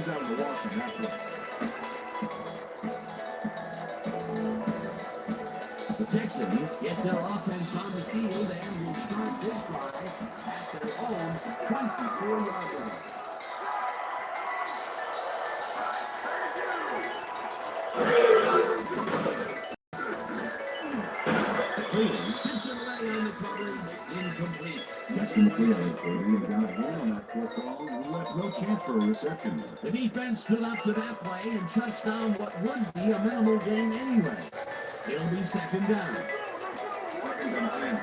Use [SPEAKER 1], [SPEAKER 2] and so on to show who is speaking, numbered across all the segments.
[SPEAKER 1] was out of the wash on that play.
[SPEAKER 2] The Texans get their offense on the field and will start this drive at their own 24-yard line. Cleveland sits away on the coverage, incomplete.
[SPEAKER 1] That's complete. He got home on that football and left no chance for a reception.
[SPEAKER 2] The defense stood up to that play and shuts down what would be a minimal gain anyway. It'll be second down.
[SPEAKER 1] Second and 10.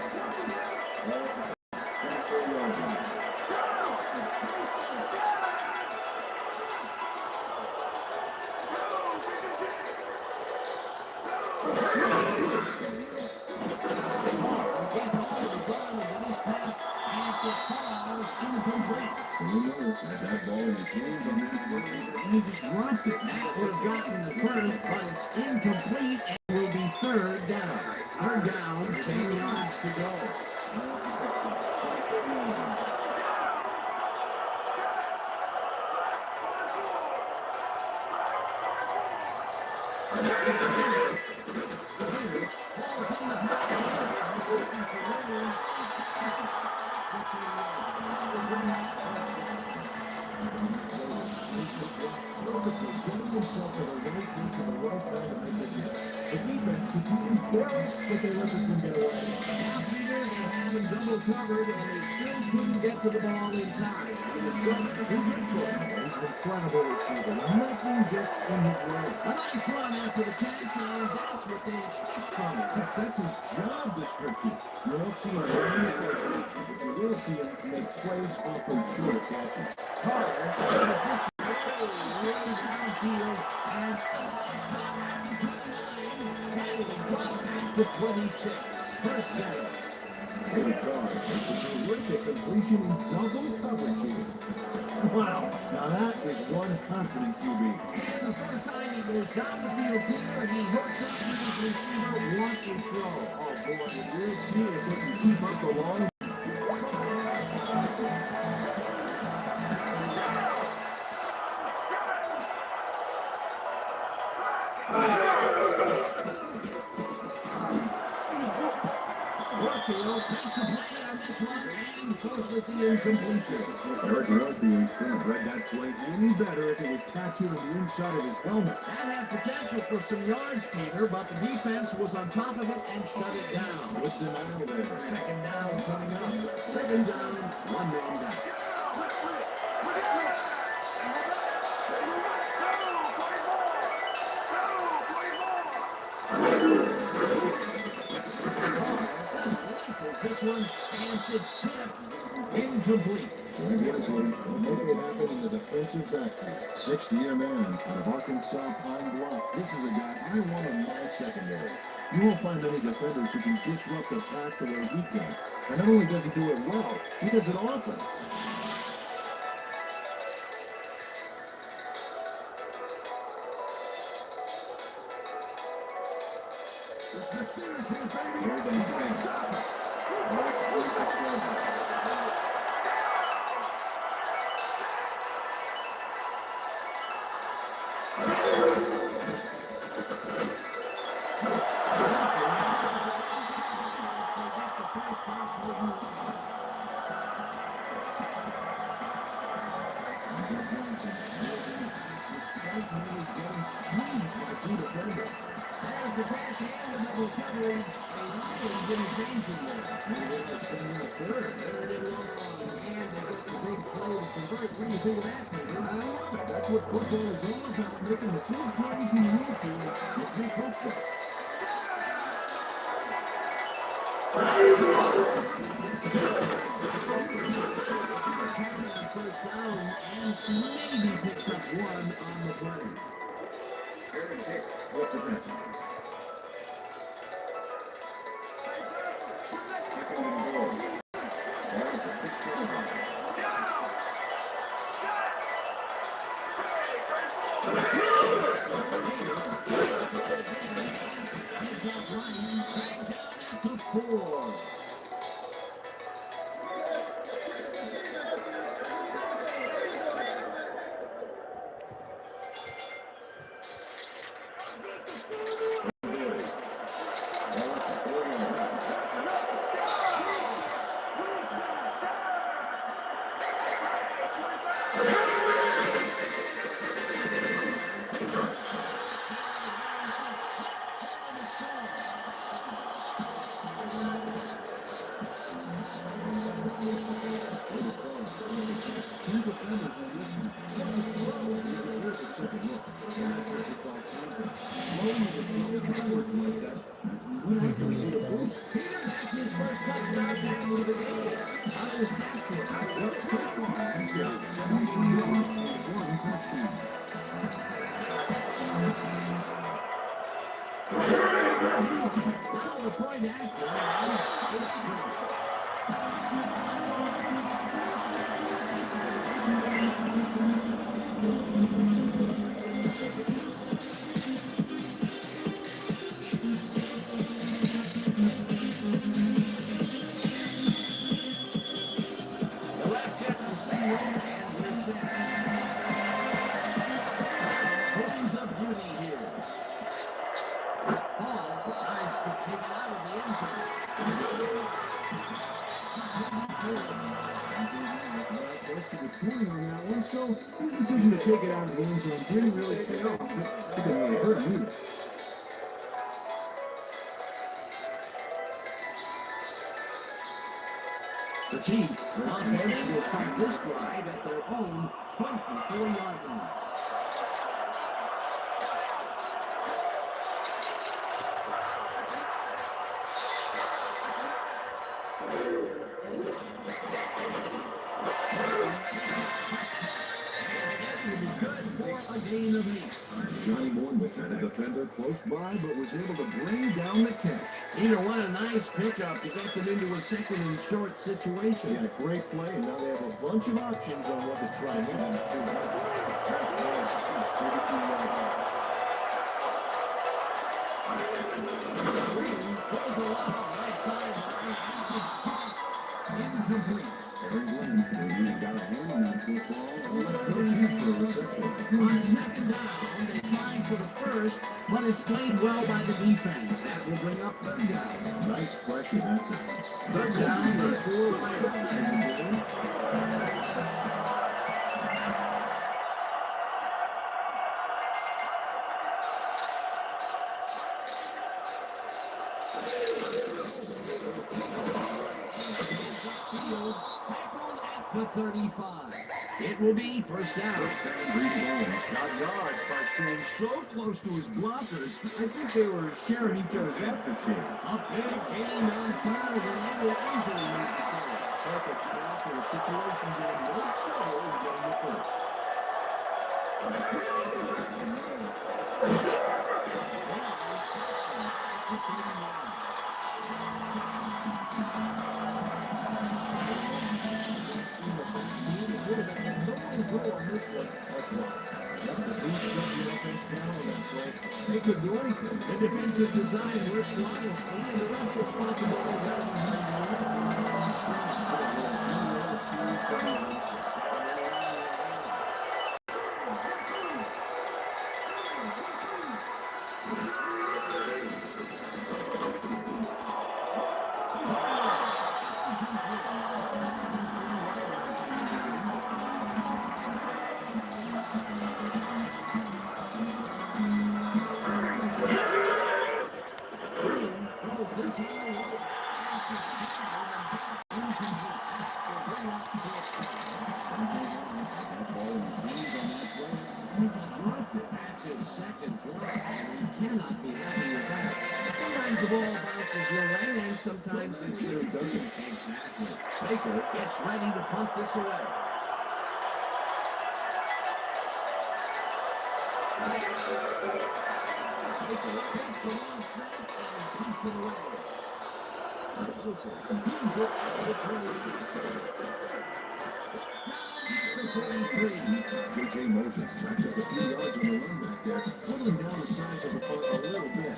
[SPEAKER 1] That ball in his hands on that play.
[SPEAKER 2] He just dropped it. That would have gotten the first, but it's incomplete and will be third down. Third down, 10 yards to go. Covered and they still couldn't get to the ball in time. Incredible receiver. Nothing gets in his way. A nice run after the catch, and that's what they expect from him.
[SPEAKER 1] That's his job description. You won't see him running away, but you will see him make plays off of short catches.
[SPEAKER 2] Carter downfield and the 26. First down.
[SPEAKER 1] Good call. It's a terrific completion in double coverage here.
[SPEAKER 2] Wow.
[SPEAKER 1] Now that is one confident QB.
[SPEAKER 2] And the first time he goes down the field here, he hooks up with his receiver, one and throw.
[SPEAKER 1] Oh boy, we'll see if they can keep up the long. Incompletion. Eric Murphy couldn't have read that play any better if it was tattooed on the inside of his helmet.
[SPEAKER 2] That had potential for some yards, Peter, but the defense was on top of it and shut it down.
[SPEAKER 1] What's the matter there?
[SPEAKER 2] Second down coming up. Second down, one man down. This one, and it's tipped. Incomplete.
[SPEAKER 1] Maybe it happened in the defensive backfield. Sixth-year man out of Arkansas Pine Bluff. This is a guy I want in my secondary. You won't find many defenders who can disrupt the pass the way he can. And not only does he do it well, he does it often. That's what football is all about, making the two parties in the field with big touchdowns. First down, and maybe picks up one on the play. Aaron Hicks with the catch. Second and goal. There's a big quarterback.
[SPEAKER 2] Peter gets his first touchdown pass of the game. Others pass it. Well, so far, he's got 17 yards and 1 touchdown. Now the point after. The ref gets the signal and we're set. Pulls up beauty here. Ball decides to take it out of the end zone.
[SPEAKER 1] Close to the 20 on that one, so his decision to take it out of the end zone didn't really pay off. It didn't really hurt him either.
[SPEAKER 2] The Chiefs, offense will start this drive at their own 24-yard line. A gain of 8.
[SPEAKER 1] Johnny Bournemouth had a defender close by, but was able to bring down the catch.
[SPEAKER 2] Peter, what a nice pickup to get them into a second and short situation.
[SPEAKER 1] Yeah, great play, and now they have a bunch of options on what to try
[SPEAKER 2] Incomplete.
[SPEAKER 1] Aaron Glenn, who got a hand on that football, and let go deep for a reception.
[SPEAKER 2] On second down, they try for the first, but it's played well by the defense. That will bring up third down.
[SPEAKER 1] Nice pressure that time.
[SPEAKER 2] Third down, the score line. Tackled at the 35. It will be first down.
[SPEAKER 1] Got yards by staying so close to his blockers. I think they were sharing each other's aftershave.
[SPEAKER 2] A big gain on third, and they will easily make the play.
[SPEAKER 1] Perfect pass for a situation where no trouble in getting the first. They could do anything.
[SPEAKER 2] The defensive design works flawlessly, and the rest responsible That's his second play, and you cannot be happy with that. Sometimes the ball bounces your way, and sometimes it sure doesn't. Exactly. Baker gets ready to punt this away. Baker takes the long snap and punts it away. He's it at the 20.
[SPEAKER 1] J.J. Moses racks up a few yards on the run back there, whittling down the size of the punt a little bit.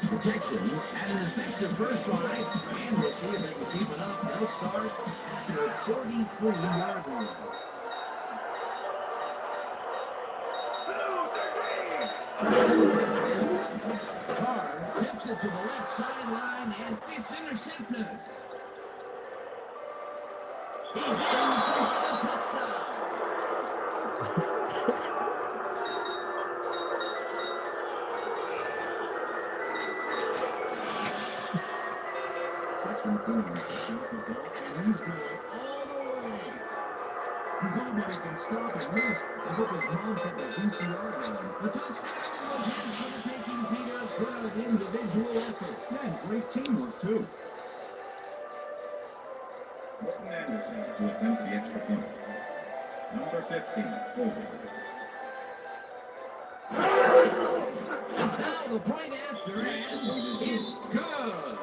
[SPEAKER 2] The Texans had an effective first drive, and we'll see if they can keep it up. They'll start at their 43-yard line. Carr tips it to the left sideline, and it's intercepted. He's in for the touchdown.
[SPEAKER 1] Nobody can stop him.
[SPEAKER 2] called for the VCR line. The touchdown was his for the taking, Peter. Good individual effort.
[SPEAKER 1] Yeah, great teamwork, too. Morton Anderson to attempt the extra point. Number 15, over.
[SPEAKER 2] Now the point after, and it's good.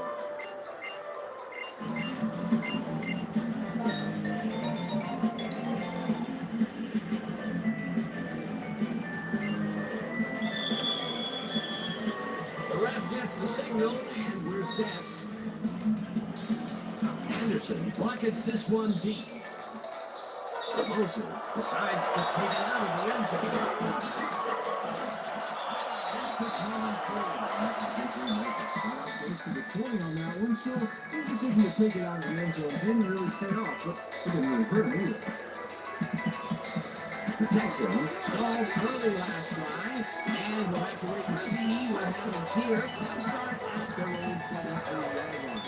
[SPEAKER 2] The ref gets the signal, and we're set. Anderson buckets this one deep. Moses decides to take it out of the end zone.
[SPEAKER 1] To the 20 on that one, so his decision to take it out of the end zone didn't really pay off, but it didn't really hurt him either.
[SPEAKER 2] The Texans stalled early last drive, and we'll have to wait and see what happens here. They'll start at their own 23-yard line.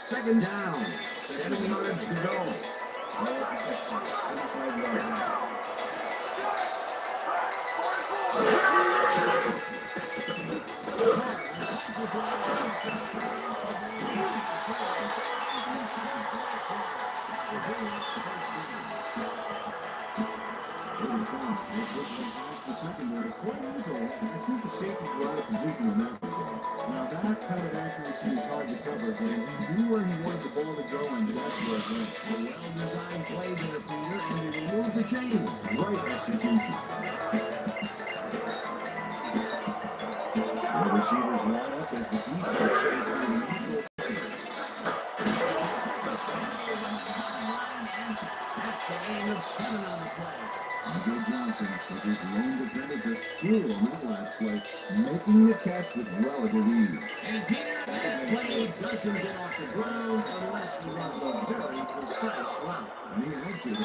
[SPEAKER 2] Second down, 7 yards to go.
[SPEAKER 1] That kind of accuracy is hard to cover, and he knew where he wanted the ball to go, and that's where it went.
[SPEAKER 2] A well-designed play there, Peter, and he removed the chain.
[SPEAKER 1] Right execution. The receivers line up as the defense stays on the usual.
[SPEAKER 2] That's a gain of 7 on the play.
[SPEAKER 1] Bill Johnson with his lone defender to school on that last play, making the catch with relative ease.
[SPEAKER 2] And Peter, that play doesn't get off the ground unless he runs a very precise route.
[SPEAKER 1] And he had to be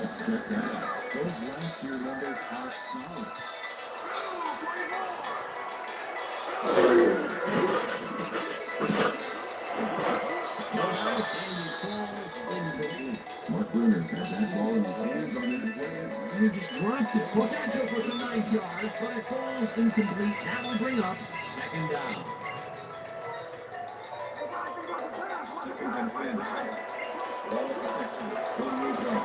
[SPEAKER 1] those last year numbers are solid. Mark Bruner has that ball in his hands on that play, and he just dropped it.
[SPEAKER 2] Potential for some nice yards, but it falls incomplete. That will bring up second down.
[SPEAKER 1] Second and 10. Ball protection. Full move on.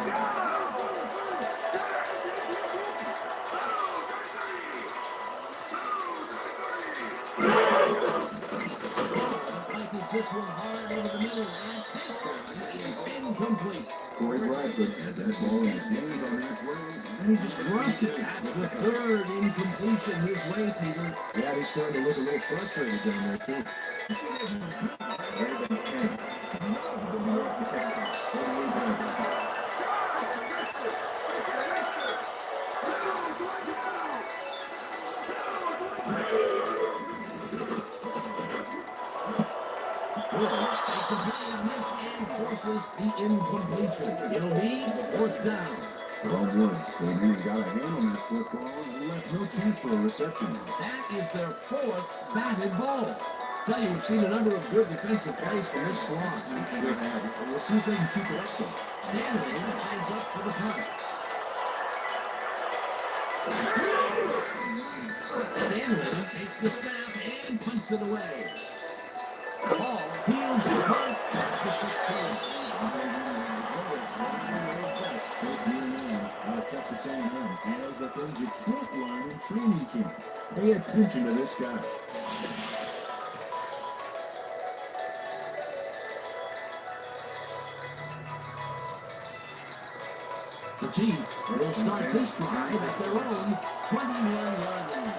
[SPEAKER 2] This one hard over the middle, and this one is incomplete.
[SPEAKER 1] Corey Bradford had that ball in his hands on that play,
[SPEAKER 2] And he just dropped it. That's the third incompletion his way, Peter.
[SPEAKER 1] yeah, he's starting to look a little frustrated down there, too.
[SPEAKER 2] Takes a big miss and forces the incompletion. It'll be fourth down.
[SPEAKER 1] Well, Woods, he's got a hand on that football and left no chance for a reception.
[SPEAKER 2] That is their fourth batted ball. Tell you, we've seen a number of good defensive plays from this squad.
[SPEAKER 1] Sure have. We'll see if they can keep it up, though.
[SPEAKER 2] Stanley lines up for the punt. Stanley takes the snap and punts it away. Ball peels the punt at the 16.
[SPEAKER 1] Pay attention to this guy.
[SPEAKER 2] The Chiefs And they'll start this drive at their own 21-yard line.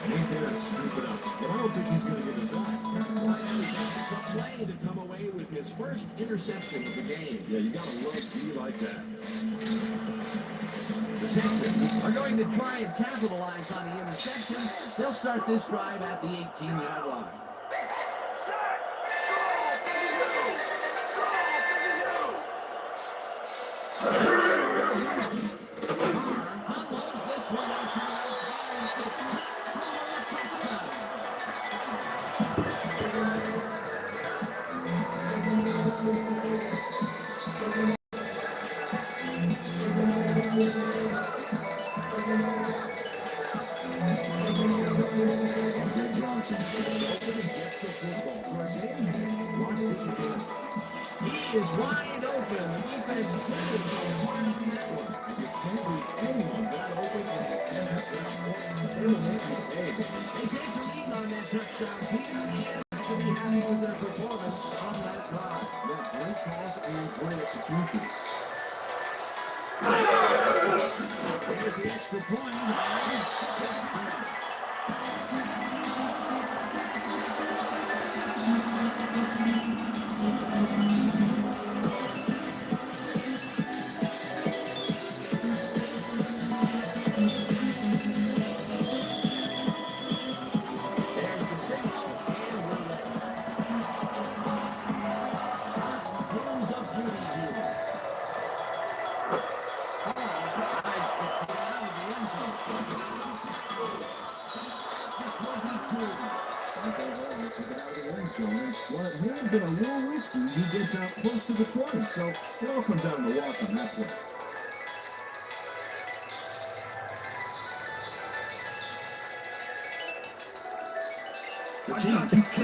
[SPEAKER 1] And he's there to scoop it up. But I don't think he's going to get it back.
[SPEAKER 2] That's a play to come away with his first interception of the game.
[SPEAKER 1] Yeah, you got to love D like that.
[SPEAKER 2] The Texans are going to try and capitalize on the interception. They'll start this drive at the 18-yard line. He is wide open. The defense is one.
[SPEAKER 1] You can't leave anyone that open and they will make you pay.
[SPEAKER 2] They take the lead on that touchdown. Peter and the Ants will be happy with their performance on that drive.
[SPEAKER 1] Yeah, great pass and great execution.
[SPEAKER 2] Here's the extra point.
[SPEAKER 1] Well, it may have been a little risky. He gets out close to the 20, so it all comes down to the wash on that play.
[SPEAKER 2] The team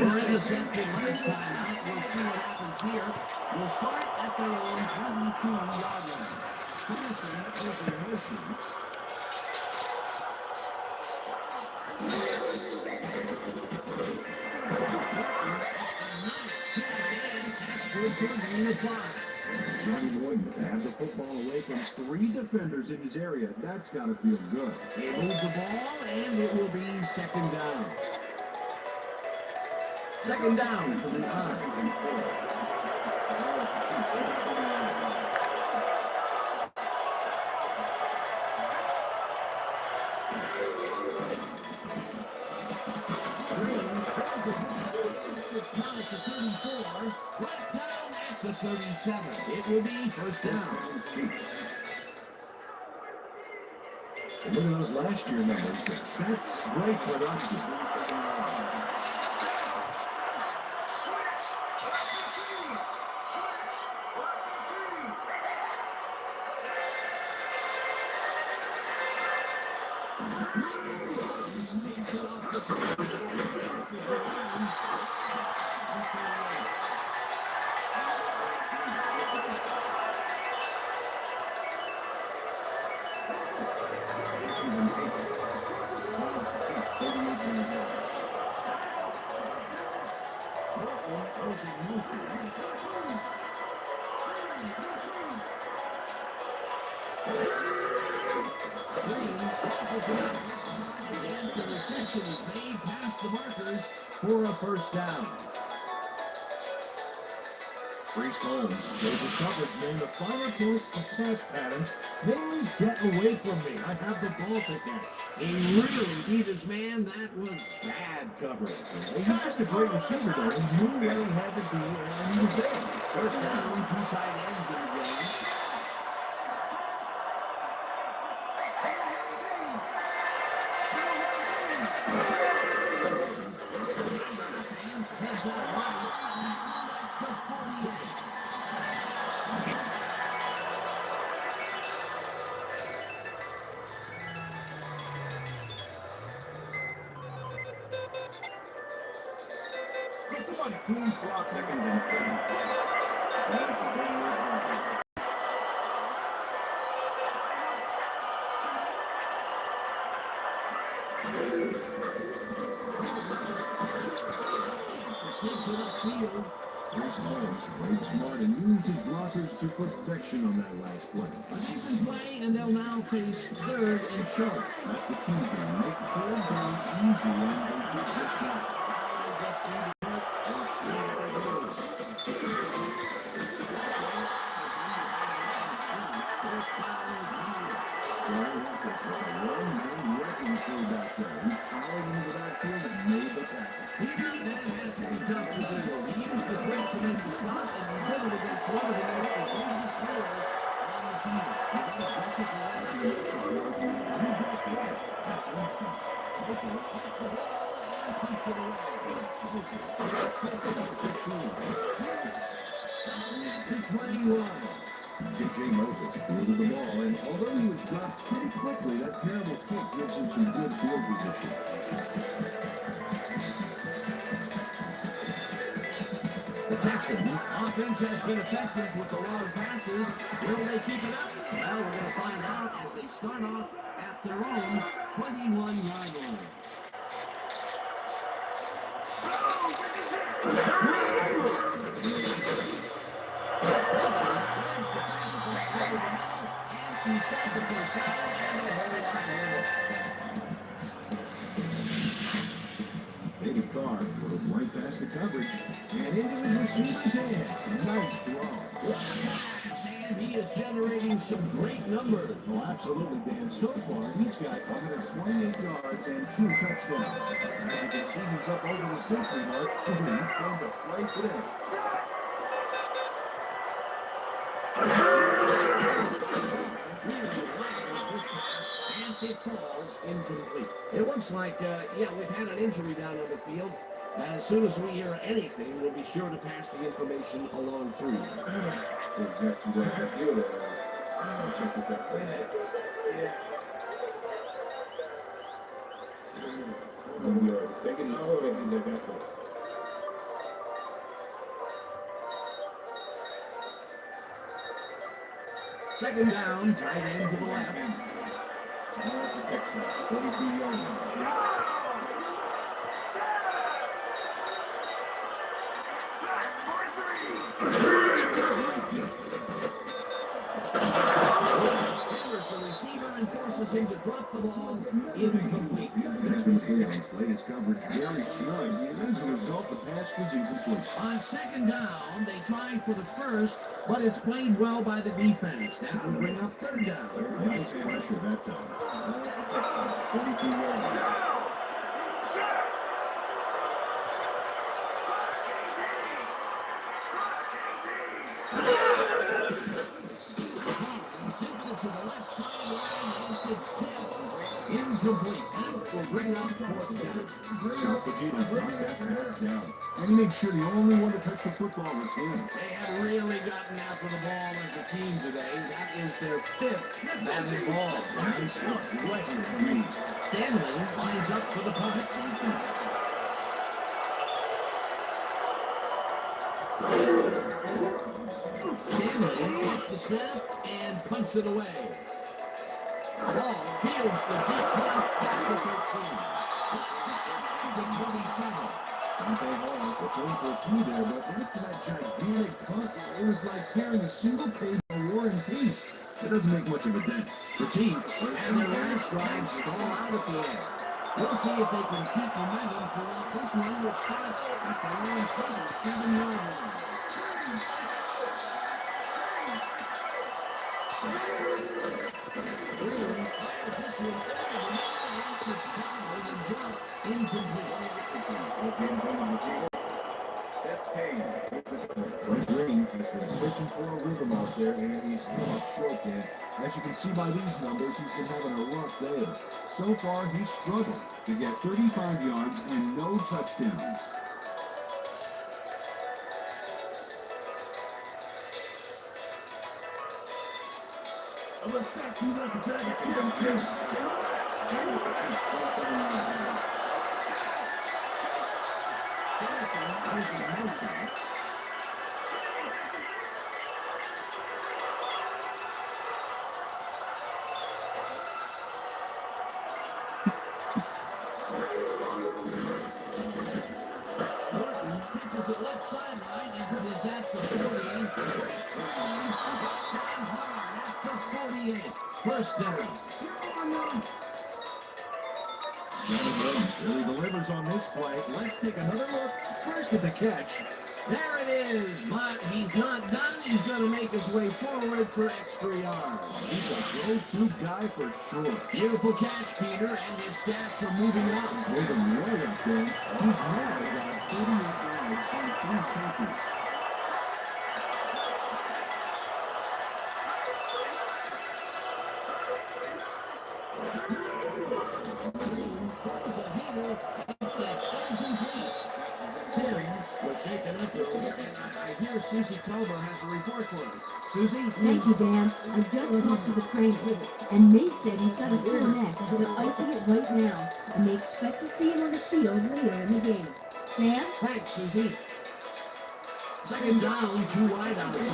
[SPEAKER 2] were intercepted last time out. We'll see what happens here. We'll start at their own 22-yard line. Henderson is in motion.
[SPEAKER 1] Johnny Boyd to have the football away from 3 defenders in his area. That's got to feel good.
[SPEAKER 2] They move the ball, and it will be second down. Second down for the Odd. The 37. It will be first down.
[SPEAKER 1] Look at those last year numbers. That's great production.
[SPEAKER 2] For a first down.
[SPEAKER 1] Reese Holmes goes to coverage, man. The finer points of pass patterns. They get away from me. I have the ball to catch.
[SPEAKER 2] He really beat his man. That was bad coverage.
[SPEAKER 1] He's just a great receiver, though. He knew where he had to be, and he was there.
[SPEAKER 2] First down, 2 tight ends in the game.
[SPEAKER 1] Please block second and 10. That's a 10-yard penalty.
[SPEAKER 2] Takes it upfield.
[SPEAKER 1] Chris Holmes played smart and used his blockers to put protection on that last play.
[SPEAKER 2] A decent play, and they'll now face third and short.
[SPEAKER 1] That's the key here. Make third down easy and get this back. J.J. Moses threw the ball, and although he was dropped pretty quickly, that terrible kick gives him some good field position.
[SPEAKER 2] The Texans' offense has been effective with the long passes. Will they keep it up? Well, we're going to find out as they start off at their own 21-yard line.
[SPEAKER 1] David Carr goes right past the coverage and into his receiver's hand. Nice throw.
[SPEAKER 2] And he is generating some great numbers.
[SPEAKER 1] Oh, absolutely, Dan. So far, he's got 128 yards and 2 touchdowns. As you can see, he's up over the century mark. He's going to play today.
[SPEAKER 2] And it falls incomplete. It looks like, we've had an injury down on the field. As soon as we hear anything, we'll be sure to pass the information along to you.
[SPEAKER 1] Exactly what I feel. Check this out.
[SPEAKER 2] Second down, tight end to the left.
[SPEAKER 1] 22 yards.
[SPEAKER 2] The receiver and forces him to drop the ball incomplete.
[SPEAKER 1] That's been clear on his latest coverage. Very snug. And as a result, the pass was incomplete.
[SPEAKER 2] On second down, they tried for the first, but it's played well by the defense. That will bring up third down.
[SPEAKER 1] Nice pressure that time. 22 yards.
[SPEAKER 2] Incomplete. That will bring up fourth down.
[SPEAKER 1] Carpagina brought that pass down. And he made sure the only one to touch the football was him.
[SPEAKER 2] They have really gotten after the ball as a team today. That is their fifth batted ball. Stanley lines up for the punt. Stanley gets the snap and punts it away. Ball fields the deep pass back to 13. The 27.
[SPEAKER 1] Dante Hall was going for 2 there, but after that gigantic punt, it was like carrying a single page of War and Peace. It doesn't make much of a dent.
[SPEAKER 2] The team and their last drive stall out at the end. We'll see if they can keep momentum throughout this one, which starts at the long 7-yard line.
[SPEAKER 1] Green has been searching for a rhythm out there, and he's come up short there. As you can see by these numbers, he's been having a rough day. So far, he's struggled to get 35 yards and no touchdowns.
[SPEAKER 2] in motion. Morton pitches it left sideline, and it is at the 40. At the 48. First down.
[SPEAKER 1] Johnny Williams really delivers on this play. Let's take another look. First at the catch.
[SPEAKER 2] There it is, but he's not done. He's going to make his way forward for extra yards.
[SPEAKER 1] He's a go-to guy for sure.
[SPEAKER 2] Beautiful catch, Peter, and his stats are moving up.
[SPEAKER 1] Moving way up there. He's now got 38 yards on 3 catches.
[SPEAKER 2] I hear Susie Culver has a report for us. Susie?
[SPEAKER 3] Thank you, Dan. I just talked to the trainer, and Nate said he's got a sore neck, but they're icing it right now, and they expect to see him on the field later in the game. Dan?
[SPEAKER 2] Thanks, Susie. Second down, 2 wide out there.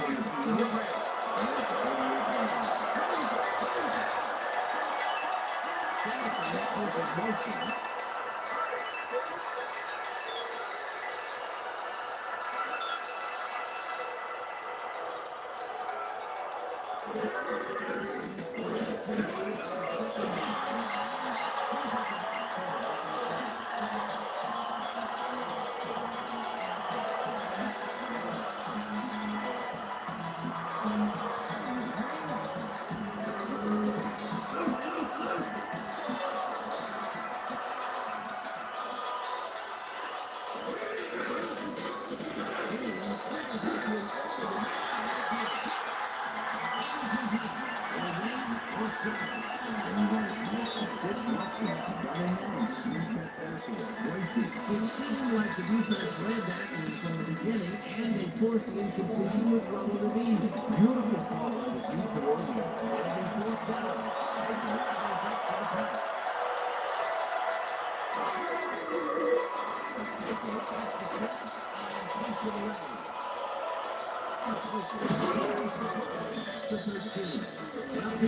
[SPEAKER 2] It seemed like the defense led that one from the beginning, and they forced the incompletion with relative ease.
[SPEAKER 1] Beautiful ball by the deep coordinator.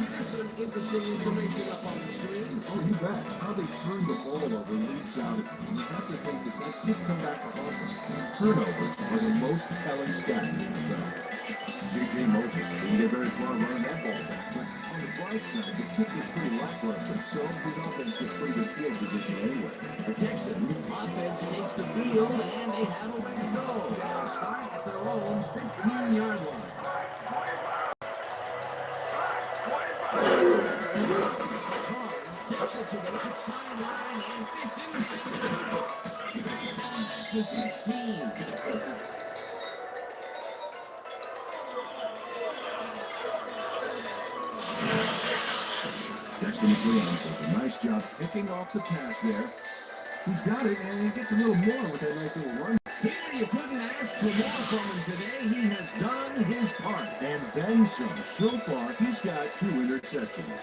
[SPEAKER 2] Some interesting information up on the screen.
[SPEAKER 1] Oh, you bet. How they turn the ball over leaps out. You have to think that that's just come back to offense. Turnovers are the most telling stat in the NFL. J.J. Moses didn't get very far running that ball back. But on the bright side, the kick is pretty lackluster, so his offense gets pretty good field position anyway.
[SPEAKER 2] The Texans offense takes the field, and they have a way to go. They'll start at their own 15-yard line. Takes it to the left sideline, and it's intercepted. To 16.
[SPEAKER 1] Destiny Freon does a nice job picking off the pass there. He's got it, and he gets a little more with that nice little run.
[SPEAKER 2] Peter, you couldn't ask for more from him today. He has done his part.
[SPEAKER 1] And then some. So far, he's got 2 interceptions.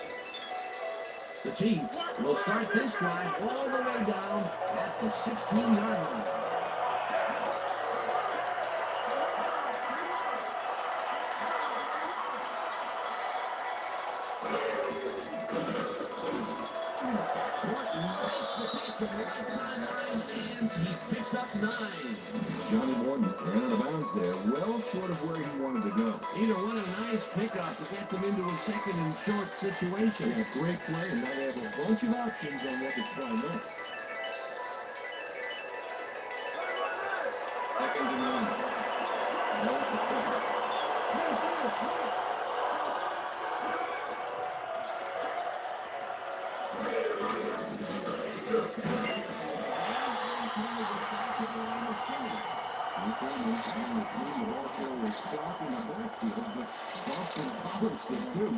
[SPEAKER 2] The Chiefs will start this drive all the way down at the 16-yard line. And he picks up 9.
[SPEAKER 1] Johnny Morton ran out of bounds there, well short of where he wanted to go.
[SPEAKER 2] Peter, what a nice pickup to get them into a second and short situation.
[SPEAKER 1] Yeah, great play, and now they have a bunch of options on what to try next. Second and 1.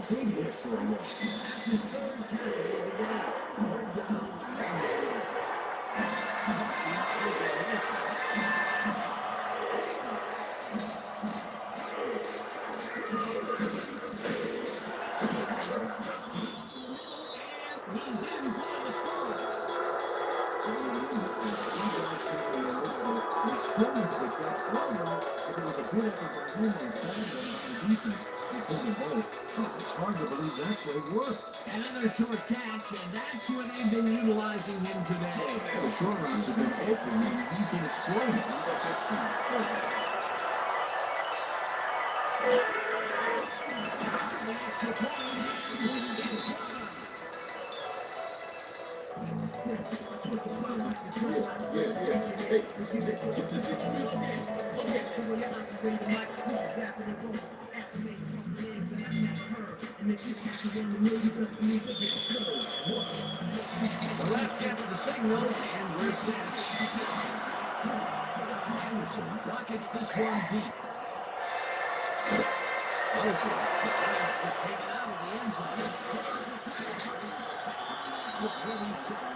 [SPEAKER 1] Big hit for a loss. good effort by him on Saturday on defense. They pulled the boat. It's hard to believe that play worked.
[SPEAKER 2] Another short catch, and that's where they've been utilizing him today.
[SPEAKER 1] The short routes have been open, and he's been exploiting.
[SPEAKER 2] The ref gets the signal, and we're set. Anderson rockets this one deep. Moser decides to take it out of the end zone. The 27.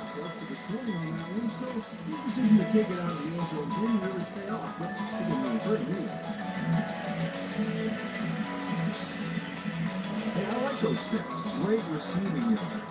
[SPEAKER 1] Close to the 20 on that one, so the decision to take it out of the end zone didn't really pay off. But it didn't really hurt me. Hey, I like those stats. Great receiving yards.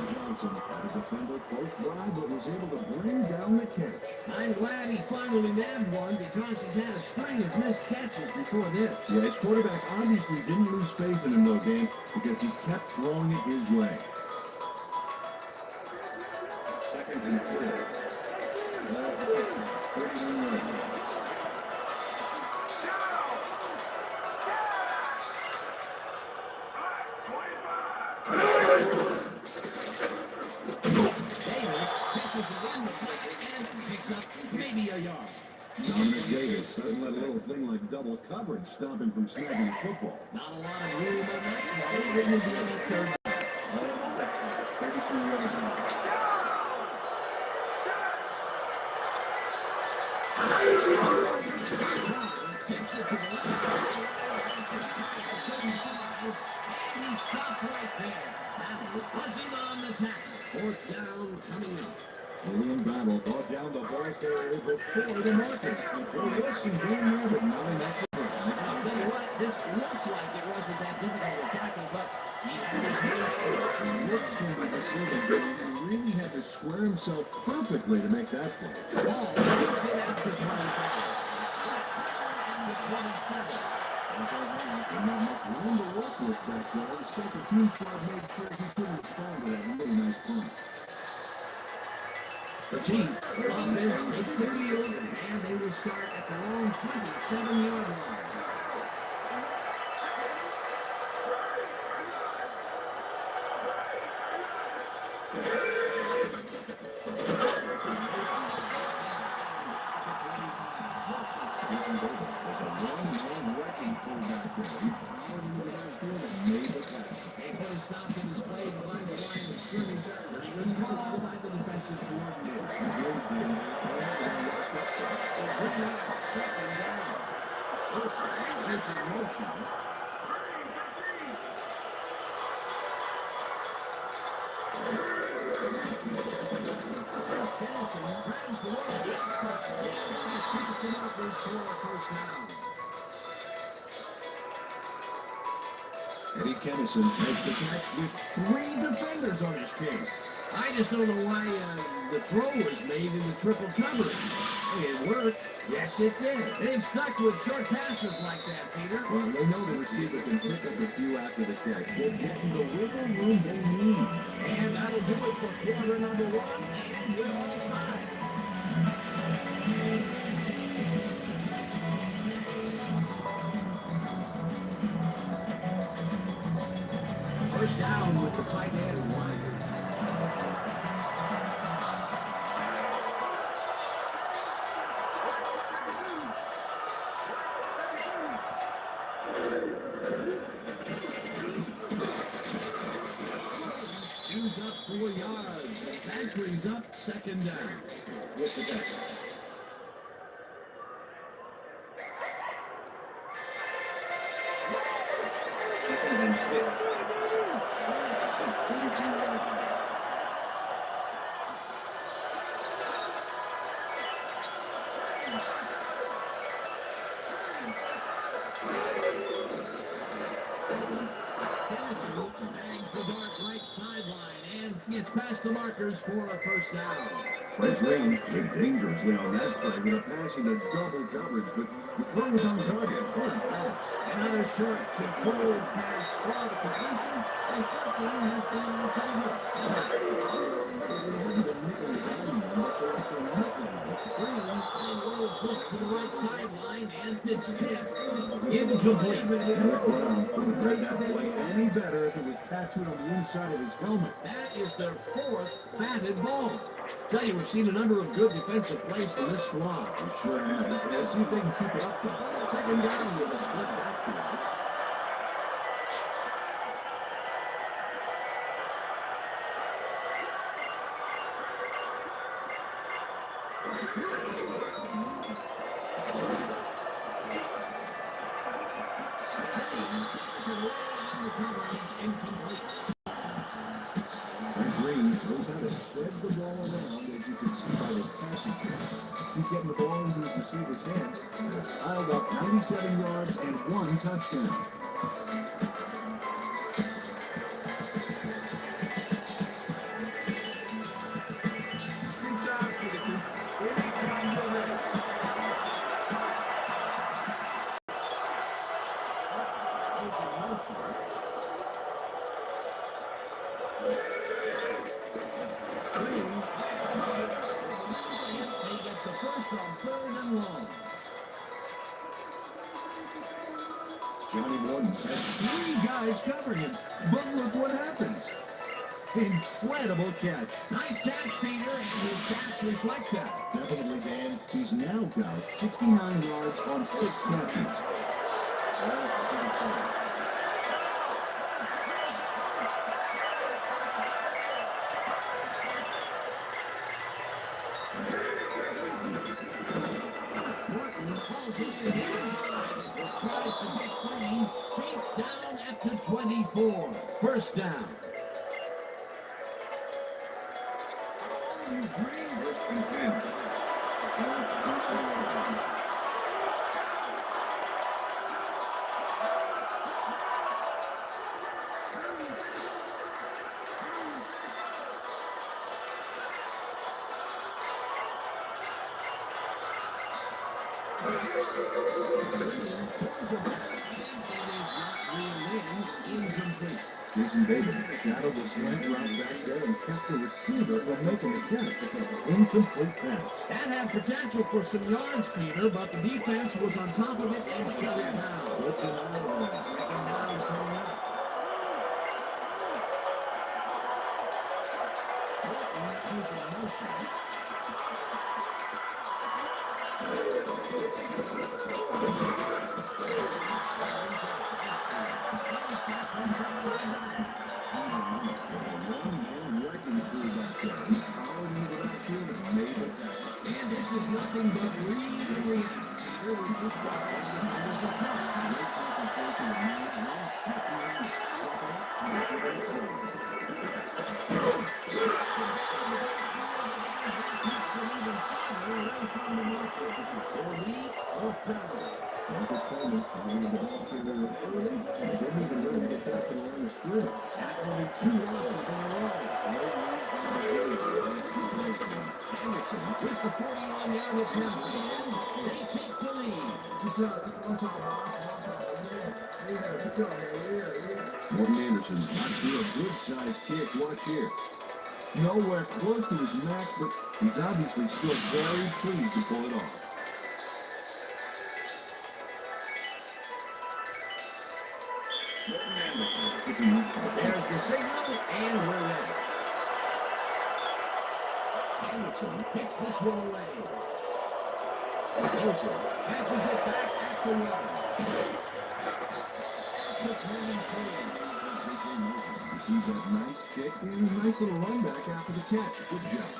[SPEAKER 1] Johnson, the defender close by, but was able to bring down the catch.
[SPEAKER 2] I'm glad he finally nabbed one because he's had a string of missed catches before this.
[SPEAKER 1] Yeah, his quarterback obviously didn't lose faith in him, though, game, because he's kept throwing it his way. Second and 3. 31 yards.
[SPEAKER 2] Davis catches it in the pocket and picks up maybe a yard.
[SPEAKER 1] Dominic Davis doesn't let a little thing like double coverage stop him from snagging the football.
[SPEAKER 2] Not a lot of room on that play. It will be on the third.
[SPEAKER 1] 32 yards out.
[SPEAKER 2] Takes it to the left. He stopped right there. Now buzzing on the tackle. Fourth down coming up.
[SPEAKER 1] William Battle brought down the ball carrier before the marker. He was some game there, but not enough to break.
[SPEAKER 2] I'll tell you what, this looks like it wasn't that difficult to tackle, but he had his hands full.
[SPEAKER 1] It looks to me like a silver. He really had to square himself perfectly to make that play.
[SPEAKER 2] Ball takes it after 25. The 27.
[SPEAKER 1] And not much room to work with back there. The special teams squad made sure he couldn't respond to that really nice punt.
[SPEAKER 2] The Chiefs offense takes the field, and they will start at their own 27-yard line. They put a stop to this play behind the line of scrimmage, but he was called by the defensive coordinator. It's in motion. Tennessee grabs the ball. Chiefs come up and score a first down.
[SPEAKER 1] Eddie Kennison makes the catch with 3 defenders on his case.
[SPEAKER 2] I just don't know why the throw was made in the triple coverage. Hey, it worked. Yes, it did. They've stuck with short passes like that, Peter.
[SPEAKER 1] Well, they know the receiver can pick up a few after the catch. They're getting the wiggle room they need.
[SPEAKER 2] And that'll do it for quarter number 1. And we're on 5. First down with the tight end wide. Choose up 4 yards. That brings up second down.
[SPEAKER 1] With the back. Second and 6. 32 yards out.
[SPEAKER 2] Gets past the markers for a first down.
[SPEAKER 1] Fred Green hit dangerously on that play with a pass into double coverage, but the throw was on target. Good pass.
[SPEAKER 2] Another short, controlled pass for the completion, and something has been pretty good. Push to the right sideline, and it's tipped. Incomplete.
[SPEAKER 1] Eric Brown would have read that play any better if it was tattooed on the inside of his helmet.
[SPEAKER 2] That is their fourth batted ball. Tell you, we've seen a number of good defensive plays from this squad.
[SPEAKER 1] We sure have. Let's see if they can keep it up, though.
[SPEAKER 2] Second down with a split backfield.
[SPEAKER 1] Green knows how to spread the ball around, as you can see by his passing play. He's getting the ball into his receiver's hands. Piled up 97 yards and 1 touchdown.
[SPEAKER 2] Good job, Peterson. Anytime you're ready. He gets the first on 3rd and long.
[SPEAKER 1] Johnny Morton had
[SPEAKER 2] 3 guys covering him, but look what happens. Incredible catch. Nice catch, Peter, and his stats reflect that.
[SPEAKER 1] definitely, Dan. He's now got 69 yards on 6 catches.
[SPEAKER 2] Morton calls it in tries to get free. Chase down at the 24. First down.
[SPEAKER 1] First and 10. Jason Davis shadowed the slant route back there and kept the receiver from making the catch. Incomplete pass.
[SPEAKER 2] That had potential for some yards, Peter, but the defense was on top of it and shut it down. Second down coming up. And this is nothing but really
[SPEAKER 1] Morton Anderson got to a good-sized kick. Watch here. Nowhere close to his max, but he's obviously still very pleased to pull it off.
[SPEAKER 2] There's the signal, and we're ready. Anderson kicks this one away. Wilson catches it back at the 1.
[SPEAKER 1] Receives that nice kick and a nice little run back after the catch. Good job.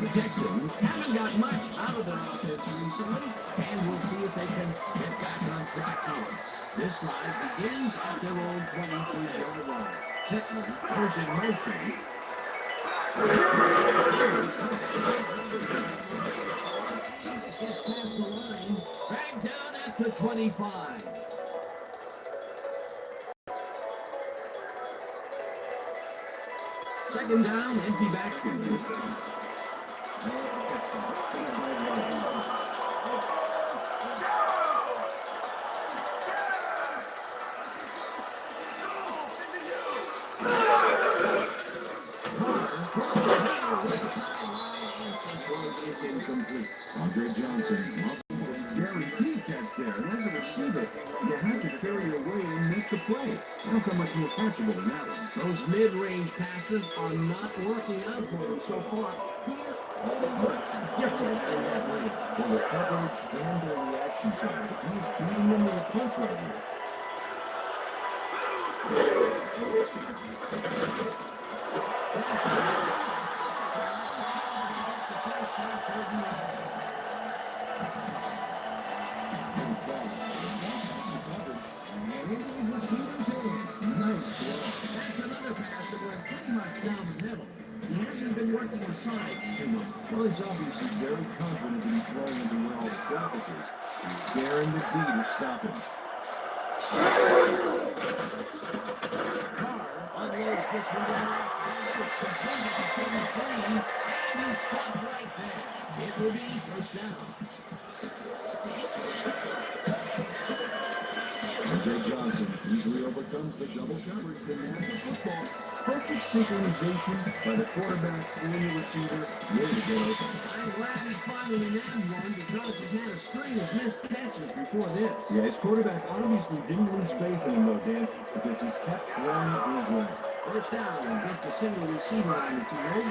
[SPEAKER 2] The Texans haven't got much out of their offense recently, and we'll see if they can get back on track here. This drive begins at their own 23-yard line. Pittman goes in motion. Gets past the line, dragged down at the 20. 25. Second down, empty backfield.
[SPEAKER 1] Is incomplete. Andre Johnson was guaranteed catch there. And as a receiver, you have to carry your weight and make the play. Look how much more catchable than that one.
[SPEAKER 2] Those mid-range passes are not working out for them so far. Here, what's different in that lane?
[SPEAKER 1] Well, the coverage and their reaction time. He's beating them to the punch right here. Well, he's obviously very confident in throwing into where all the traffic is. He's daring the D to stop him.
[SPEAKER 2] Carr unloads this one down. It's completed to 73, and he stopped right there. It will be first down.
[SPEAKER 1] Andre Johnson easily overcomes the double coverage to match the football. Perfect synchronization by the quarterback and the receiver. Ready to get open.
[SPEAKER 2] I'm glad he finally nabbed one because he's had a string of missed catches before this.
[SPEAKER 1] Yeah, his quarterback obviously didn't lose faith in him though, Dan, because he's kept throwing it his way.
[SPEAKER 2] First down, just a single receiver on the field.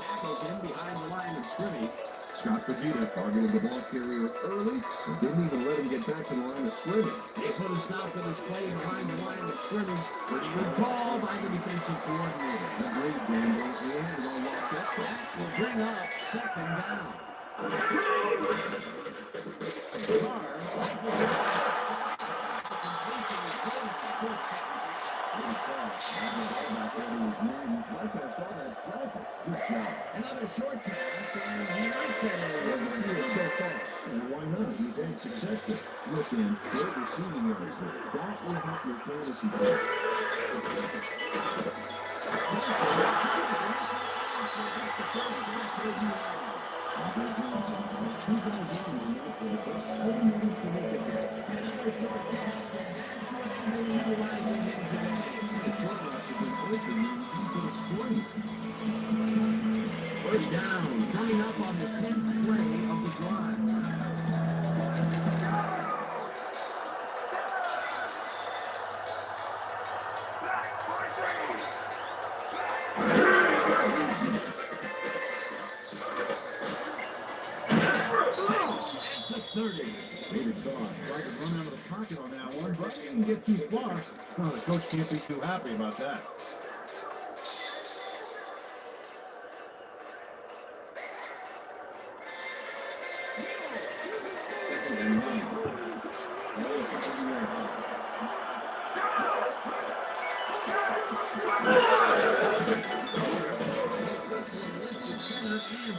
[SPEAKER 2] Tackles him behind the line of scrimmage.
[SPEAKER 1] Scott Fajita targeted the ball carrier early and didn't even let him get back to the line of scrimmage.
[SPEAKER 2] They put a stop to this play behind the line of scrimmage. Pretty good call by the defensive coordinator.
[SPEAKER 1] Agreed, Dan. They had it all locked up.
[SPEAKER 2] That will bring up second down. Carr, like the another short pass, and he likes that area so far.
[SPEAKER 1] And why not? He's had success there. Look, in great receiving yards there. That will help your fantasy play. Andre Johnson, 2 guys on the net for the best 7 minutes to make it back.
[SPEAKER 2] Another short pass, and that's what they've been utilizing him today.
[SPEAKER 1] The short routes have been open and easy to exploit.
[SPEAKER 2] First down, coming up on the 10th play of the drive. At the 30.
[SPEAKER 1] David Carr tried to run out of the pocket on that one, but didn't get too far. Well, the coach can't be too happy about that.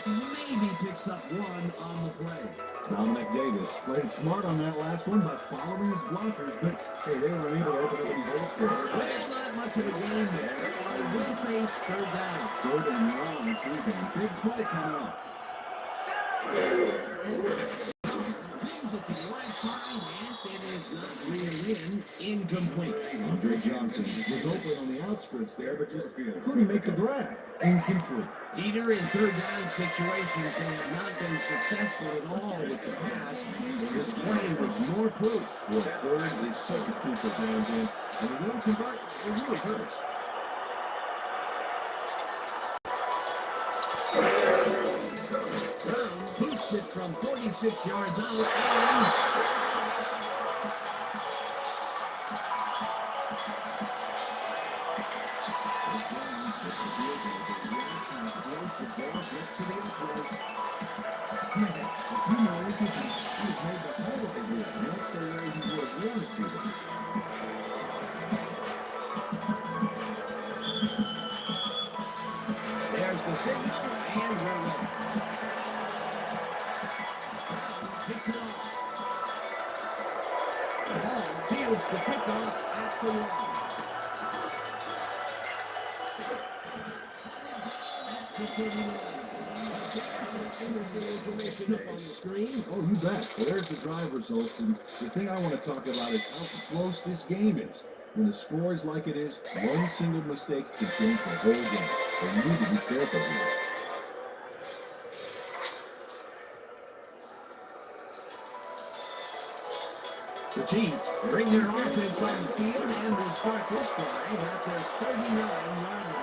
[SPEAKER 2] Maybe picks up one on the play.
[SPEAKER 1] Dominic Davis played smart on that last one by following his blockers, but hey, they were able to open up any holes for him.
[SPEAKER 2] Well, not much of a game there. On a good face, third down.
[SPEAKER 1] Third and long, three-down. Big play coming up.
[SPEAKER 2] Things at the right time, and it is not reeled in. Incomplete.
[SPEAKER 1] Andre Johnson was open on the outskirts there, but just couldn't make the grab. Incomplete.
[SPEAKER 2] Either in third down situations, they have not been successful at all with the pass. This play was more proof.
[SPEAKER 1] Well, third is such a crucial down, Dan, and when you convert, it really hurts.
[SPEAKER 2] Brown boots it from 46 yards out, and there's the signal, and we're ready. Information up on the screen.
[SPEAKER 1] Oh, you bet. Well, there's the drive results, and the thing I want to talk about is how close this game is. When the score is like it is, one single mistake can change the whole game. So you need to be careful here.
[SPEAKER 2] The Chiefs bring their offense on the field and will start this drive at their 39-yard line.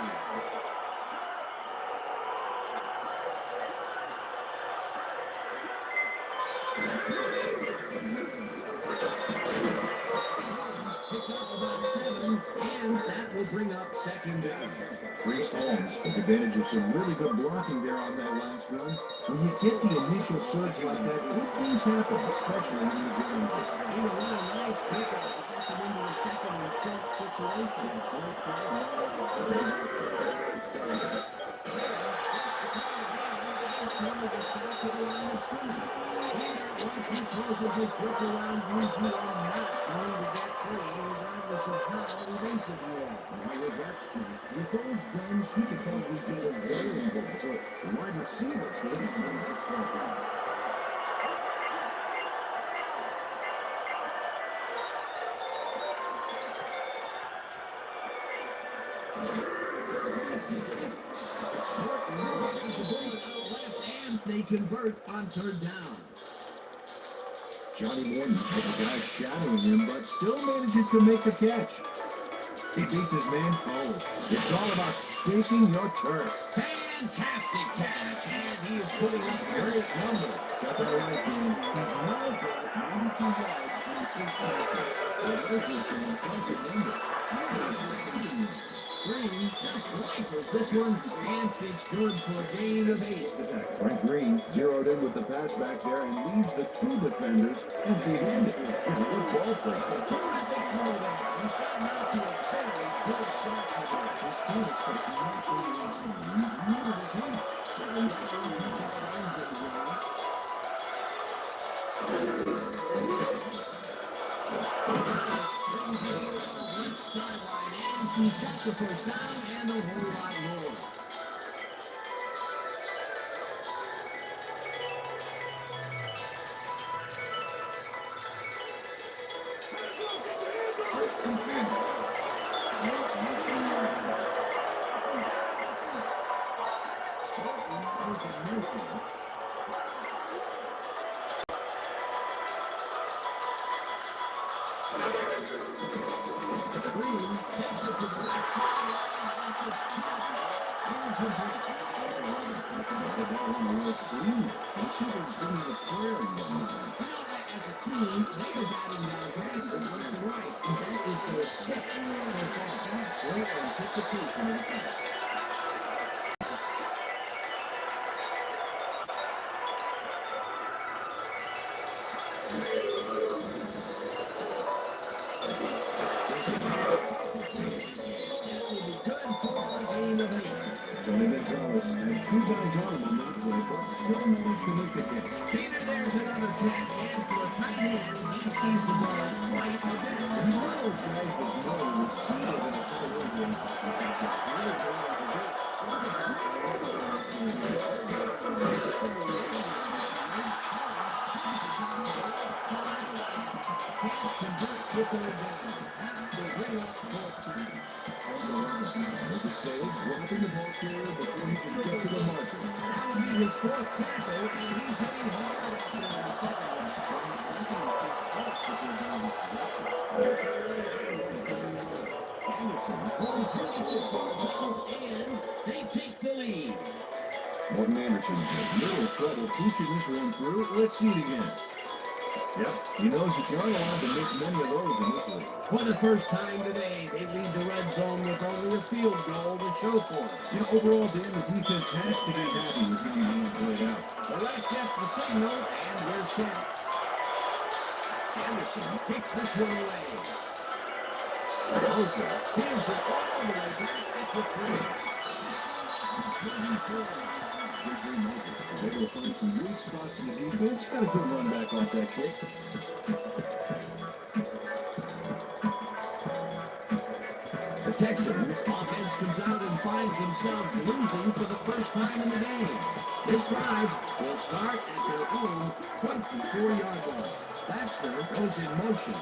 [SPEAKER 2] Pick up about 7, and that will bring up second down.
[SPEAKER 1] Priest Holmes took advantage of some really good blocking there on that last run. When you get the initial surge like that, good things happen, especially when you get injured.
[SPEAKER 2] What a nice pickup to get them into a second and short situation. Once he closes his grip around you, you are not going to get free, regardless of how evasive you are.
[SPEAKER 1] Now with that strength, with those guns, he could probably get a rolling ball. So the wide receivers, maybe can exploit that.
[SPEAKER 2] And they convert on third down.
[SPEAKER 1] Johnny Morton has a guy shadowing him, but still manages to make the catch. He beats his man forward. It's all about staking your turf.
[SPEAKER 2] Fantastic catch, and he is putting up great numbers.
[SPEAKER 1] Got that right, Dean. He's now got 92 yards and 6 tackles. That is just an impressive number.
[SPEAKER 2] Green just rifles this one, and it's good for a gain of 8.
[SPEAKER 1] Frank Green zeroed in with the pass back there and leaves the two defenders empty-handed. It's a good ball play.
[SPEAKER 2] Terrific throwback. He's gotten out to a very good start today.
[SPEAKER 1] His team expects nothing less than a
[SPEAKER 2] Sideline, and he gets the first down and a whole lot more.
[SPEAKER 1] Johnny Gonzalez has 2 guys on him on that play, but still managed to make the catch.
[SPEAKER 2] There's another catch, and for a tight end, he sees the ball quite a bit.
[SPEAKER 1] He's one of those guys that you know will see it in a tight end game. Make a save, dropping the ball carrier before he can get to the marker.
[SPEAKER 2] His fourth tackle, and he's hitting hard after and they take the lead.
[SPEAKER 1] Morton Anderson has little trouble pushing this one through. Let's see it again. Yep, he knows that you aren't allowed to make many of those in this league.
[SPEAKER 2] For the first time today, they lead the red zone with only a field goal to show for it.
[SPEAKER 1] You know, overall, Dan, the defense has to be happy with how the game played out.
[SPEAKER 2] The ref gets the signal, and we're set. Anderson kicks this one away. Rosa gives it all the way back at the 3.
[SPEAKER 1] They will find some weak spots in the defense. Got a good run back off that kick.
[SPEAKER 2] Texans offense comes out and finds themselves losing for the first time in the game. This drive will start at their own 24-yard line. Baxter goes in motion.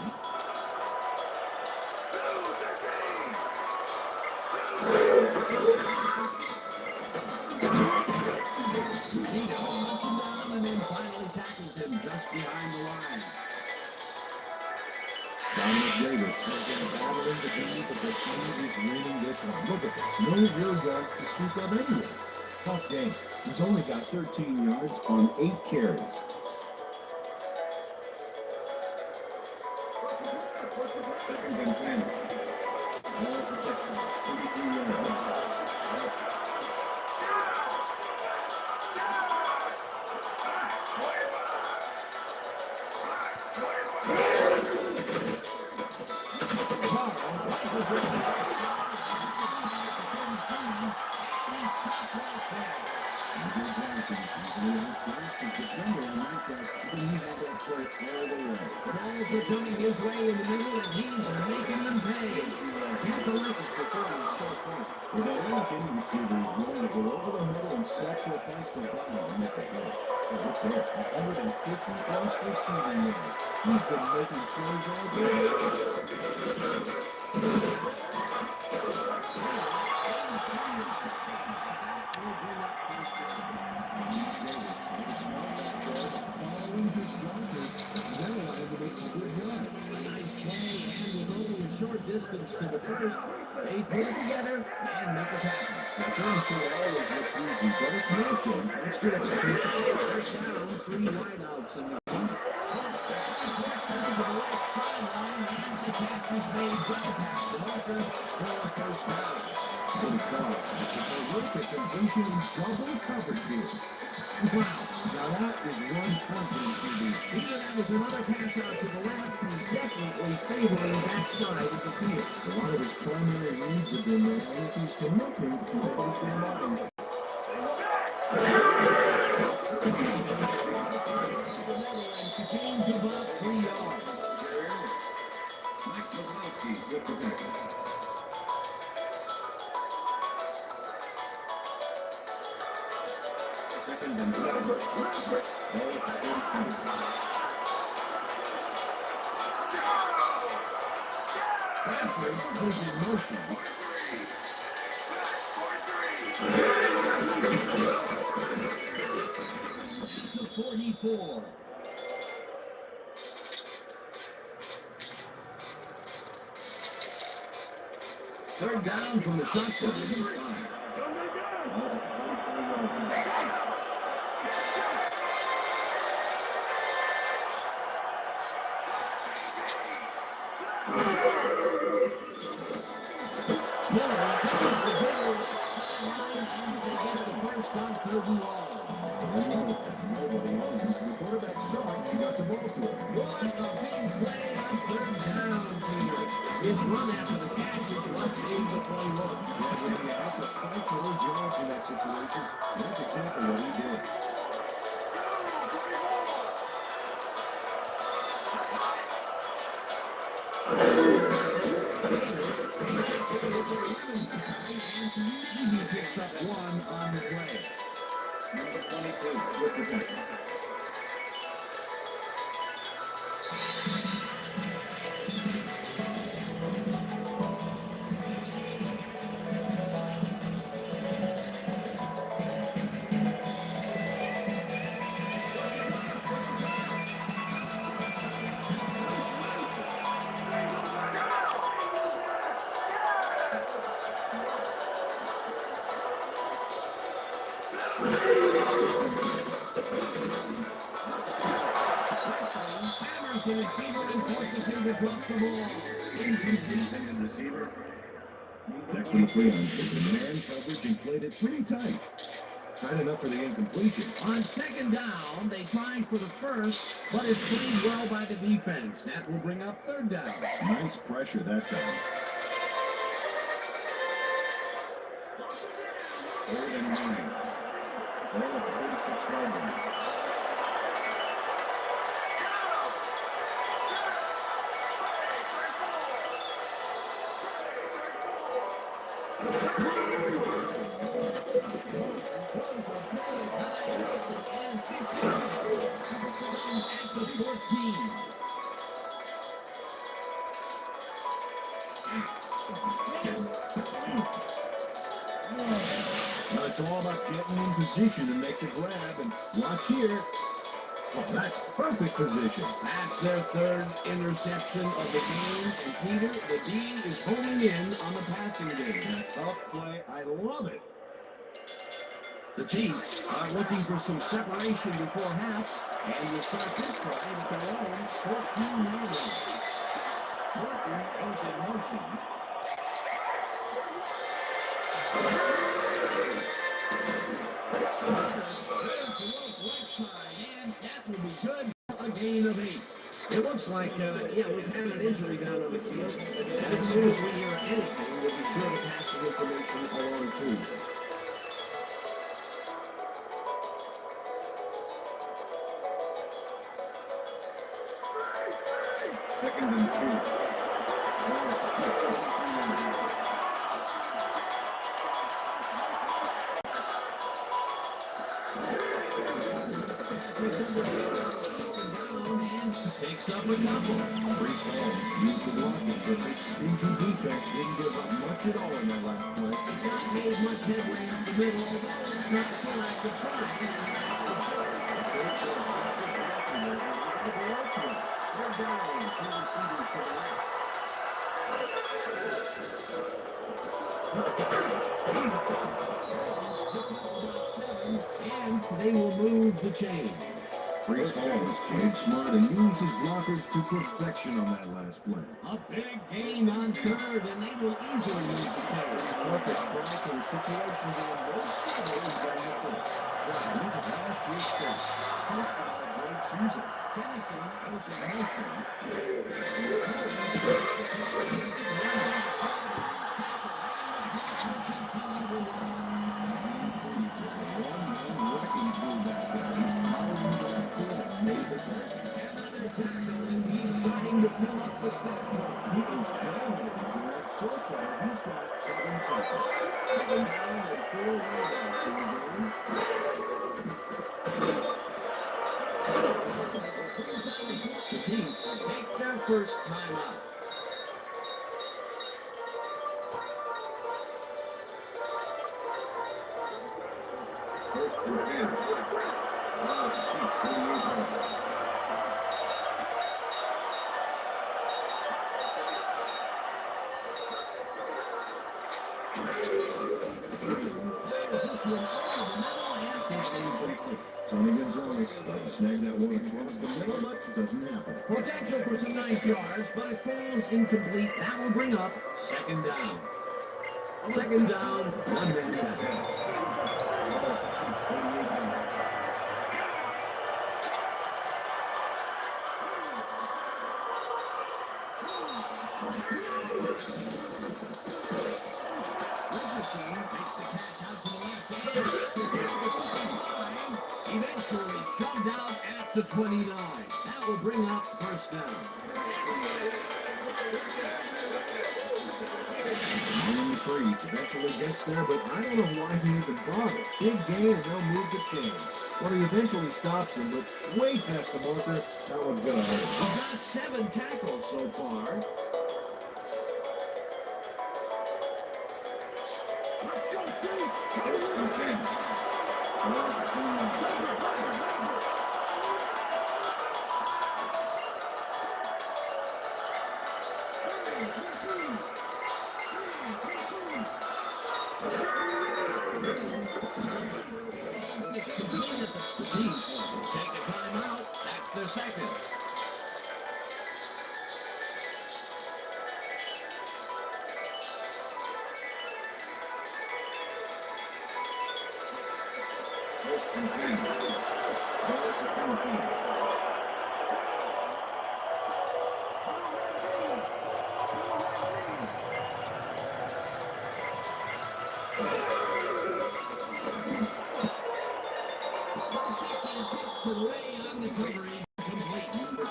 [SPEAKER 2] Tito knocks him down and then finally tackles him just behind the line.
[SPEAKER 1] Dominic Davis has been battling the lead, but the team is winning this one. Look at this. No real yards to speak of anyway. Tough game. He's only got 13 yards on 8 carries. Second and 10. Ball protection. 33 yards.
[SPEAKER 2] Balls are coming his way in the middle, and he's making them pay. Here's the Lakers before he scores points.
[SPEAKER 1] With that Lincoln receiver is willing to go over the middle and sacrifice the ball and make a play. Look there, 150 plus receiving yards. He's been making plays all day.
[SPEAKER 2] Distance to the first, they put it together and make a tackle.
[SPEAKER 1] The first two always look easy, but it's motion. That's good execution.
[SPEAKER 2] First down, 3 wideouts in the game. To the left sideline, and the catch is made well past the marker for a first down.
[SPEAKER 1] Good call. They look at completion in double coverage here.
[SPEAKER 2] Wow.
[SPEAKER 1] Now that is one confident QB.
[SPEAKER 2] Even that was another pass out to the left, he's definitely favoring that side of the field.
[SPEAKER 1] A lot of his primary reads have been there, and if he's connecting, he's able to stay alive.
[SPEAKER 2] Gains about 3 yards.
[SPEAKER 1] With the tackle. Second and 7.
[SPEAKER 2] Bradford goes in motion. The 44. Third down from the shotgun. It's run after the catch. It's what made the play work.
[SPEAKER 1] Yeah, you have to fight for those yards in that situation. That's exactly what he did.
[SPEAKER 2] He picks up 1 on the play.
[SPEAKER 1] Number 22 with the tackle.
[SPEAKER 2] The receiver and forces him to drop the ball. Incomplete.
[SPEAKER 1] And receiver. Next one, Freon took the man coverage and played it pretty tight. Tight enough for the incompletion.
[SPEAKER 2] On second down, they tried for the first, but it's played well by the defense. That will bring up third down.
[SPEAKER 1] Nice pressure that time. Third and 9. Ball at 36-yard line.
[SPEAKER 2] At the 14.
[SPEAKER 1] Now it's all about getting in position to make the grab, and watch here. Oh, that's perfect position.
[SPEAKER 2] That's their third interception of the game. And Peter, the D is homing in on the passing game.
[SPEAKER 1] Tough play. I love it.
[SPEAKER 2] The Chiefs are looking for some separation before half. And you start this drive at their own 14-yard line. Morton goes in motion. And that will be good. A gain of 8. It looks like, we've had an injury down on the field. And as soon as we hear anything, we'll be sure to pass the information along to you.
[SPEAKER 1] Second and 2.
[SPEAKER 2] Takes up a couple.
[SPEAKER 1] Brees Hall used the blocking, but this stinky defense didn't give up much at all in that last play.
[SPEAKER 2] He's not made much headway up the middle. That's not still at the front. And they will move the chain.
[SPEAKER 1] Brees Hall was played smart and used his blockers to perfection on that last play.
[SPEAKER 2] A big gain on third, and they will easily move the chain.
[SPEAKER 1] Perfect strike in situations on both sides by Nichols. Wow, look at last year's stats. Great season.
[SPEAKER 2] Kennison goes in motion. He's starting to fill up the stat line.
[SPEAKER 1] He is dominating that so far. He's got 7 seconds.
[SPEAKER 2] Second down and 4 yards in the game. The Chiefs take their first timeout.
[SPEAKER 1] First and 10. Tony Gonzalez snag that one across the middle, but doesn't happen.
[SPEAKER 2] Potential for some nice yards, but it falls incomplete. That will bring up second down. Second down, 1 man down. Eventually shoved out at the 29. That will bring up first down.
[SPEAKER 1] On the 3, eventually gets there, but I don't know why he even bothered. Big gain and they'll move the chain. Well, he eventually stops him, but way past the marker. That one's gonna hurt.
[SPEAKER 2] He's got 7 tackles so far. The Chiefs take a timeout. That's their second.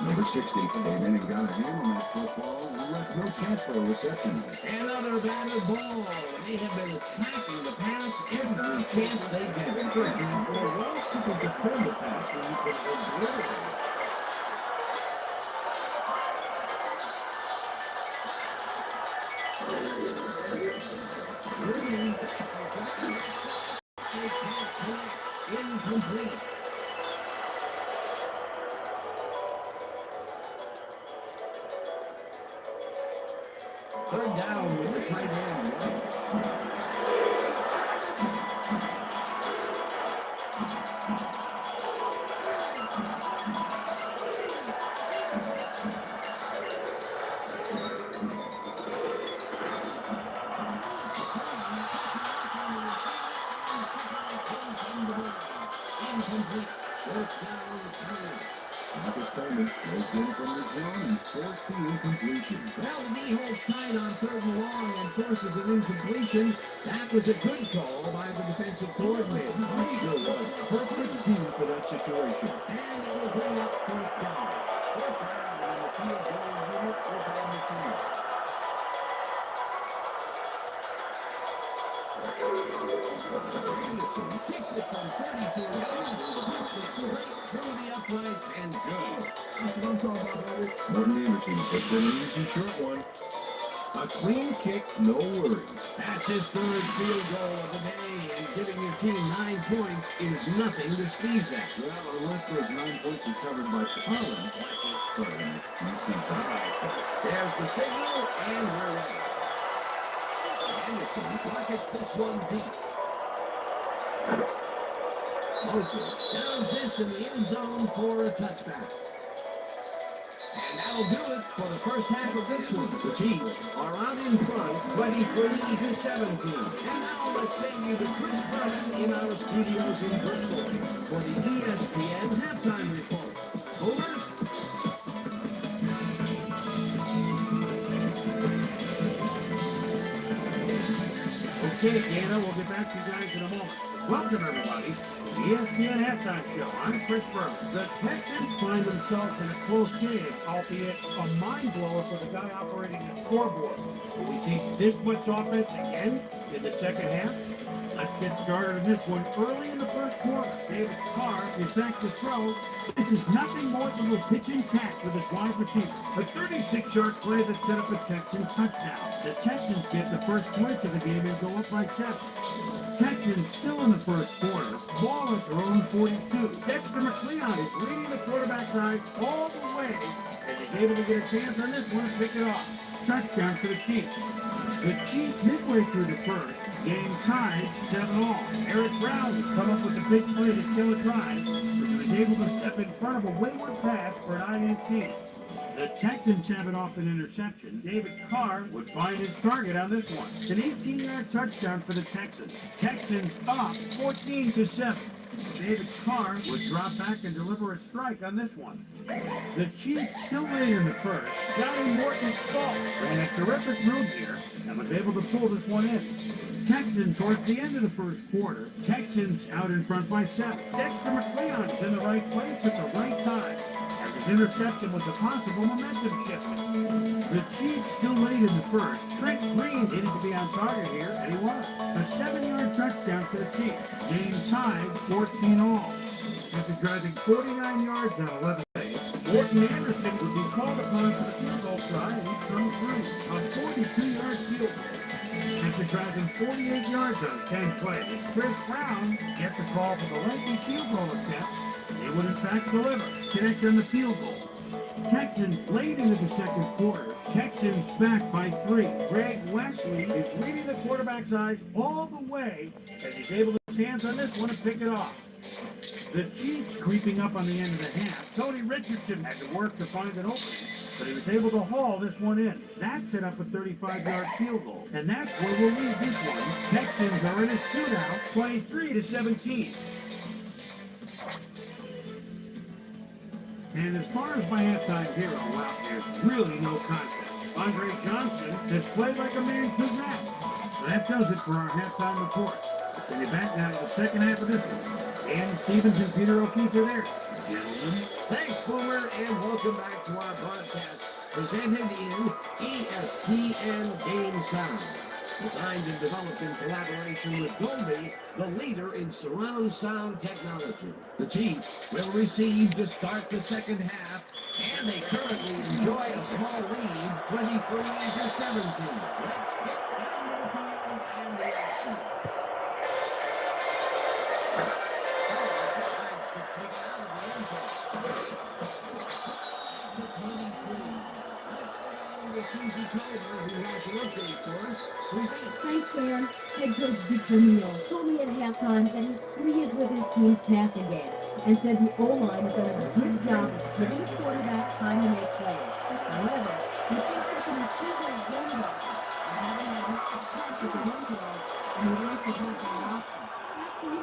[SPEAKER 1] Number 60 came in and got a hand on that football and left no chance for a reception.
[SPEAKER 2] Another batted ball. They have been attacking the pass every chance they get.
[SPEAKER 1] For example, why should we defend the pass when you can obliterate it?
[SPEAKER 2] Incomplete. Third down with the tight end. Incomplete. Fourth down, return.
[SPEAKER 1] Marcus Coleman goes in from the zone and forced the incompletion.
[SPEAKER 2] Well, the knee holds tight on third and long and forces an incompletion. That was a good call by the defensive coordinator.
[SPEAKER 1] Sure was. Perfect team for that situation.
[SPEAKER 2] And it will bring up fourth down. Fourth down, and the field goal unit is on the field. Anderson kicks it from 32 yards. Puts it straight through the uprights and good. That's what I'm talking about, baby.
[SPEAKER 1] Martin Anderson puts in an easy short one. A clean kick, no worries.
[SPEAKER 2] That's his third field goal of the day, and giving your team 9 points is nothing to sneeze at.
[SPEAKER 1] Well, unless those 9 points are covered by Collins, like it's starting.
[SPEAKER 2] There's the signal, and we're ready. Anderson pockets this one deep. Moses downs this in the end zone for a touchback. And that'll do it for the first half of this one. The Chiefs are out in front, 23-17. And now let's send you to Chris Berman in our studios in Bristol for the ESPN halftime report. Over.
[SPEAKER 4] Okay, Dana, we'll get back to you guys in a moment. Welcome, everybody, to the ESPN Halftime Show. I'm Chris Berman. The Texans find themselves in a close game, albeit a mind blower for the guy operating the scoreboard. Will we see this much offense again in the second half? Let's get started on this one early in the first quarter. David Carr is back to throw. This is nothing more than a pitch and catch with his wide receiver. A 36-yard play that set up a Texans touchdown. The Texans get the first points of the game and go up by 7. Texans still in the first quarter. Ball at their own 42. Dexter McLeod is leading the quarterback side all the way, and he's able to get a chance on this one and pick it off. Touchdown for the Chiefs. The Chiefs midway through the first. Game tied 7-all. Eric Brown has come up with a big play to kill a drive, but he was able to step in front of a wayward pass for an INT. The Texans have it off an interception. David Carr would find his target on this one. An 18-yard touchdown for the Texans. Texans up 14-7. David Carr would drop back and deliver a strike on this one. The Chiefs still late in the first. Johnny Morton Salt ran a terrific move here and was able to pull this one in. Texans towards the end of the first quarter. Texans out in front by 7. Dexter McLeod is in the right place at the right time. His interception was a possible momentum shift. The Chiefs still late in the first. Trent Green needed to be on target here, and he was. A 7-yard touchdown for the Chiefs. Game tied 14-all. After driving 49 yards on 11 plays, Morton Anderson would be called upon for the field goal try, and he'd come through. A 42-yard field goal. After driving 48 yards on 10 plays, Chris Brown gets the call for the lengthy field goal attempt. They would in fact deliver, connect on the field goal. Texans late into the second quarter. Texans back by 3. Greg Wesley is leading the quarterback's eyes all the way as he's able to get his hands on this one and pick it off. The Chiefs creeping up on the end of the half. Tony Richardson had to work to find an opening, but he was able to haul this one in. That set up a 35-yard field goal, and that's where we'll leave this one. Texans are in a shootout, 23-17. And as far as my halftime hero, well, there's really no contest. Andre Johnson has played like a man possessed. So that does it for our halftime report. We'll be back now to the second half of this one. Dan Stevens and Peter O'Keefe are there. Gentlemen.
[SPEAKER 2] Thanks, Boomer, and welcome back to our broadcast presented in ESPN Game Sound. Designed and developed in collaboration with Dolby, the leader in surround sound technology. The Chiefs will receive to start the second half, and they currently enjoy a small lead, 23-17. Let's get down to the field and the action. Decides to take it out of the end zone. The 23. Susie Culver, who has an update for us. Susie?
[SPEAKER 3] Thanks, Dan. Head coach Victor Neal told me at halftime that he's pleased with his team's passing game and said the O-line has done a good job of giving the quarterback time to make plays. However, he thinks they can improve their run block and having a good success with the run ball, and he wants to help their offense. Back to you,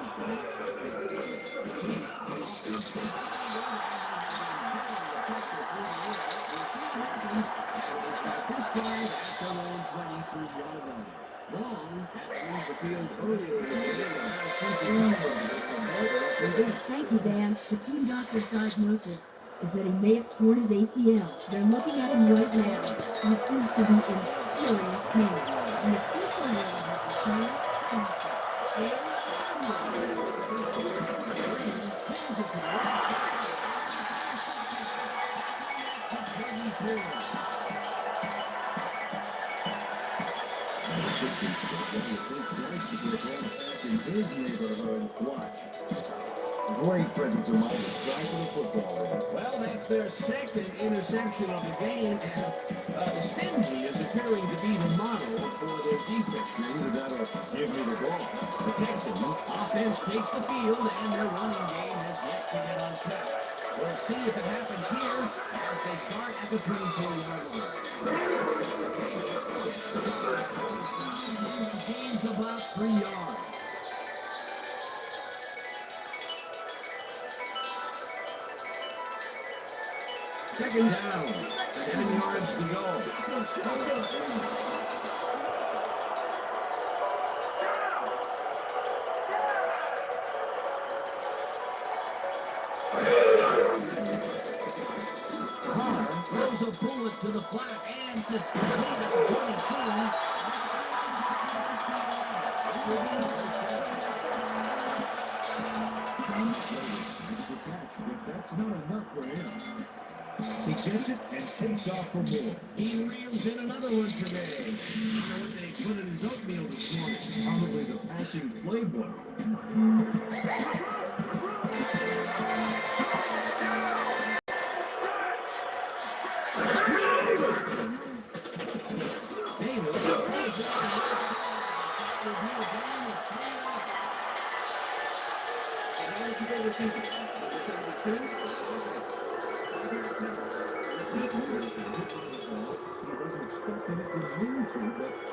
[SPEAKER 3] Thank you, Dan. The team doctor's diagnosis is that he may have torn his ACL. They're looking at him right now. He seems to be in serious pain. And the people know that the player
[SPEAKER 1] Great presence of mind to drive to the football there.
[SPEAKER 2] Well, that's their second interception of the game, and Stingy is appearing to be the model for their defense.
[SPEAKER 1] Either that or give me the ball.
[SPEAKER 2] The Texans offense takes the field, and their running game has yet to get on track. We'll see if it happens here as they start at the 24-yard line. Gains about 3 yards. Second down, 7 yards to go. Carr throws a bullet to the flat and it's complete at the
[SPEAKER 1] 22. That's not enough for him. He gets it and takes off for more.
[SPEAKER 2] He reels in another one today. I wonder what they put in his oatmeal this morning.
[SPEAKER 1] Probably the passing playbook.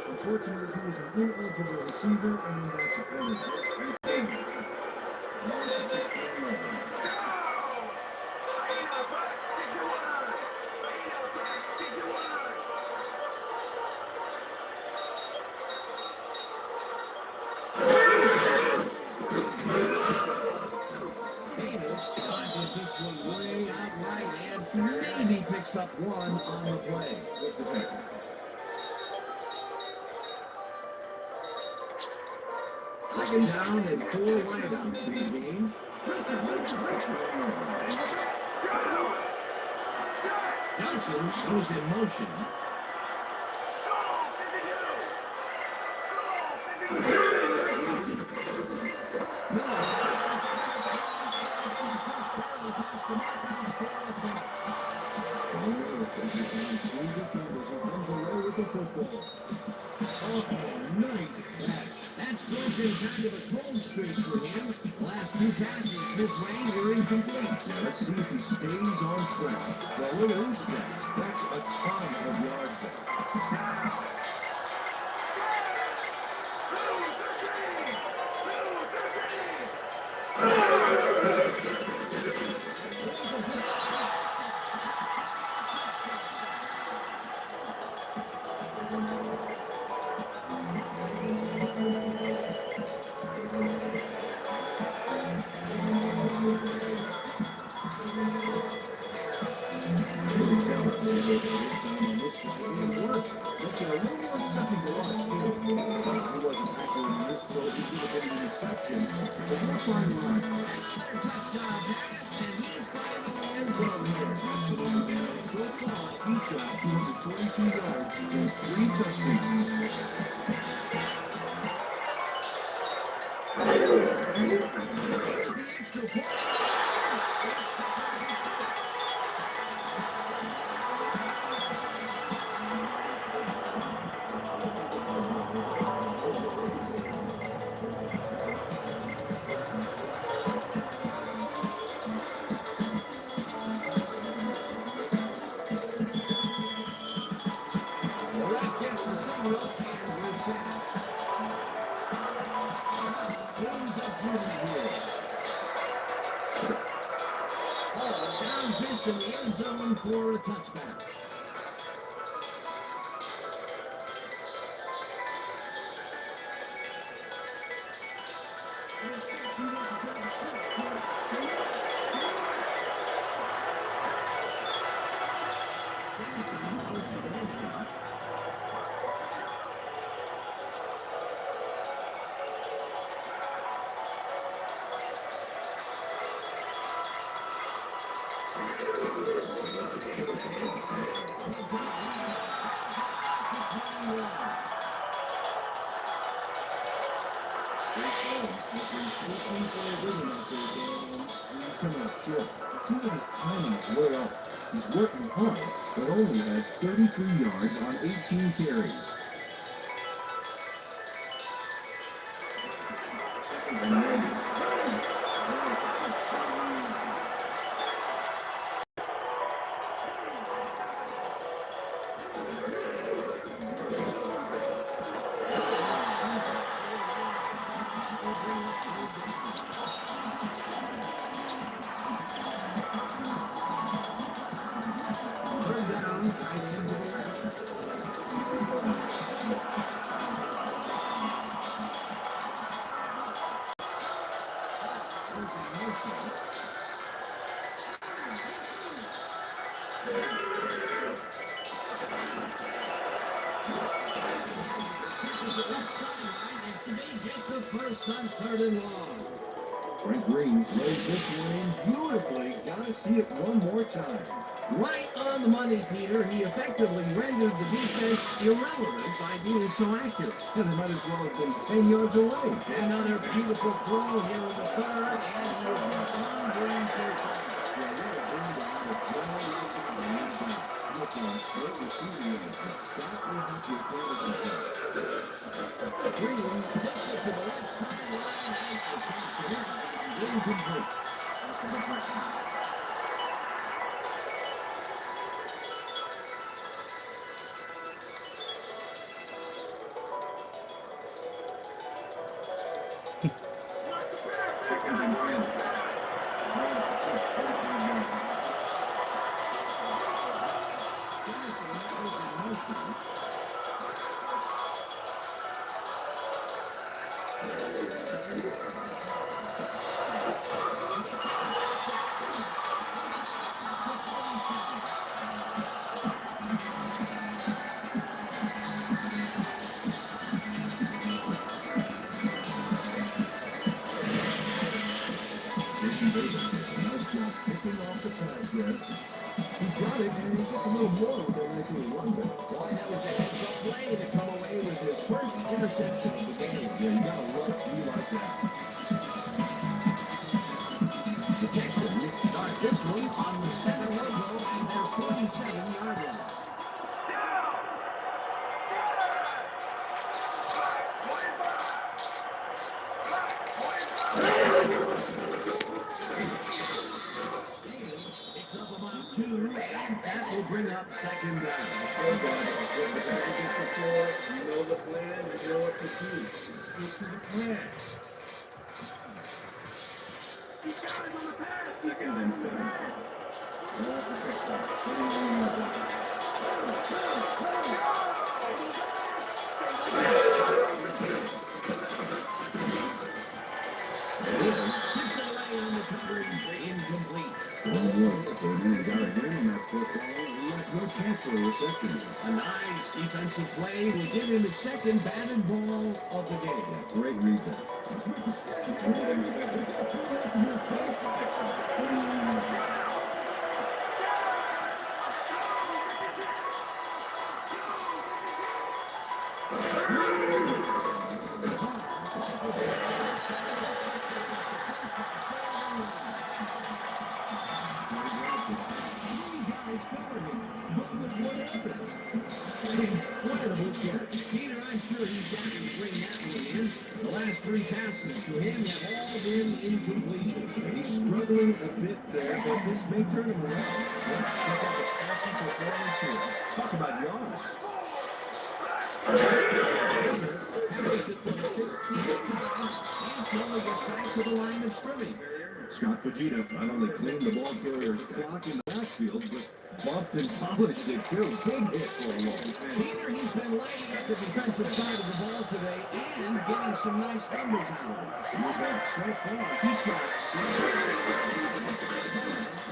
[SPEAKER 1] Unfortunately, he was an ineligible receiver, and that's a penalty.
[SPEAKER 2] This one way out right and maybe picks up one on the play. Second down and 4 wideouts in the game. Johnson goes in motion. Nice catch. That's broken kind of a cold streak for him. The last 2 passes this way were incomplete.
[SPEAKER 1] Let's see if he stays on track. Well, look at those stats. That's a ton of yards there. fun run.
[SPEAKER 2] Touchdown pass, and he's finding the end zone here.
[SPEAKER 1] So far, he's got 242 yards and 3 touchdowns.
[SPEAKER 2] The ref gets the signal, and we're set. Game's up here. Oh, downfish in the end zone for a touchdown.
[SPEAKER 1] Coming up short. It seems like his timing is way off. He's working hard, but only has 33 yards on 18 carries.
[SPEAKER 2] Third down, tight end to the left. Just the first on third and long.
[SPEAKER 1] Frank Green plays this one in beautifully. Gotta see it one more time.
[SPEAKER 2] Right on the money, Peter. He effectively rendered the defense irrelevant by being so accurate.
[SPEAKER 1] And they might as well have been 10 yards away.
[SPEAKER 2] Another beautiful throw here in the third, and he's on Green for a touchdown. Green takes it to the left sideline as the catch is incomplete.
[SPEAKER 1] Picking off the pass there. He got it, and he gets a little more with that nice little run back.
[SPEAKER 2] Boy, that was a heads-up play to come away with his first interception of the game.
[SPEAKER 1] Yeah, you gotta love it. You like that.
[SPEAKER 2] The Texans start this one on the center logo and their 47-yard line. Picks up about 2, and that will bring up second down.
[SPEAKER 1] Well done. When the guy gets the floor, you know the plan, you know what to do. Stick to the plan. Second and 7. Well, protect that.
[SPEAKER 2] Tips it away on the coverage, incomplete.
[SPEAKER 1] Well, look, you got a ring in that football. He has no chance for a reception.
[SPEAKER 2] A nice defensive play will give him his second batted ball of the game.
[SPEAKER 1] Yeah, great read there.
[SPEAKER 2] Incredible catch. Peter, I'm sure he's got to bring that one in. The last three passes to him have all been incompletion.
[SPEAKER 1] He's struggling a bit there, but this may turn him around. Let's check out his passing performance here. Talk about yards.
[SPEAKER 2] To the line of scrimmage.
[SPEAKER 1] Scott Fujita not only cleaned the ball carrier's clock in the backfield, but buffed and polished it too. Big hit for a long man.
[SPEAKER 2] Peter, he's been lighting up the defensive side of the ball today and getting some nice numbers out of it.
[SPEAKER 1] You bet so far. He's got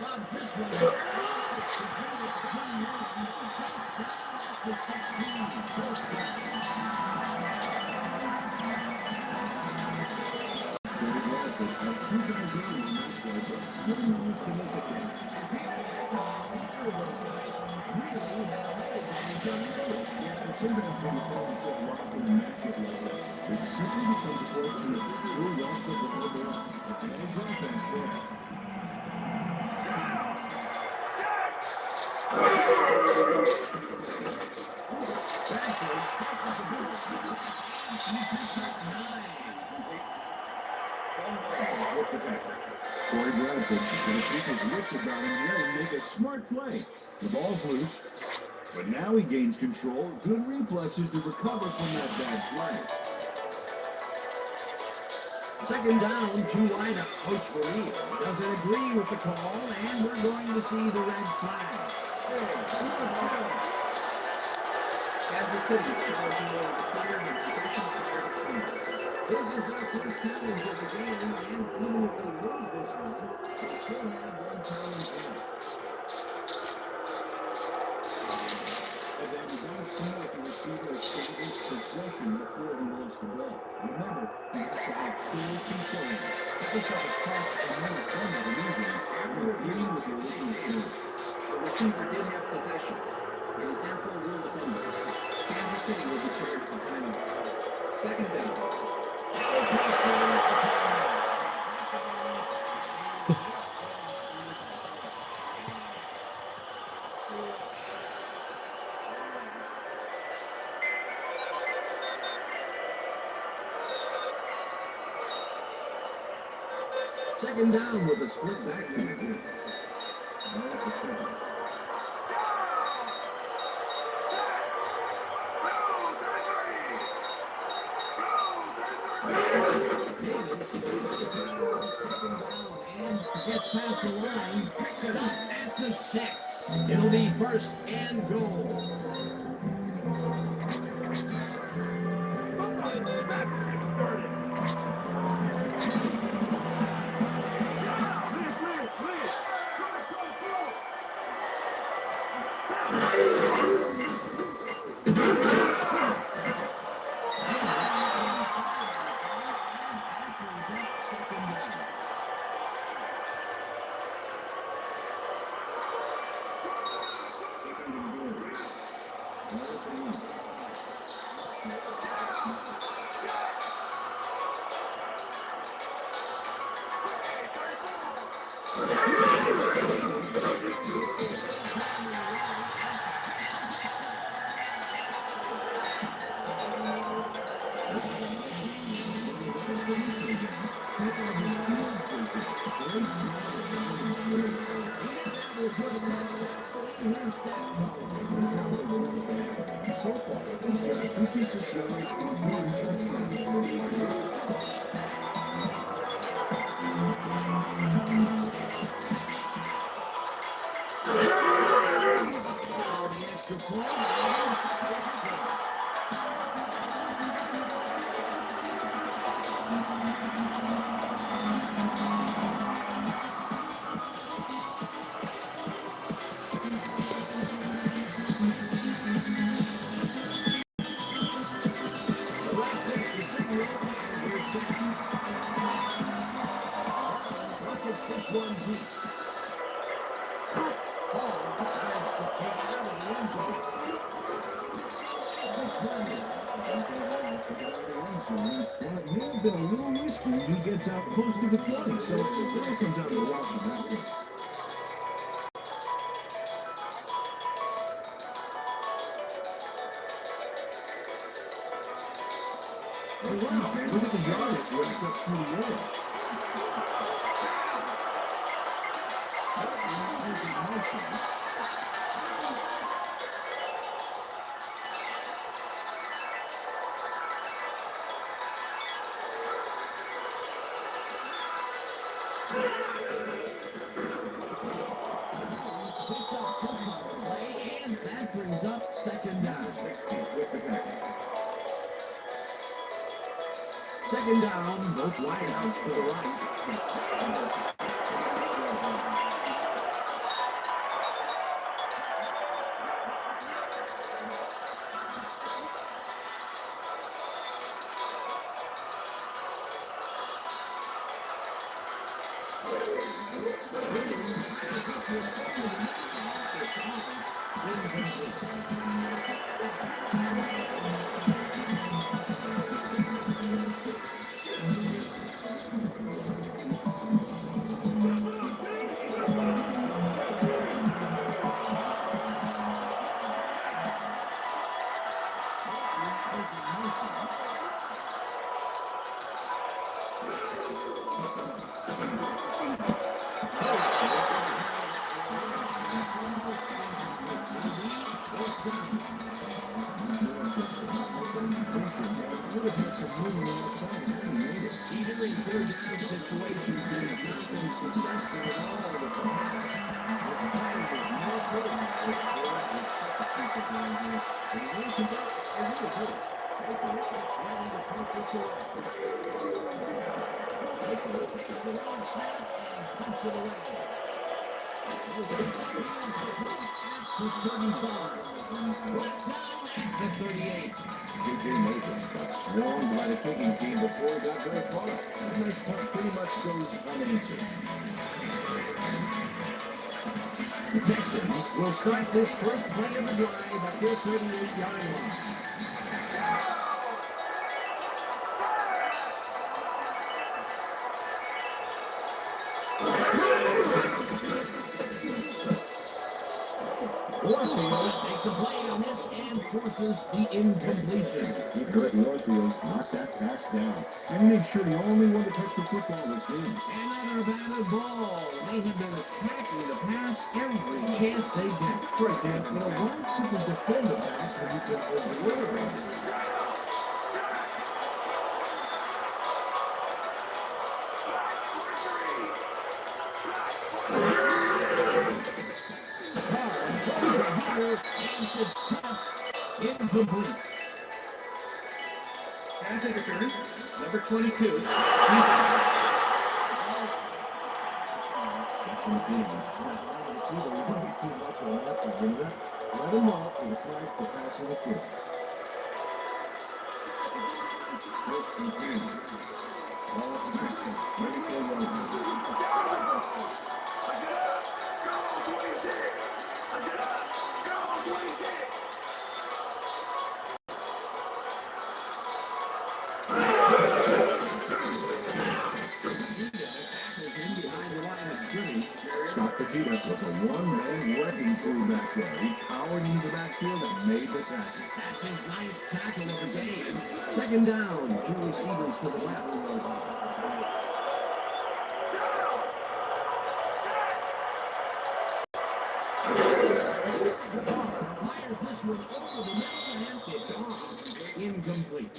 [SPEAKER 2] Loves this one.
[SPEAKER 1] Corey Bradford is going to keep his wits about him here and make a smart play. The ball's loose, but now he gains control. Good reflexes to recover from that bad play.
[SPEAKER 2] Second down, too wide up. Coach Vermeer doesn't agree with the call, and we're going to see the red flag.
[SPEAKER 5] Kansas City is charging over the clear and possession for
[SPEAKER 2] This is their first challenge of the game, and even if they lose this one, they still have one challenge left.
[SPEAKER 1] And then you don't see if the receiver is stable possession before he lost the ball. Remember, he has to have full control. This has a cost and no fun of an injury. You're dealing with your original field.
[SPEAKER 5] The receiver did have possession. It was therefore ruled illegal. Kansas City will be charged for timeout. Second down.
[SPEAKER 2] Second down with a split back. Gets past the line, picks it up at the 6. It'll be first and goal.
[SPEAKER 1] been a little risky. He gets out close to the 20, so it all comes down to the watch on that one. Oh, wow. Look at the yardage racked up through the air.
[SPEAKER 2] Picks up 6 on the play, and that brings up second down. Second down, both wideouts to the right. Even in third down situations, he's not been successful at all with the pass. His time is no good. To 35. At 38.
[SPEAKER 1] J.J. Mason got swarmed by the kicking team before he got very far. And this punt pretty much goes unanswered.
[SPEAKER 2] The Texans will start this first play of the drive at their 38-yard line. Warfield makes a play on this and forces the incompletion.
[SPEAKER 1] He correct Northfield knocked that pass down. And made sure the only one to touch the football was him.
[SPEAKER 2] Another batted ball. They have been attacking the pass every chance they get.
[SPEAKER 1] Right, Dan. You know, why simply defend the pass when you can overrule it?
[SPEAKER 2] Incomplete.
[SPEAKER 5] Can I take a turn? Number 22.
[SPEAKER 1] Let him off with a flag for passing the field. Scott Petita was a one-man wrecking crew back there. He powered into the backfield and made the tackle.
[SPEAKER 2] That's his ninth tackle of the game. Second down. Two receivers to the left. Fires this one over the middle and it's off. Incomplete.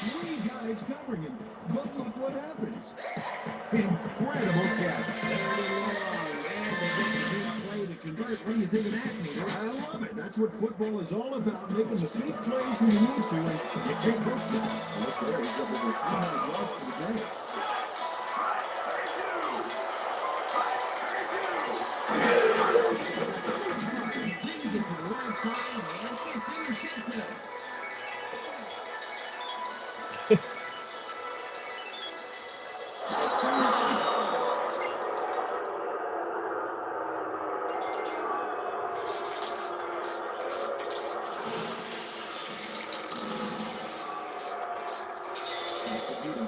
[SPEAKER 1] Three guys covering him. But look what happens.
[SPEAKER 2] Incredible catch. They're a little long, and they get the big play to convert. What do you think of that, Peter?
[SPEAKER 1] I love it. That's what football is all about, making the big plays when you need to, and you take those shots. Look there, he's up over 300 yards for the day.
[SPEAKER 2] Sings it to the right side, and it's intercepted.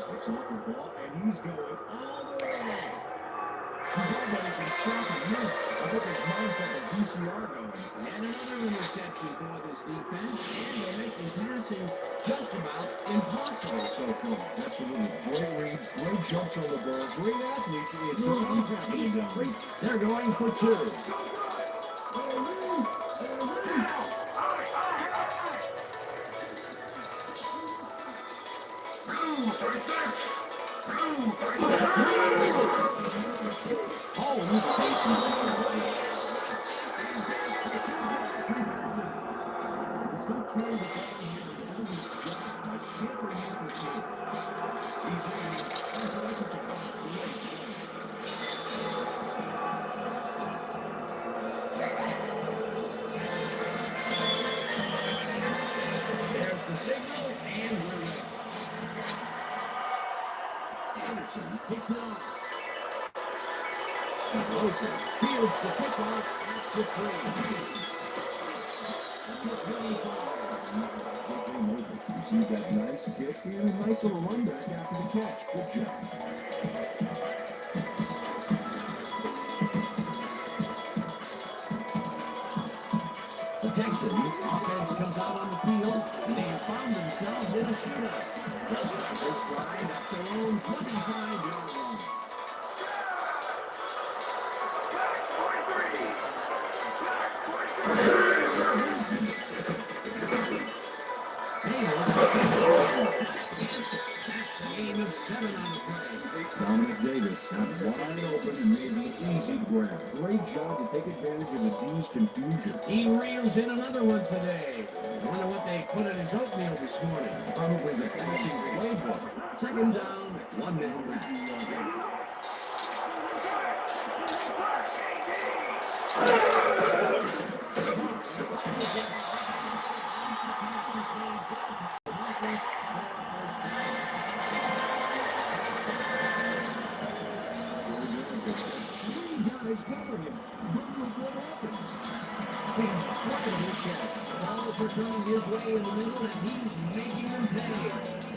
[SPEAKER 1] Picks off the ball, and he's going all the way. Nobody can stop him here. I think his mind's got the VCR going.
[SPEAKER 2] And another interception for this defense, and they're making passing just about impossible so far.
[SPEAKER 1] Absolutely. Great reads, great jumps on the ball, great athletes. It's all happening down there.
[SPEAKER 2] They're going for two. Holmes faces
[SPEAKER 1] He's going to carry the ball here and do his job by scampering up the field. He's in.
[SPEAKER 2] There's the signal, and we're ready. Anderson picks it up. Rosen fields the kickoff at the 3. At the 25.
[SPEAKER 1] You see that nice kick and a nice little run back after the catch. Good job.
[SPEAKER 2] The Texans offense comes out on the field, and they have found themselves in a shootout. The Strikers drive at their own 25-yard line. That's a gain of 7 on the play.
[SPEAKER 1] Dominic Davis got wide open and made the easy grab. Great job to take advantage of the D's confusion.
[SPEAKER 2] He reels in another one today. I wonder what they put in his oatmeal this morning.
[SPEAKER 1] Probably the passing playbook.
[SPEAKER 2] Second down, 1 man back.
[SPEAKER 1] Guys cover him.
[SPEAKER 2] Balls are coming his way in the middle, and he's making them pay.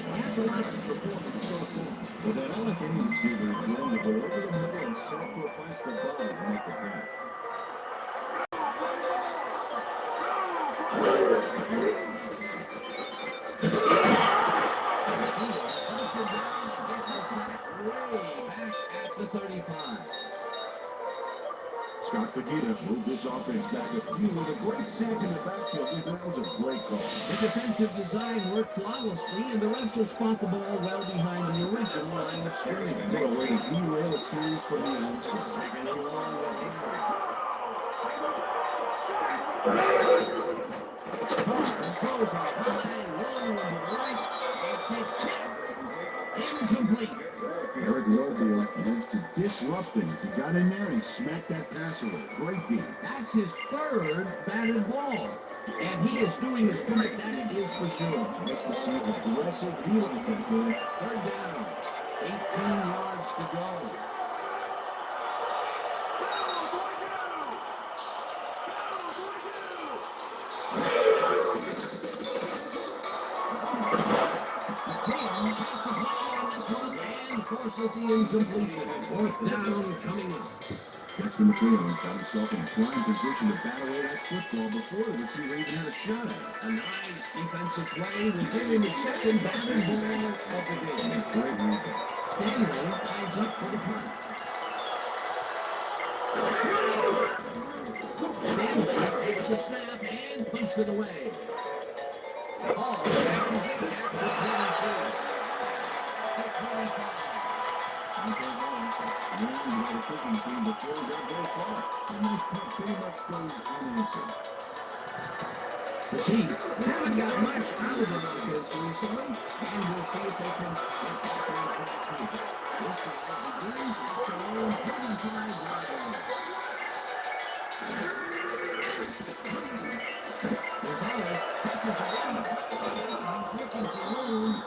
[SPEAKER 2] I have to like his performance so far.
[SPEAKER 1] Well, that Alec receiver is willing to go over the middle and sacrifice the ball to make the pass.
[SPEAKER 2] At the 35.
[SPEAKER 1] Scott Fajita moved this offense back a few with a great sack in the backfield. That was a great call.
[SPEAKER 2] The defensive design worked flawlessly, and the refs will spot the ball well behind the original line of scrimmage.
[SPEAKER 1] What a way to derail a series from the outside.
[SPEAKER 2] Second and long with Henry. Carr throws a high, long one to the right. It takes incomplete.
[SPEAKER 1] Eric Robiel managed to disrupt things. He got in there and he smacked that pass away. Great deal.
[SPEAKER 2] That's his third batted ball. And he is doing his part, that is for sure.
[SPEAKER 1] Makes the see aggressive deal offense there.
[SPEAKER 2] Third down. 18 yards to go. Forces the incompletion. Fourth down coming up.
[SPEAKER 1] Dexter McClellan found himself in prime position to bat away that football before the receiver even had a shot at it.
[SPEAKER 2] A nice defensive play will give him the second batted ball of the game.
[SPEAKER 1] Great read.
[SPEAKER 2] Stanley lines up for the punt. Stanley takes the snap and punts it away. Ball catches it at the 23.
[SPEAKER 1] questions about a kicking team before we got very far. And this punt pretty much goes unanswered.
[SPEAKER 2] The Chiefs haven't got much out of the offense recently, and we'll see if they can get back on track here. This drive begins at their own 35-yard line. Gonzalez catches it in. He's looking for room.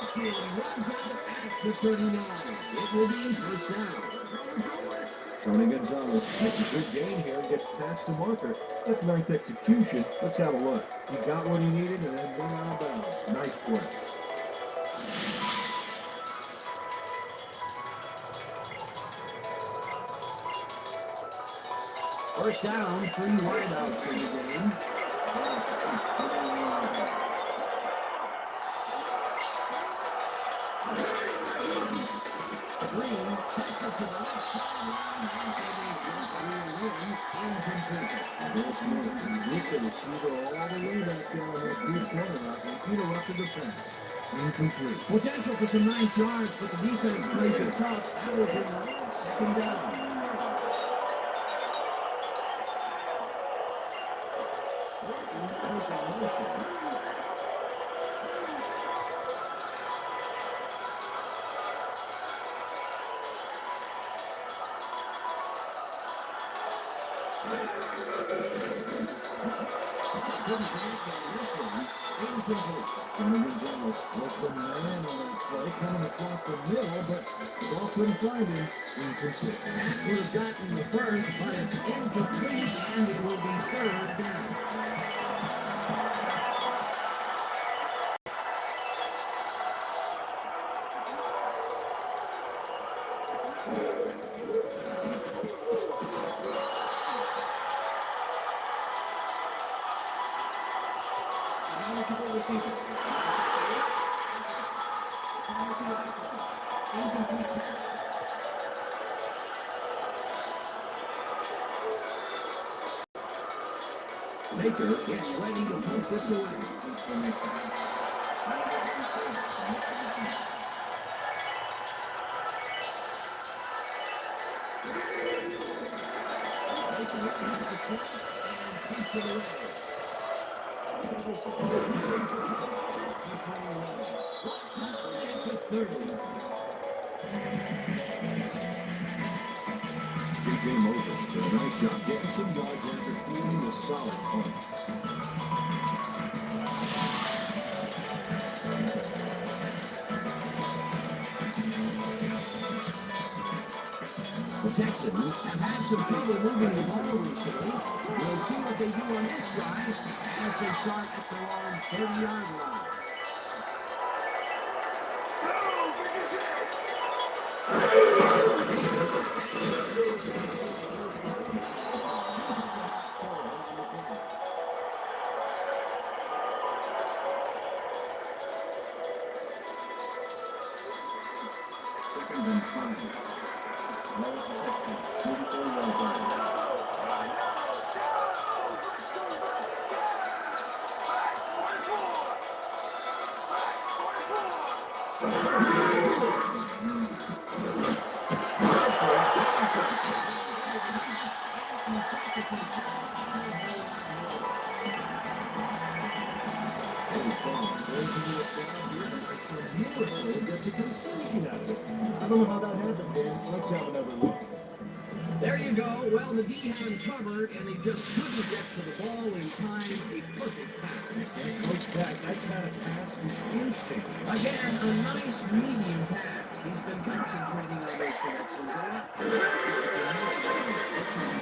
[SPEAKER 2] Eventually runs out at the 39. It will be first down.
[SPEAKER 1] Tony Gonzalez makes a good gain here and gets past the marker. That's nice execution. Let's have a look. He got what he needed and then went out of bounds. Nice play.
[SPEAKER 2] First down, 3 wideouts in the game. Green takes it to the left sideline and it is incomplete.
[SPEAKER 1] Look at the shooter all the way back there on that deep corner route and interrupted the pass. Incomplete.
[SPEAKER 2] Potential for some nice yards, but the defense plays it tough. That will bring up second down.
[SPEAKER 1] Tony Gonzalez was the man on that play, coming across the middle, but the ball couldn't find him. Incomplete.
[SPEAKER 2] That would have gotten the first, but it's incomplete, and it will be third down. Baker gets ready to put this away.
[SPEAKER 1] DJ Moses did a nice job getting some yards after fielding a solid punt.
[SPEAKER 2] The Texans have had some trouble moving the ball recently. We'll see what they do on this drive as they start at their own 30-yard line.
[SPEAKER 1] Second and 5. I don't know how that happened, Dan. Let's have another look.
[SPEAKER 2] There you go. Well, the D had him covered, and they just couldn't get to the ball in time. A perfect pass.
[SPEAKER 1] Coach Pat, that kind of pass was instinct.
[SPEAKER 2] Again, a nice medium pass. He's been concentrating on those connections a lot.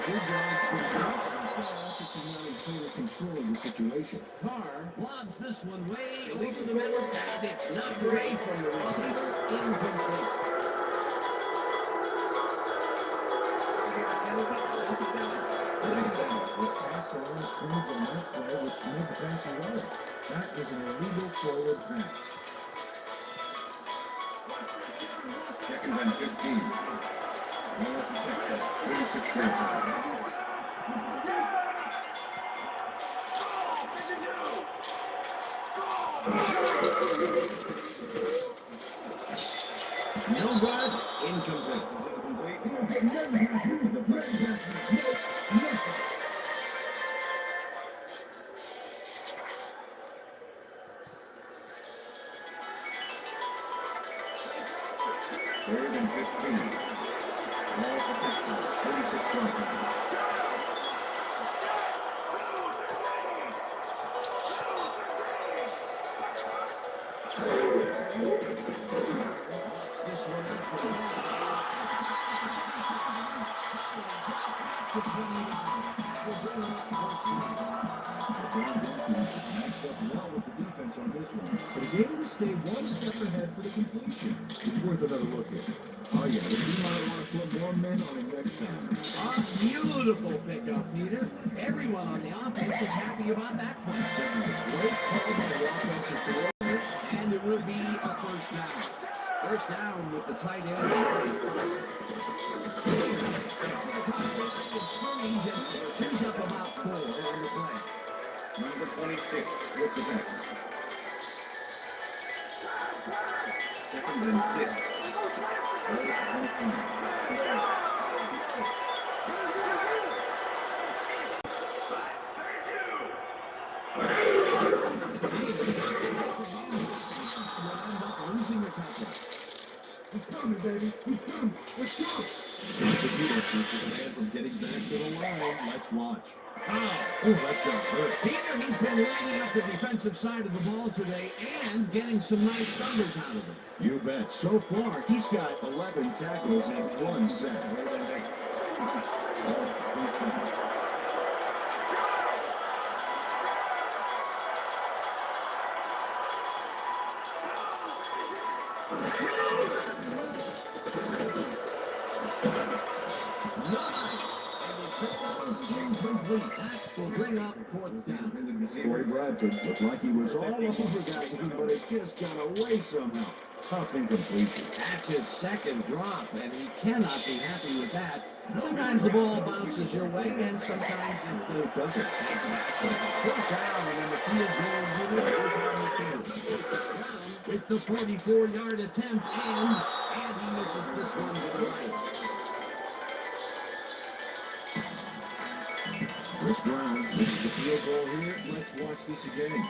[SPEAKER 1] Good job for now in total control of the situation.
[SPEAKER 2] Carr lobs this one way over the middle, and it's not great from the receiver. Incomplete.
[SPEAKER 1] That is an illegal forward pass. Second and 15. Well, protect that. 36 yards.
[SPEAKER 2] No good. Incomplete.
[SPEAKER 1] Third and 15. Ball for Pittsburgh. 36 seconds.
[SPEAKER 2] This one up for the
[SPEAKER 1] Matched up well with the defense on this one. For the game to stay one step ahead for the completion. It's worth another look here. Oh yeah, the team might want to put more men on him next time.
[SPEAKER 2] A beautiful pickup, Peter. Everyone on the offense is happy about that play.
[SPEAKER 1] Great call by the offensive coordinator.
[SPEAKER 2] And it will be a first down. First down with the tight end. Turns up about 4 on the play.
[SPEAKER 1] Number 26 with the back. Second and 6.
[SPEAKER 2] Losing the tackle.
[SPEAKER 1] He's coming, baby. He's coming. Let's go. Stop the field. Keep his man from getting back to the line. Let's watch. Oh, that's got hurt.
[SPEAKER 2] Peter, he's been lining up the defensive side of the ball today and getting some nice numbers out of it.
[SPEAKER 1] You bet. So far, he's got 11 tackles and 1 sack.
[SPEAKER 2] That will bring up 4th down.
[SPEAKER 1] Corey Bradford looked like he was all over that one, but it just got away somehow. Tough incompletion.
[SPEAKER 2] That's his second drop, and he cannot be happy with that. Sometimes the ball bounces your way, and sometimes it doesn't. First down, and then the field goal unit is on the field. With the 44-yard attempt, and he misses this one to the right.
[SPEAKER 1] Chris Brown, this is the field goal here. Let's watch this again.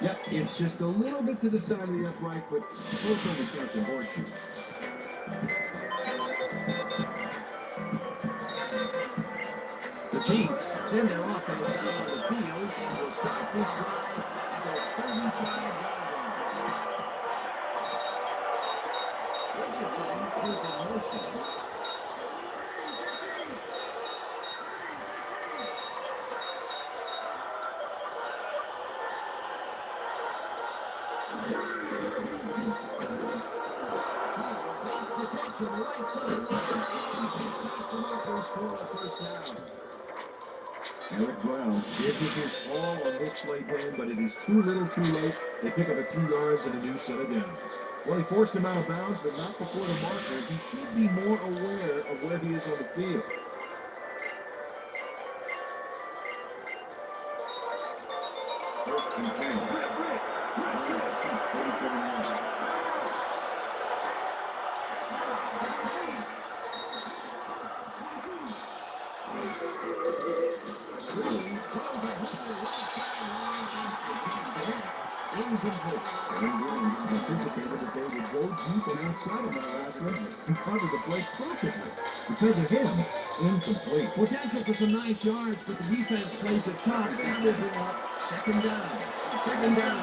[SPEAKER 1] Yep, it's just a little bit to the side of the upright, but both on the catch and horseshoe.
[SPEAKER 2] The Chiefs send their offense out on the field and will start this drive at their 35-yard line. Richardson is in motion. To the right sideline and gets past the markers for a first down.
[SPEAKER 1] Eric Brown did his all on this play plan, but it is too little too late. They pick up a few yards and a new set of downs. Well, he forced him out of bounds, but not before the markers. He should be more aware of where he is on the field. First and 10. 37 yards. Anticipated that they would go deep and outside of that last one and cover the play perfectly. Because of him, incomplete.
[SPEAKER 2] Potential for some nice yards, but the defense plays it tough and will bring up second down. Second down.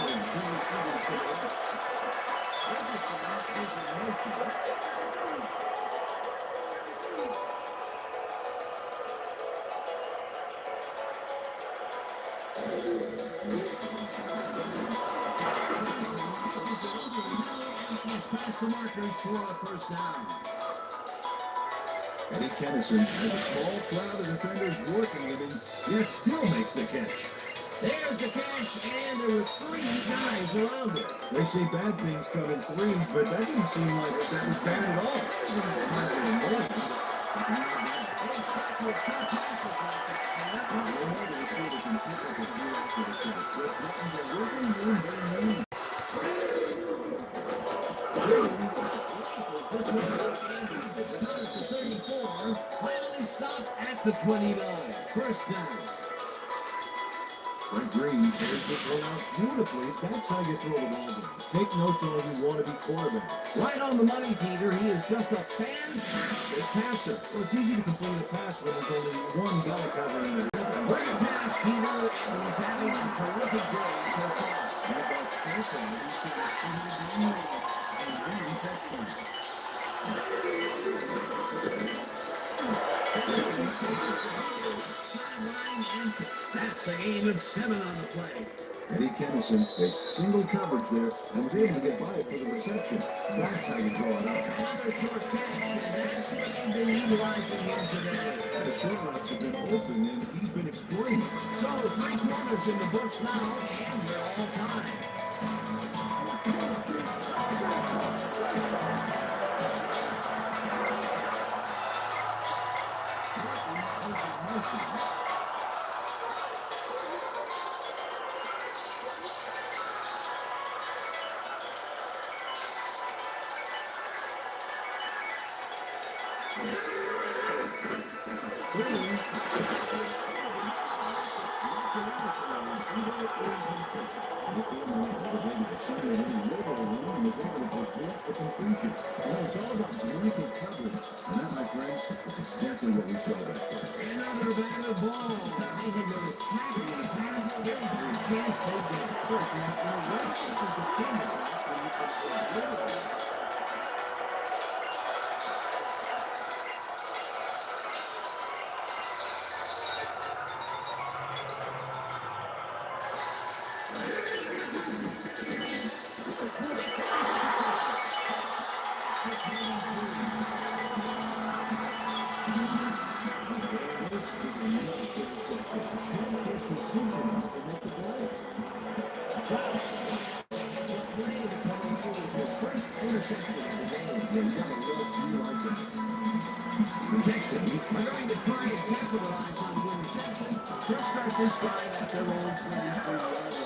[SPEAKER 2] Past the markers for a first down.
[SPEAKER 1] Eddie Kennison has a small crowd of defenders working with him, yet still makes the catch.
[SPEAKER 2] There's the catch, and there were 3 guys around it.
[SPEAKER 1] They say bad things come in threes, but that didn't seem like that was bad at all.
[SPEAKER 2] Finally stopped at the 29. First down.
[SPEAKER 1] Frank Green carries this one out beautifully. That's how you throw the ball. Take notes on if you want to be quarterback.
[SPEAKER 2] Right on the money, Peter. He is just a fantastic passer.
[SPEAKER 1] Well, it's easy to complete a pass when there's only one guy covering the
[SPEAKER 2] Great pass, Peter, and he's having a terrific day so far.
[SPEAKER 1] That first time, he's got 80 yards and one touchdown.
[SPEAKER 2] That's a gain of 7 on the play.
[SPEAKER 1] Eddie Kennison takes single coverage there and was able to get by it for the reception. That's how you draw it up.
[SPEAKER 2] Another short catch, and that's what they've been utilizing him today.
[SPEAKER 1] The short routes have been open and he's been exploiting it.
[SPEAKER 2] So 3 quarters in the books now, and they're all tied. Another batted ball. Making the tackling pass. There's a chance they get first. Now, what is the defender? Texans are going to try and capitalize on the interception. They'll start this drive at their own 23-yard line.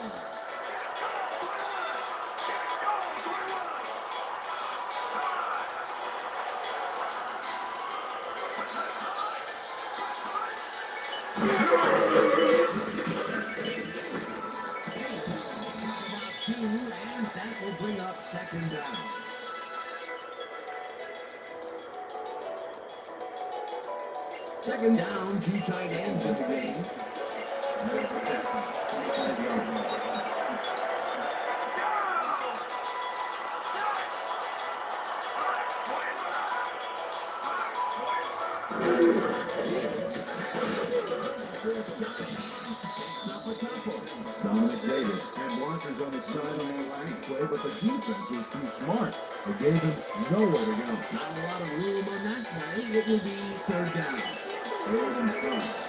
[SPEAKER 2] And that will bring up 2nd down. Second down, 2 tight ends in the game.
[SPEAKER 1] Dominic Davis had blockers on his side on that last play, but the defense was too smart. They gave him nowhere to go.
[SPEAKER 2] Not a lot of room on that play. It will be 3rd down.
[SPEAKER 1] 3rd and 5.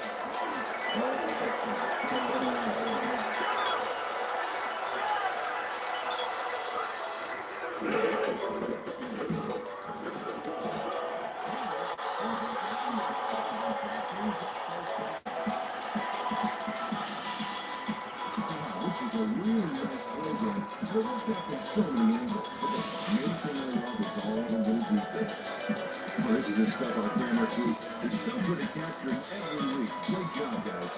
[SPEAKER 1] This is the stuff our camera crew is so good at capturing every week. Great job, guys.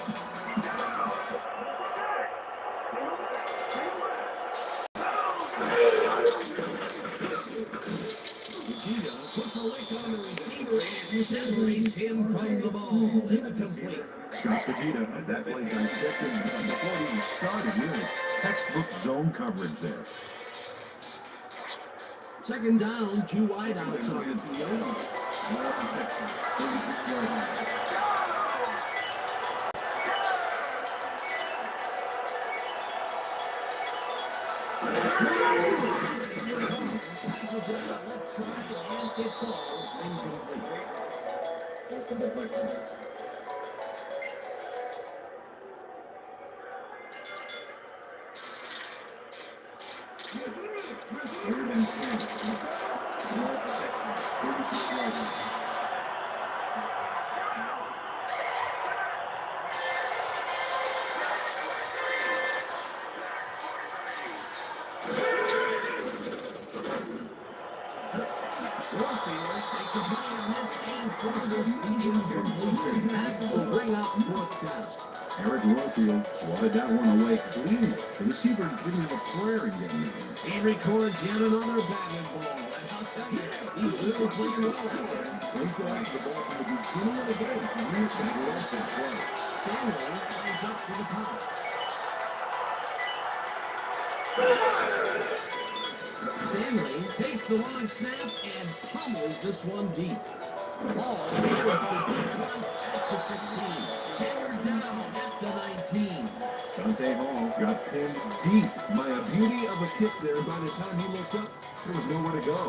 [SPEAKER 2] Vegeta puts a lick on the receiver and separates him from the ball. Incomplete.
[SPEAKER 1] Scott Vegeta had that play dissected before it even started. Really textbook zone coverage there.
[SPEAKER 2] 2nd down, 2 wideouts on the field. That will bring up 4th down.
[SPEAKER 1] Eric Warfield swatted that one away clean. The receiver didn't have a prayer in getting it.
[SPEAKER 2] He records yet another batted ball. And I'll tell you, he's really playing well out there.
[SPEAKER 1] Great to have the ball from the beginning of the game. Here's the aggressive play.
[SPEAKER 2] Stanley comes up to the top. Stanley takes the long snap and pummels this one deep. Ball at the 16. Hammered down at the 19.
[SPEAKER 1] Dante Hall got pinned deep by a beauty of a kick there. By the time he looked up, there was nowhere to go.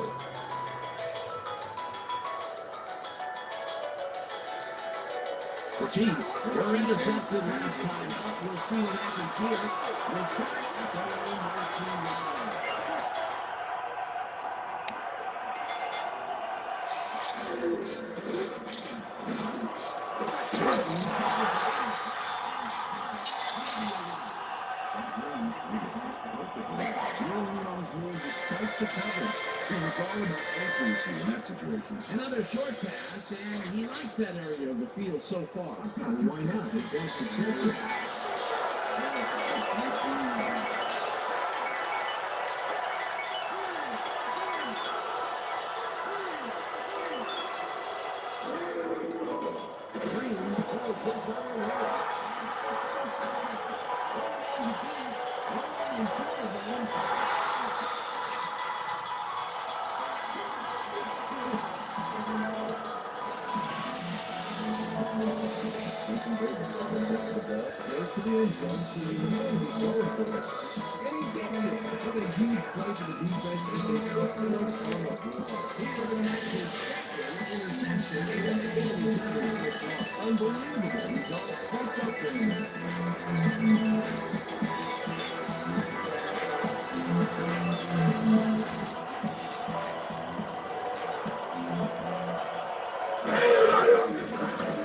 [SPEAKER 2] The Chiefs were intercepted last time out. We'll see what happens here. We'll start at the line 19 yard. Another short pass, and he likes that area of the field so far.
[SPEAKER 1] Why not? It wants to test it.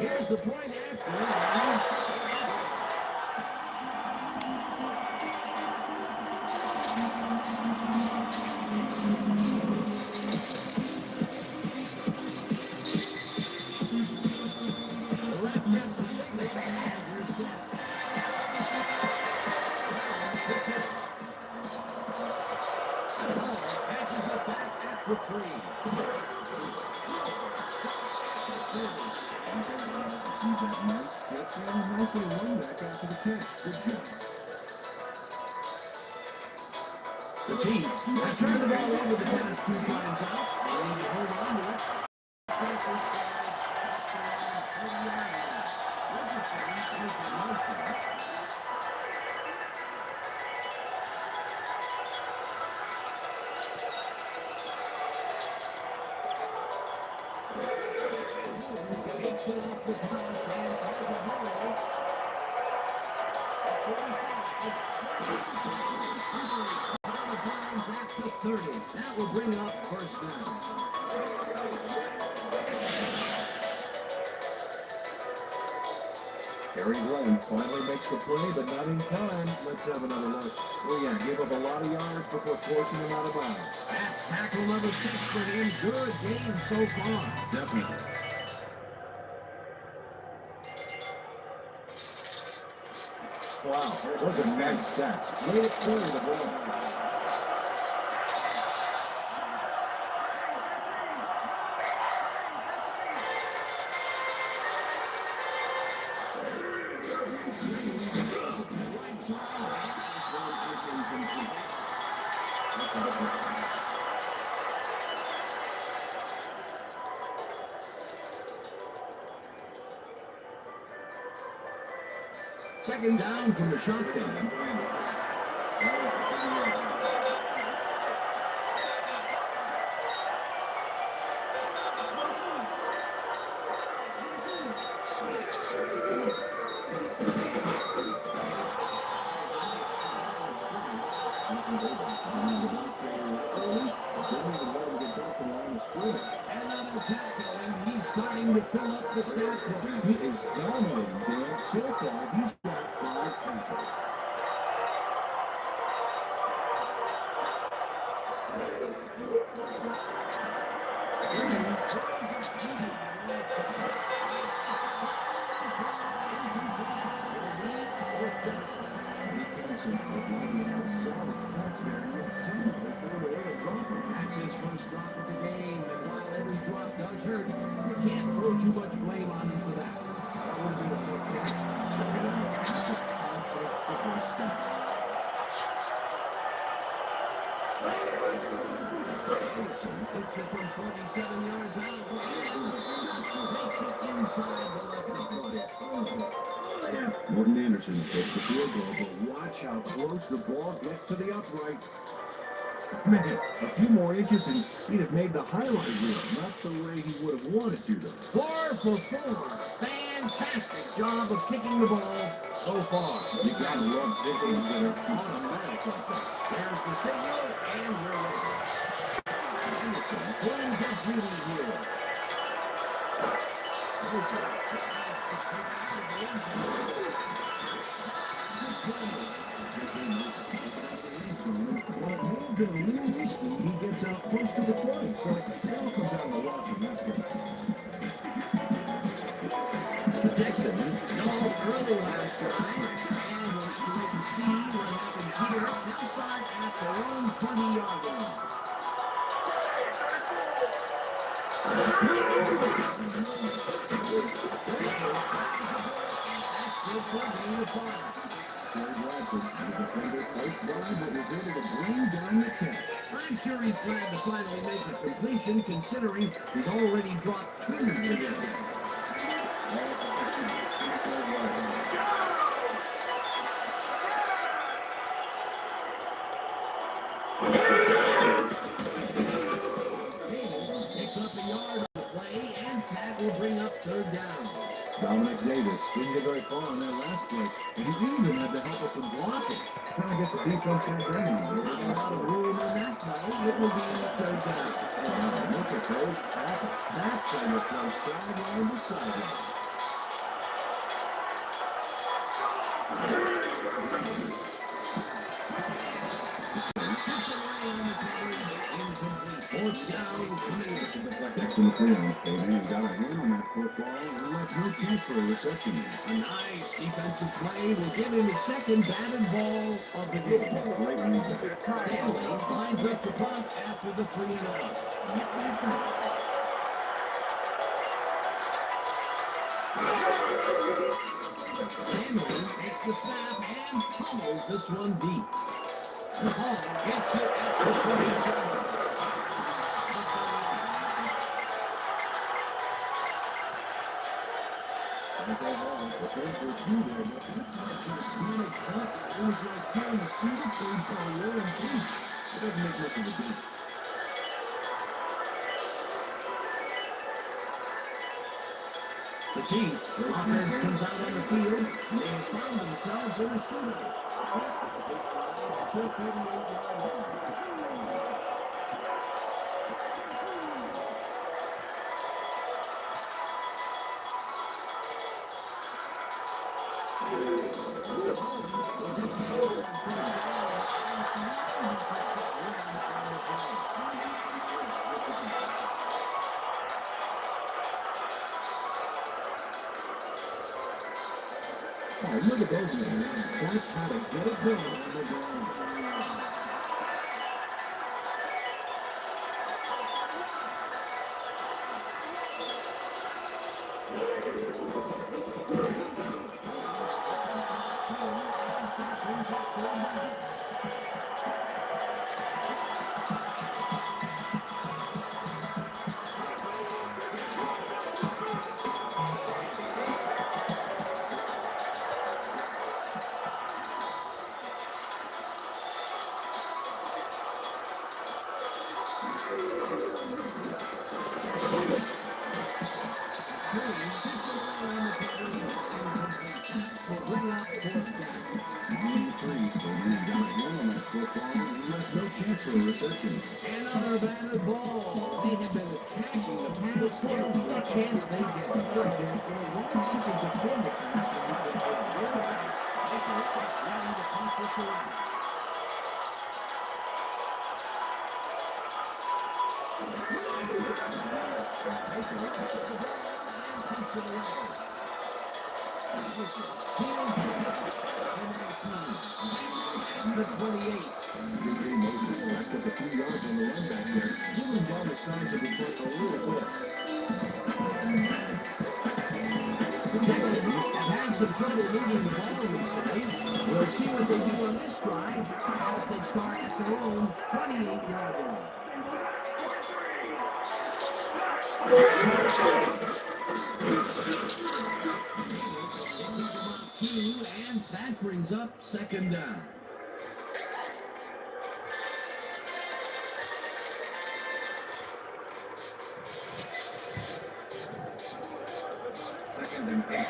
[SPEAKER 2] Here's the point after. The Chiefs have turned the ball over the past 2 times out. They need to hold on to it. Takes it off the pass and off the ball. 30. That will bring up first down.
[SPEAKER 1] Harry Glenn finally makes the play, but not in time. Let's have another look. Oh yeah, give up a lot of yards before forcing him out of bounds.
[SPEAKER 2] That's tackle number 6 for him. Good game so far.
[SPEAKER 1] Definitely. Wow, those are nice stats. Made it clear the ball.
[SPEAKER 2] Second down from the shotgun. Another tackle, and he's starting to fill up the stat book.
[SPEAKER 1] He is dominating Dan. So far, he's got 5 tackles.
[SPEAKER 2] Hits it from 47 yards out. Makes it inside the left upright.
[SPEAKER 1] Morton Anderson takes the field goal, but watch how close the ball gets to the upright. Man, a few more inches and he'd have made the highlight reel. Not the way he would have wanted to, though.
[SPEAKER 2] 4 for 4. Fantastic job of kicking the ball so far.
[SPEAKER 1] You gotta love picking that are automatic like that.
[SPEAKER 2] There's the signal, and we're ready. Anderson pulling the beauty here.
[SPEAKER 1] He gets out close to the plate, so they'll come down the watch in that game.
[SPEAKER 2] The Texans stalled early last drive, and we'll wait and see what happens here. They'll start at their own 20-yard line. That's good for being a part.
[SPEAKER 1] Jared Bradford, the defender, close by, but was able to bring down the catch.
[SPEAKER 2] I'm sure he's glad to finally make a completion, considering he's already dropped 2 today. Picks up a yard on the play, and that will bring up 3rd down.
[SPEAKER 1] Dominic Davis didn't get very far on that last play, and he even had to help us in blocking. Trying to get the defense back running.
[SPEAKER 2] Not a lot of room on that play. It will be 3rd down.
[SPEAKER 1] Look at those tackles. That's how you play sideline to sideline. Next in the play on the play, man, got a hand on that football and left no chance for a reception.
[SPEAKER 2] A nice defensive play will give him his 2nd batted ball of the game.
[SPEAKER 1] Great read there.
[SPEAKER 2] Stanley lines up the punt after the 3-and-out. Stanley takes the snap and pummels this one deep. The ball gets it at the 47. The Chiefs, their offense comes out on the field, and they have found themselves in a shootout.
[SPEAKER 1] Oh, look at those men. That's how to get it done on the ground.
[SPEAKER 2] Another batted ball. They have been attacking the pass every chance they get. The 28.
[SPEAKER 1] That's a few yards on the run back there. Moving down the sides of the front a little bit.
[SPEAKER 2] The Texans have had some trouble moving the ball recently. We'll see what they do on this drive as they start at their own own 28-yard line. And that brings up second down.
[SPEAKER 1] Second and 8.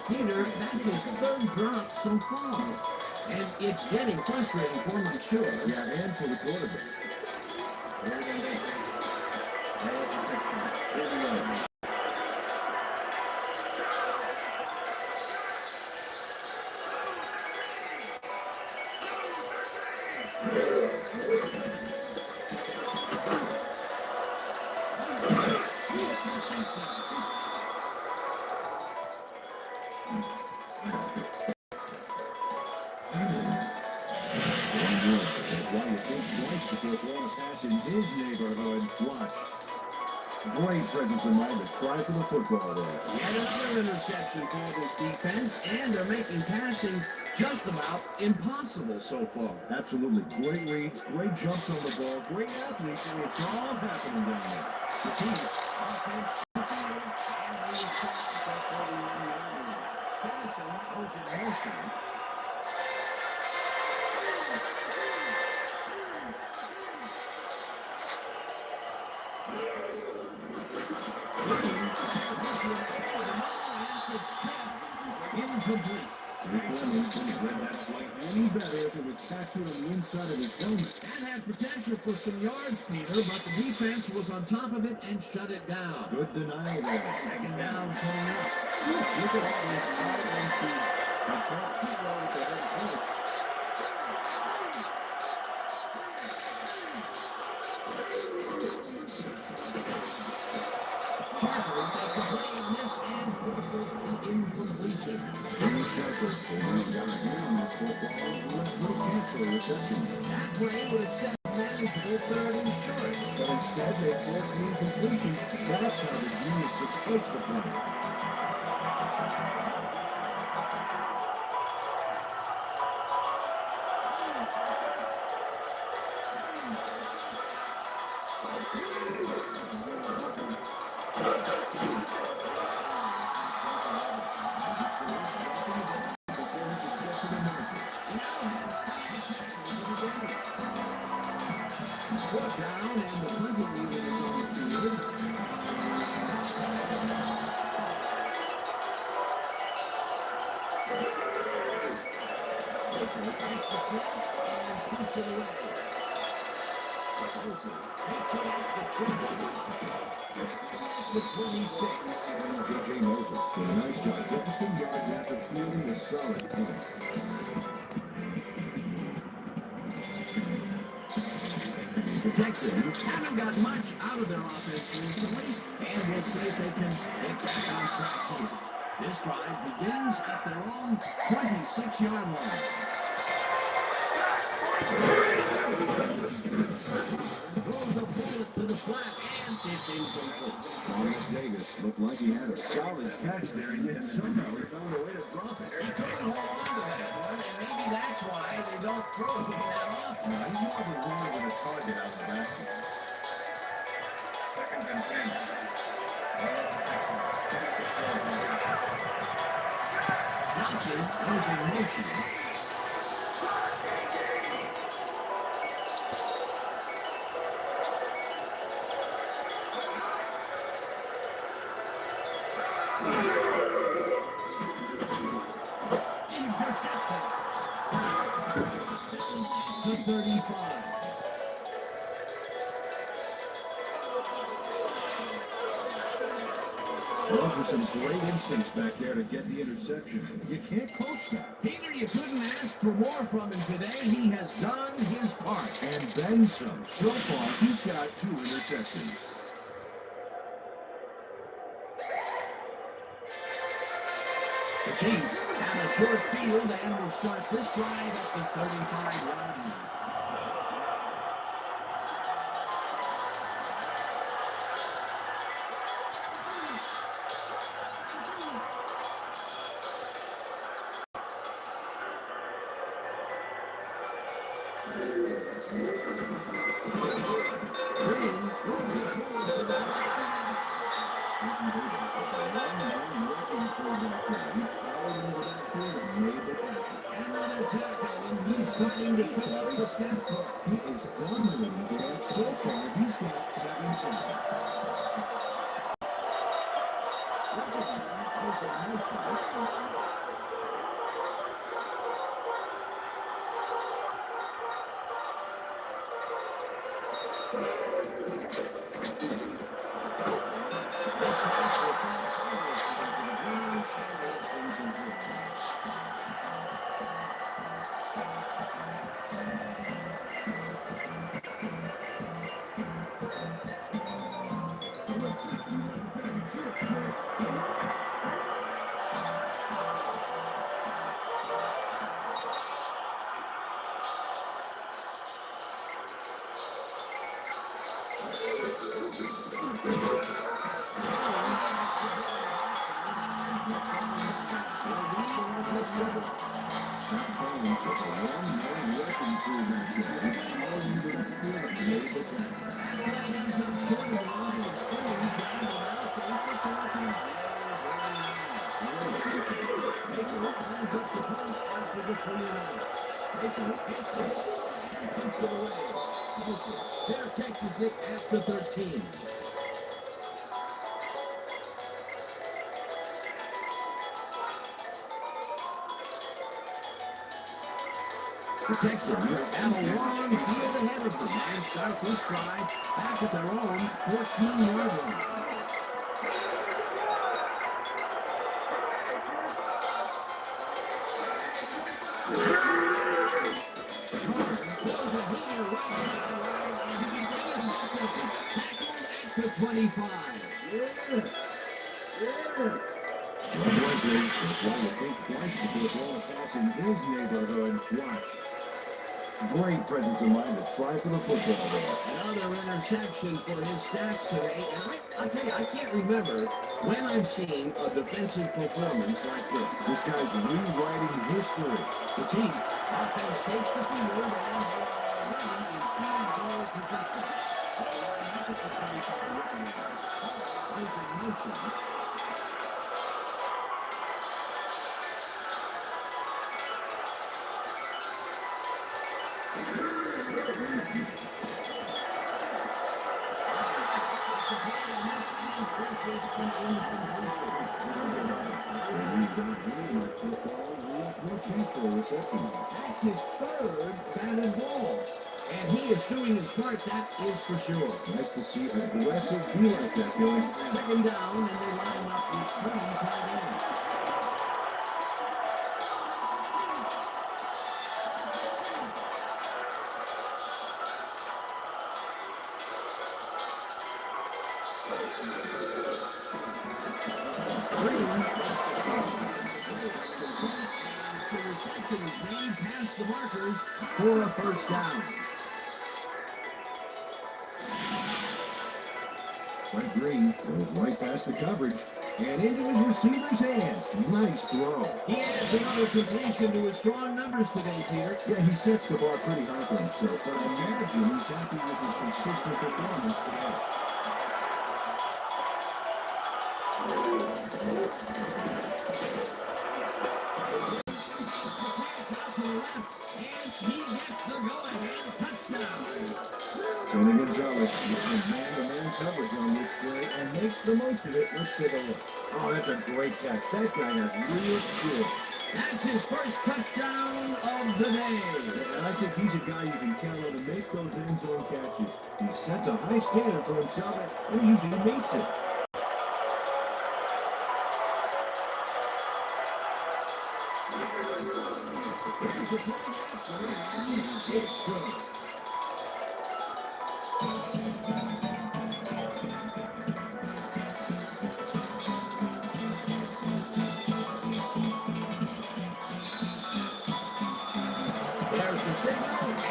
[SPEAKER 2] Peter, that's his third drop so far. And it's getting frustrating for him, I'm sure.
[SPEAKER 1] Yeah, and for the quarterback. In his neighborhood, watch. Great presence of mind to try for the football there.
[SPEAKER 2] Yet another interception for this defense, and they're making passing just about impossible so far.
[SPEAKER 1] Absolutely. Great reads, great jumps on the ball, great athletes, and it's all happening down there.
[SPEAKER 2] The team offense and they Dennison goes in motion. Incomplete.
[SPEAKER 1] Read that flight any better if it was tattooed on the inside of his helmet.
[SPEAKER 2] That had potential for some yards, Peter, but the defense was on top of it and shut it down.
[SPEAKER 1] Good denial there.
[SPEAKER 2] Second down coming up. Look at all this out and see. I can't see well with the head coach. Parker got the brave miss and forces an incompletion. That play would have set a manageable third and short.
[SPEAKER 1] But instead, they forced the incompletion. That's how the genius approached the play.
[SPEAKER 2] Down and the punting unit is on the field.
[SPEAKER 1] J.J. Moses did a nice job. Jefferson yards after fielding a solid punt.
[SPEAKER 2] The Texans haven't got much out of their offense recently, and we'll see if they can get back on track here. This drive begins at their own 26-yard line. Throws a bullet to the flat, and it's incomplete.
[SPEAKER 1] Davis looked like he had a solid catch there, and yet somehow he found a way to drop it.
[SPEAKER 2] He couldn't hold on to that one, and maybe that's why they don't throw him that often.
[SPEAKER 1] He's more of a runner than a target out of the backfield. Second and 10.
[SPEAKER 2] Johnson goes in motion. Intercepted. To 35.
[SPEAKER 1] Those were some great instincts back there to get the interception. You can't coach that.
[SPEAKER 2] Peter, you couldn't ask for more from him today. He has done his part.
[SPEAKER 1] And then some. So far, he's got 2 interceptions.
[SPEAKER 2] The Chiefs have a short field and will start this drive at the 35-yard line. He's starting to come up the step clock.
[SPEAKER 1] He is dominating there. So far, he's got 7 seconds.
[SPEAKER 2] Bear catches it at the 13. The Texans have a long field ahead of them and start this drive back at their own 14-yard line. To 25.
[SPEAKER 1] Yeah. Boys, while you think twice before throwing a pass in his neighborhood, watch. Great presence of mind to try for the football there.
[SPEAKER 2] Another interception for his stats today. And I tell you, I can't remember when I've seen a defensive performance like this.
[SPEAKER 1] This guy's rewriting history.
[SPEAKER 2] The Chiefs offense takes the field and they are running in field goal position. That's his third batted ball. And he is doing his part, that is for sure.
[SPEAKER 1] Nice to see aggressive be like that, Billy.
[SPEAKER 2] Second down, and they line him up with 3 tight ends. Past the markers for a first down.
[SPEAKER 1] Frank Green goes right past the coverage and into his receiver's hands. Nice throw.
[SPEAKER 2] He adds another completion to his strong numbers today, Peter.
[SPEAKER 1] Yeah, he sets the bar pretty high for himself, but I imagine he's happy with his consistent performance today. Tony Gonzalez uses man-to-man coverage on this play and makes the most of it. Let's take a look. Oh, that's a great catch. That guy has real skill.
[SPEAKER 2] That's his first touchdown of the day.
[SPEAKER 1] And I think he's a guy you can count on to make those end zone catches. He sets a high standard for himself and he usually meets it. It's good.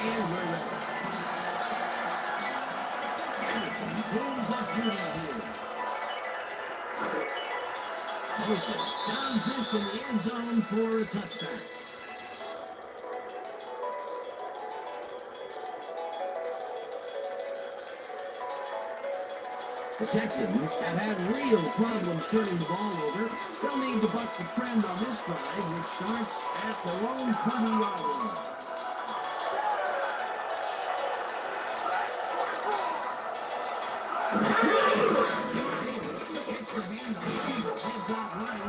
[SPEAKER 2] And we're ready. Anderson pulls up Judy here. Moses downs this in the end zone for a touchdown. The Texans have had real problems turning the ball over. They'll need to buck the trend on this drive, which starts at their own 20-yard line. Gets the handoff. Heads out right.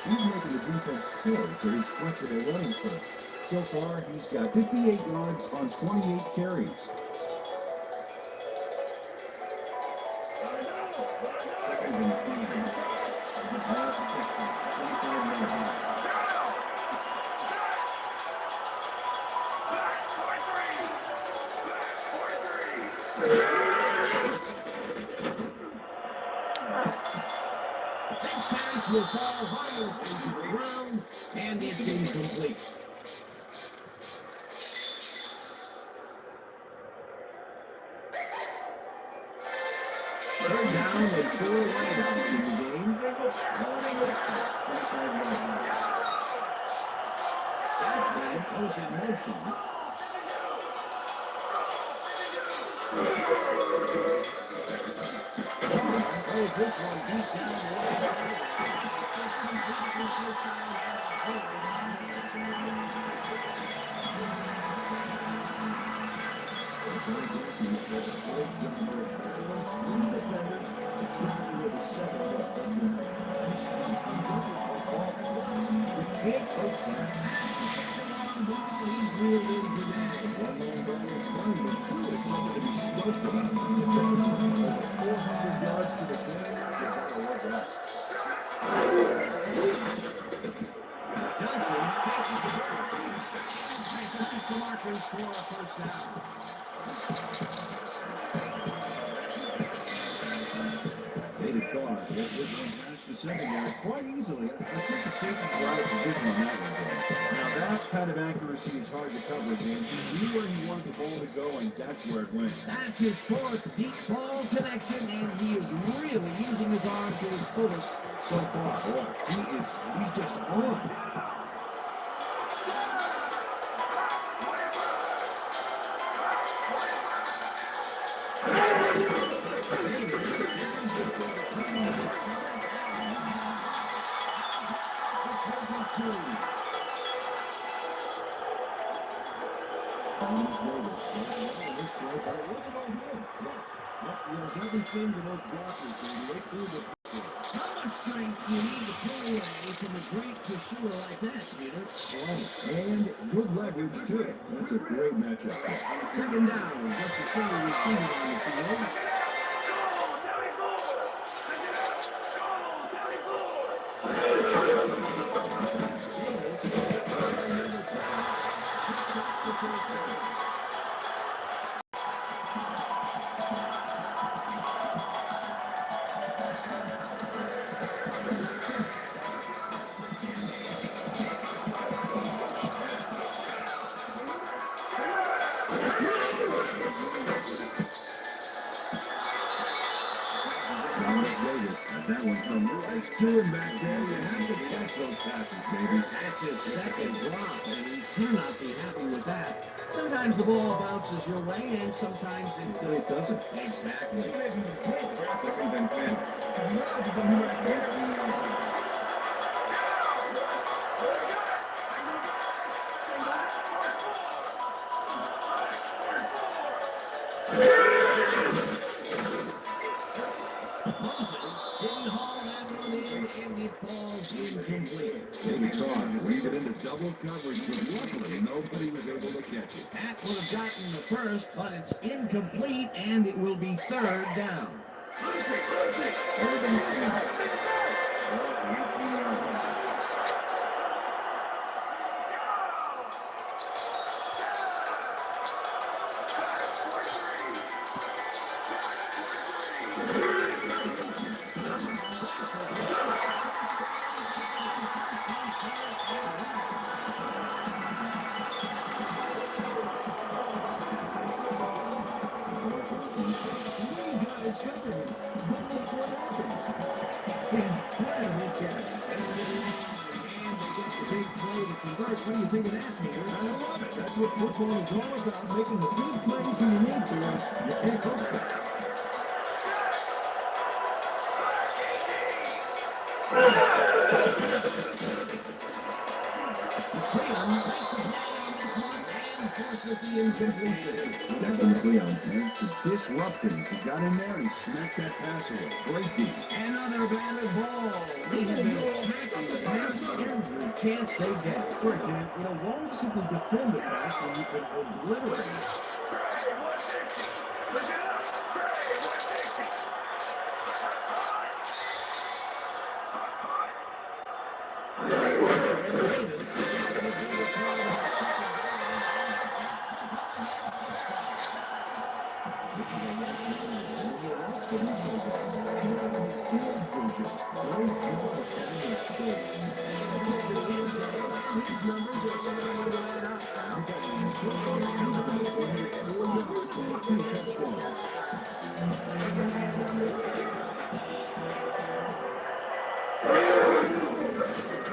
[SPEAKER 1] He's making the defense pay for his flexible running play. So far, he's got 58 yards on 28 carries. Second and 5.
[SPEAKER 2] This pass will fall harmlessly to the ground, and it's incomplete. Third down and 4 wideouts in the game. That goes in motion. Oh, this one deep down the line. Johnson catches the ball. Passes to Marcus for a first down.
[SPEAKER 1] David Carr hit this one past the secondary quite easily. I think the safety's right position on that one. Now that kind of accuracy is hard to cover, Dan. He knew where he wanted the ball to go, and that's where it went.
[SPEAKER 2] That's his fourth deep ball connection, and he is really using his arm to his fullest so far.
[SPEAKER 1] Boy, he's just on. Everything to those blockers, they threw the
[SPEAKER 2] How much strength do you need to pull away from a great pursuer like that, Peter?
[SPEAKER 1] and good leverage too. That's a great matchup.
[SPEAKER 2] Second down, just a single receiver on the field.
[SPEAKER 1] That one come right to him back there. You have to catch those passes, baby.
[SPEAKER 2] That's his second drop, and he cannot be happy with that. Sometimes the ball bounces your way, and sometimes
[SPEAKER 1] It doesn't.
[SPEAKER 2] Exactly. Didn't haul that one in, and it falls incomplete.
[SPEAKER 1] David Carr weaved it into double coverage, but luckily nobody was able to catch it.
[SPEAKER 2] That would have gotten the first, but it's incomplete, and it will be third down. Incredible catch. And they get the big play to convert. What do you think of that, Peter?
[SPEAKER 1] I love it. That's what football is all about, making the big plays when you need to. You can't coach that.
[SPEAKER 2] Cleon makes the play on this one and forces the incompletion.
[SPEAKER 1] Captain Cleon to disrupt him. He got in there and he smacked that pass away. Great deal.
[SPEAKER 2] Another batted ball. They have been smacking the pass every chance they get.
[SPEAKER 4] Sure, Ken. Why don't you simply defend the pass when you can obliterate it?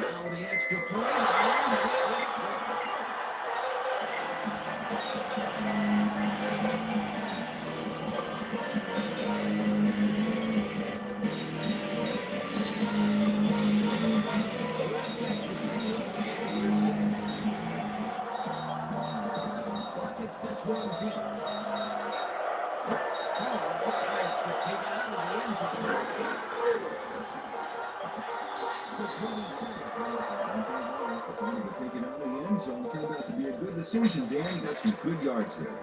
[SPEAKER 2] Now the extra point. Buckets this one deep. Decides to take it out of the end zone. The 27.
[SPEAKER 1] Take it out of the end zone. Turned out to be a good decision, Dan. Got some good yards there.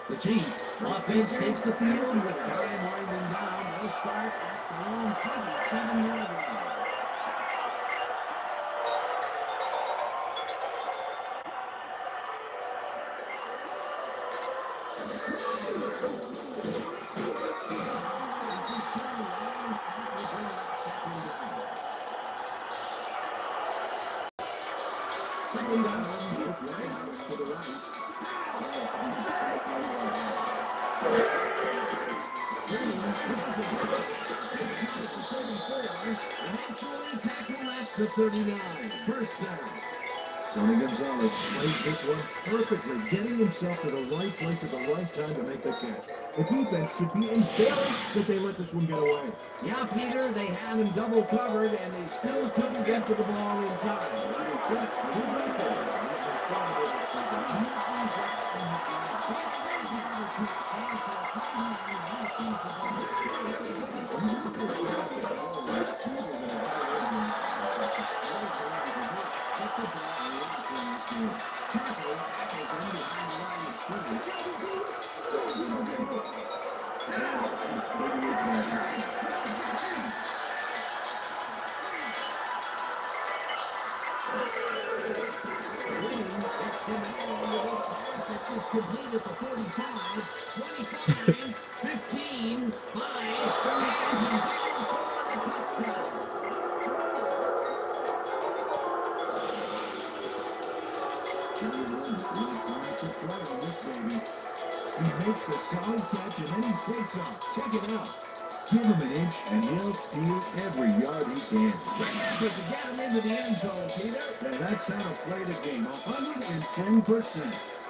[SPEAKER 2] The Chiefs offense takes the field with time winding down. They'll start at their own 27-yard line. Second down, both right to the right. The 39. First down.
[SPEAKER 1] Tony Gonzalez plays this one perfectly, getting himself to the right place at the right time to make the catch. The defense should be embarrassed that they let this one get away.
[SPEAKER 2] Yeah, Peter, they have him double covered, and they still couldn't get to the ball in time. It's complete at the 45, 25, 15, 5.
[SPEAKER 1] He makes the solid catch and then he takes off. Check it out. Give him an inch and he'll steal every yard he can.
[SPEAKER 2] But to get him into the end zone, Peter.
[SPEAKER 1] And that's how to play the game. 110%.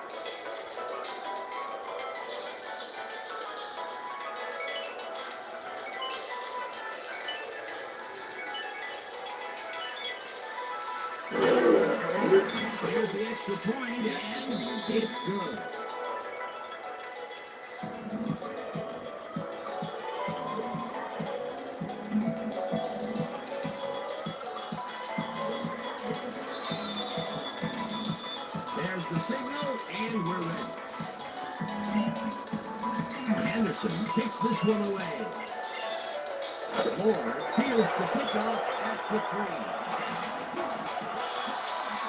[SPEAKER 2] Here's the extra point, and it's good. There's the signal, and we're ready. Anderson kicks this one away. Moore fields the kickoff at the 3.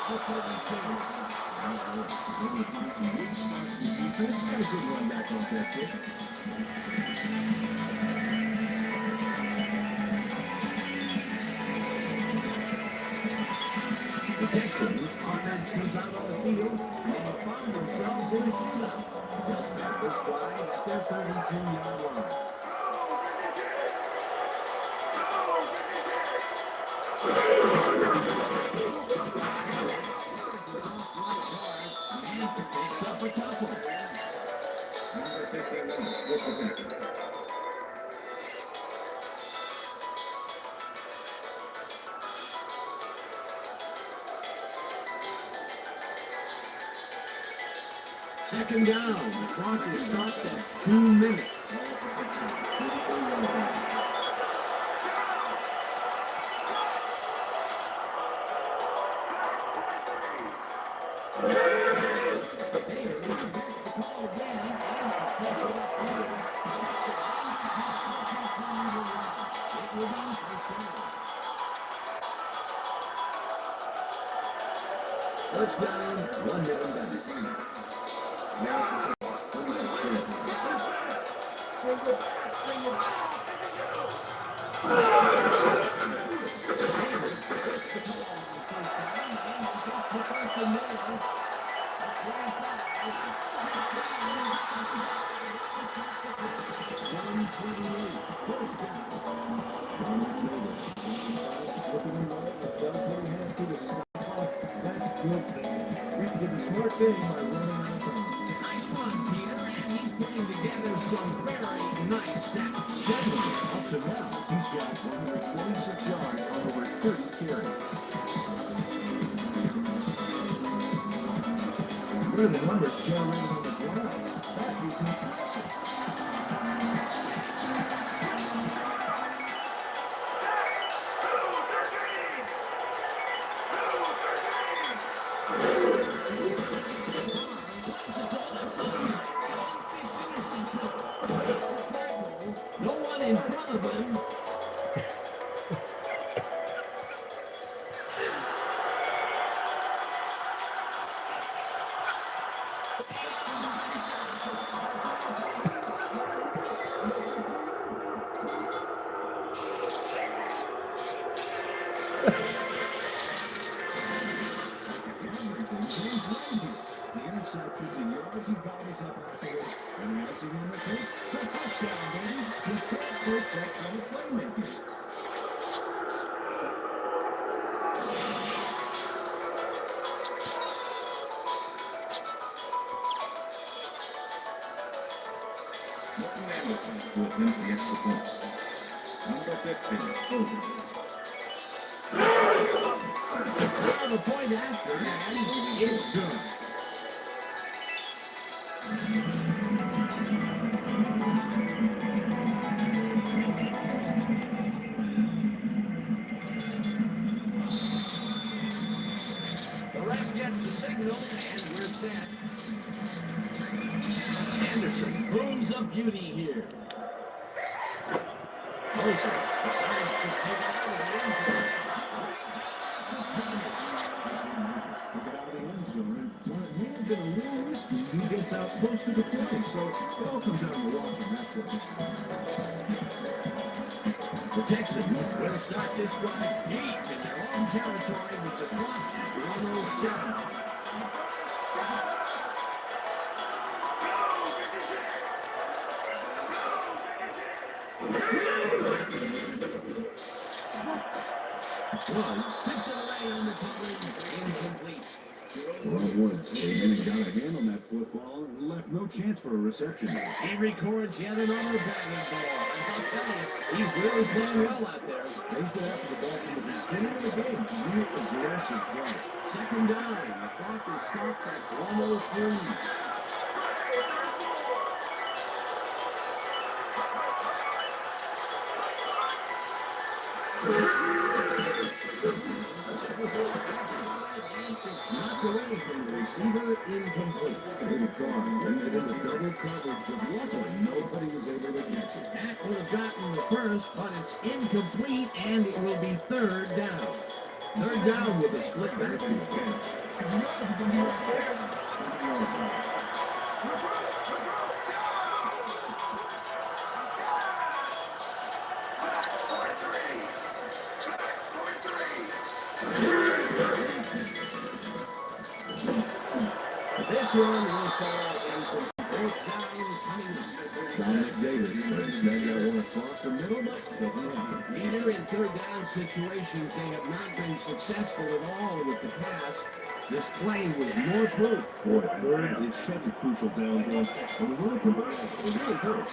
[SPEAKER 2] The 32.
[SPEAKER 1] Got a good run back on that kick.
[SPEAKER 2] The Texans offense comes out on the field and found themselves in a shootout. Just like this Second down. The clock is stopped at 2 minutes. First down, 1 down.
[SPEAKER 1] Smart thing by running out of time.
[SPEAKER 2] Nice run, Peter, and he's putting together some very nice stats.
[SPEAKER 1] Up to now, he's got 126 yards on over 30 carries. What are the numbers generated on the ground? That is impressive.
[SPEAKER 2] No one in front of him.
[SPEAKER 1] The interception, the yards he got is up afterward, and the icing on the cake, the touchdown, baby. His first touchdown playmaking. Martin Anderson will attempt the extra point. Number 15, over.
[SPEAKER 2] Now the point after, and it's good. The ref gets the signal, and we're set. Anderson booms a beauty here. Moses decides to take it out of the end zone.
[SPEAKER 1] Took it out of the end zone. Well, it may have been a little risky. He gets out close to the play, so it all comes down to wash on that play.
[SPEAKER 2] The Texans will start this drive deep in their own territory with the clock at 1:07. One tips it away on the coverage, incomplete.
[SPEAKER 1] Well, Woods, he got a hand on that football and left no chance for a reception.
[SPEAKER 2] He records yet another bagging ball. I'll tell you, he's really playing well out there.
[SPEAKER 1] Chased it after the ball from the beginning of the game. Real aggressive play.
[SPEAKER 2] Second down. The clock is stopped at 1:03. Knocked away from the receiver, incomplete.
[SPEAKER 1] David Carr bringing it into double coverage, but luckily nobody was able to catch it.
[SPEAKER 2] That would have gotten the first, but it's incomplete, and it will be third down. Third down with a split backfield. This one will fall into fourth down coming up.
[SPEAKER 1] Dominic Davis instead got one across the middle, but doesn't happen.
[SPEAKER 2] Either in third down situations, they have not been successful at all with the pass. This play was more proof.
[SPEAKER 1] Boy, third is such a crucial down goal, and we really convert it. It really hurts.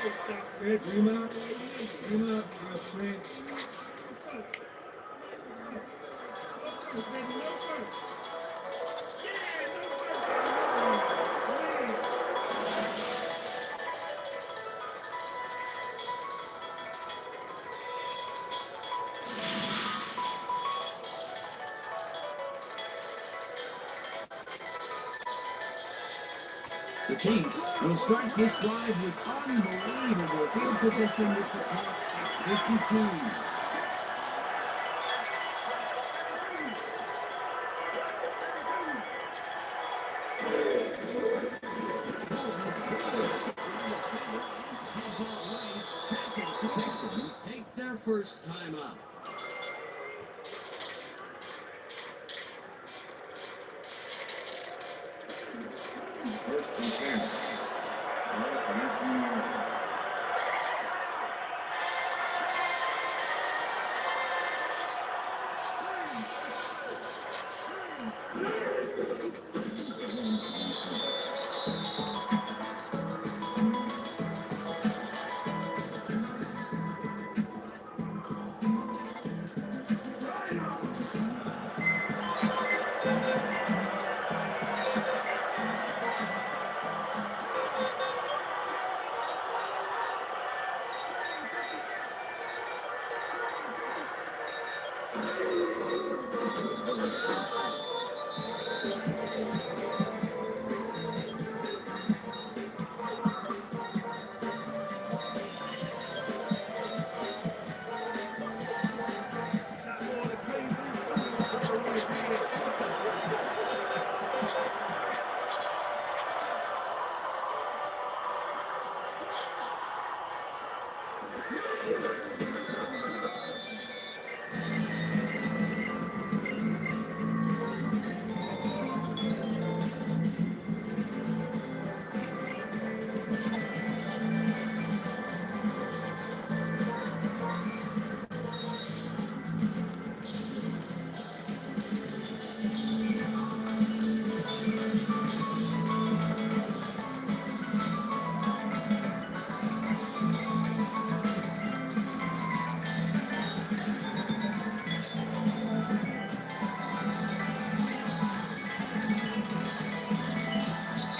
[SPEAKER 4] Good, dream up. Dream up. Straight.
[SPEAKER 2] The Chiefs will start this drive with unbelievable field position with the clock at 52. Texans take their first time up.
[SPEAKER 1] First and 10. Right at the line.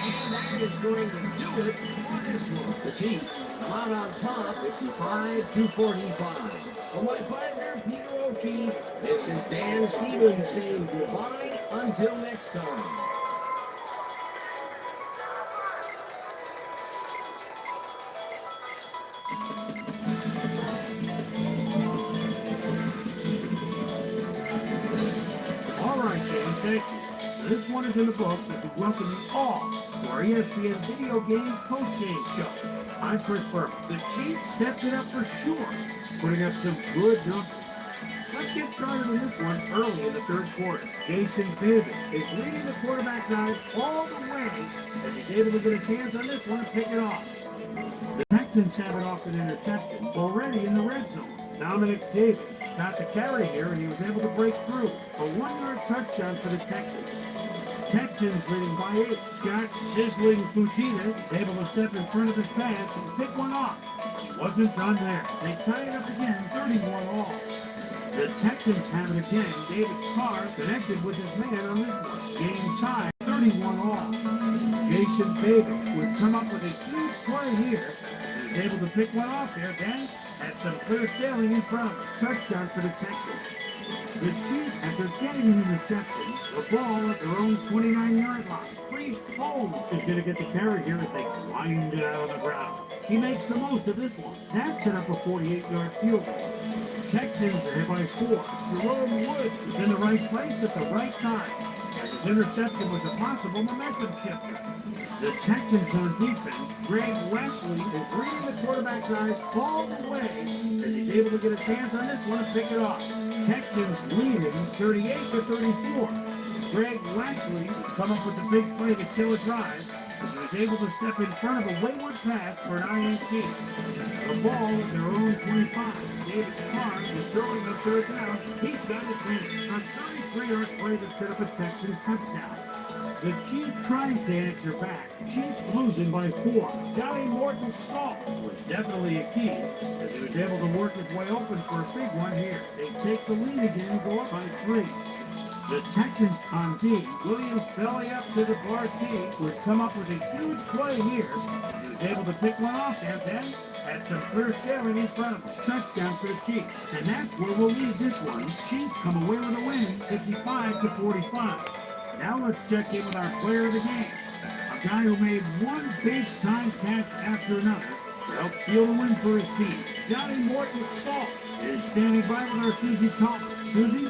[SPEAKER 2] And that is going to do it for this one. The Chiefs come out on top, 55-45. For my partner, Peter O'Keefe, this is Dan Stevens saying goodbye until next time.
[SPEAKER 4] All right, James, thank you. This one is in the book that we welcome you all to our ESPN Video Games Post-Game Show. I'm Chris Berman. The Chiefs stepped it up for sure, putting up some good numbers. Let's get started on this one early in the third quarter. Jason Davis is leading the quarterback guys all the way as he's able to get a chance on this one and pick it off. The Texans have it off an interception already in the red zone. Dominic Davis got the carry here and he was able to break through. A 1-yard touchdown for the Texans. Texans leading by 8. Scott Sizzling Fujita able to step in front of his pass and pick one off. He wasn't done there. They tie it up again, 31 all. The Texans have it again. David Carr connected with his man on this one. Game tie, 31 all. Jason Davis would come up with a huge play here. He was able to pick one off there. Then had some clear sailing in front of him. Touchdown for the Texans. The Chiefs, after getting an interception, the ball at their own 29-yard line. Freeze Holmes is going to get the carry here as they wind it out of the ground. He makes the most of this one. That set up a 48-yard field goal. Texans are hit by 4. Jerome Woods is in the right place at the right time. As his interception was a possible momentum shifter. The Texans on defense, Greg Wesley is reading the quarterback guys all the way as he's able to get a chance on this one and pick it off. Texans leading 38-34. Greg Wesley come up with the big play to kill a drive. He was able to step in front of a wayward pass for an INT. The ball at their own 25. David Carr is throwing the third down. He's got it in. A 33-yard play that set up a Texans touchdown. The Chiefs trying to answer back. Chiefs losing by 4. Johnny Morton's salt was definitely a key, as he was able to work his way open for a big one here. They take the lead again and go up by 3. The Texans on D. Williams belly up to the bar T, would come up with a huge play here. He was able to pick one off and then had some first down in front of him. Touchdown for the Chiefs. And that's where we'll leave this one. Chiefs come away with a win, 55-45. Now let's check in with our player of the game. A guy who made one big-time catch after another to help seal the win for his team. Johnny Morton Salt is standing by with our Susie Thomas. Susie?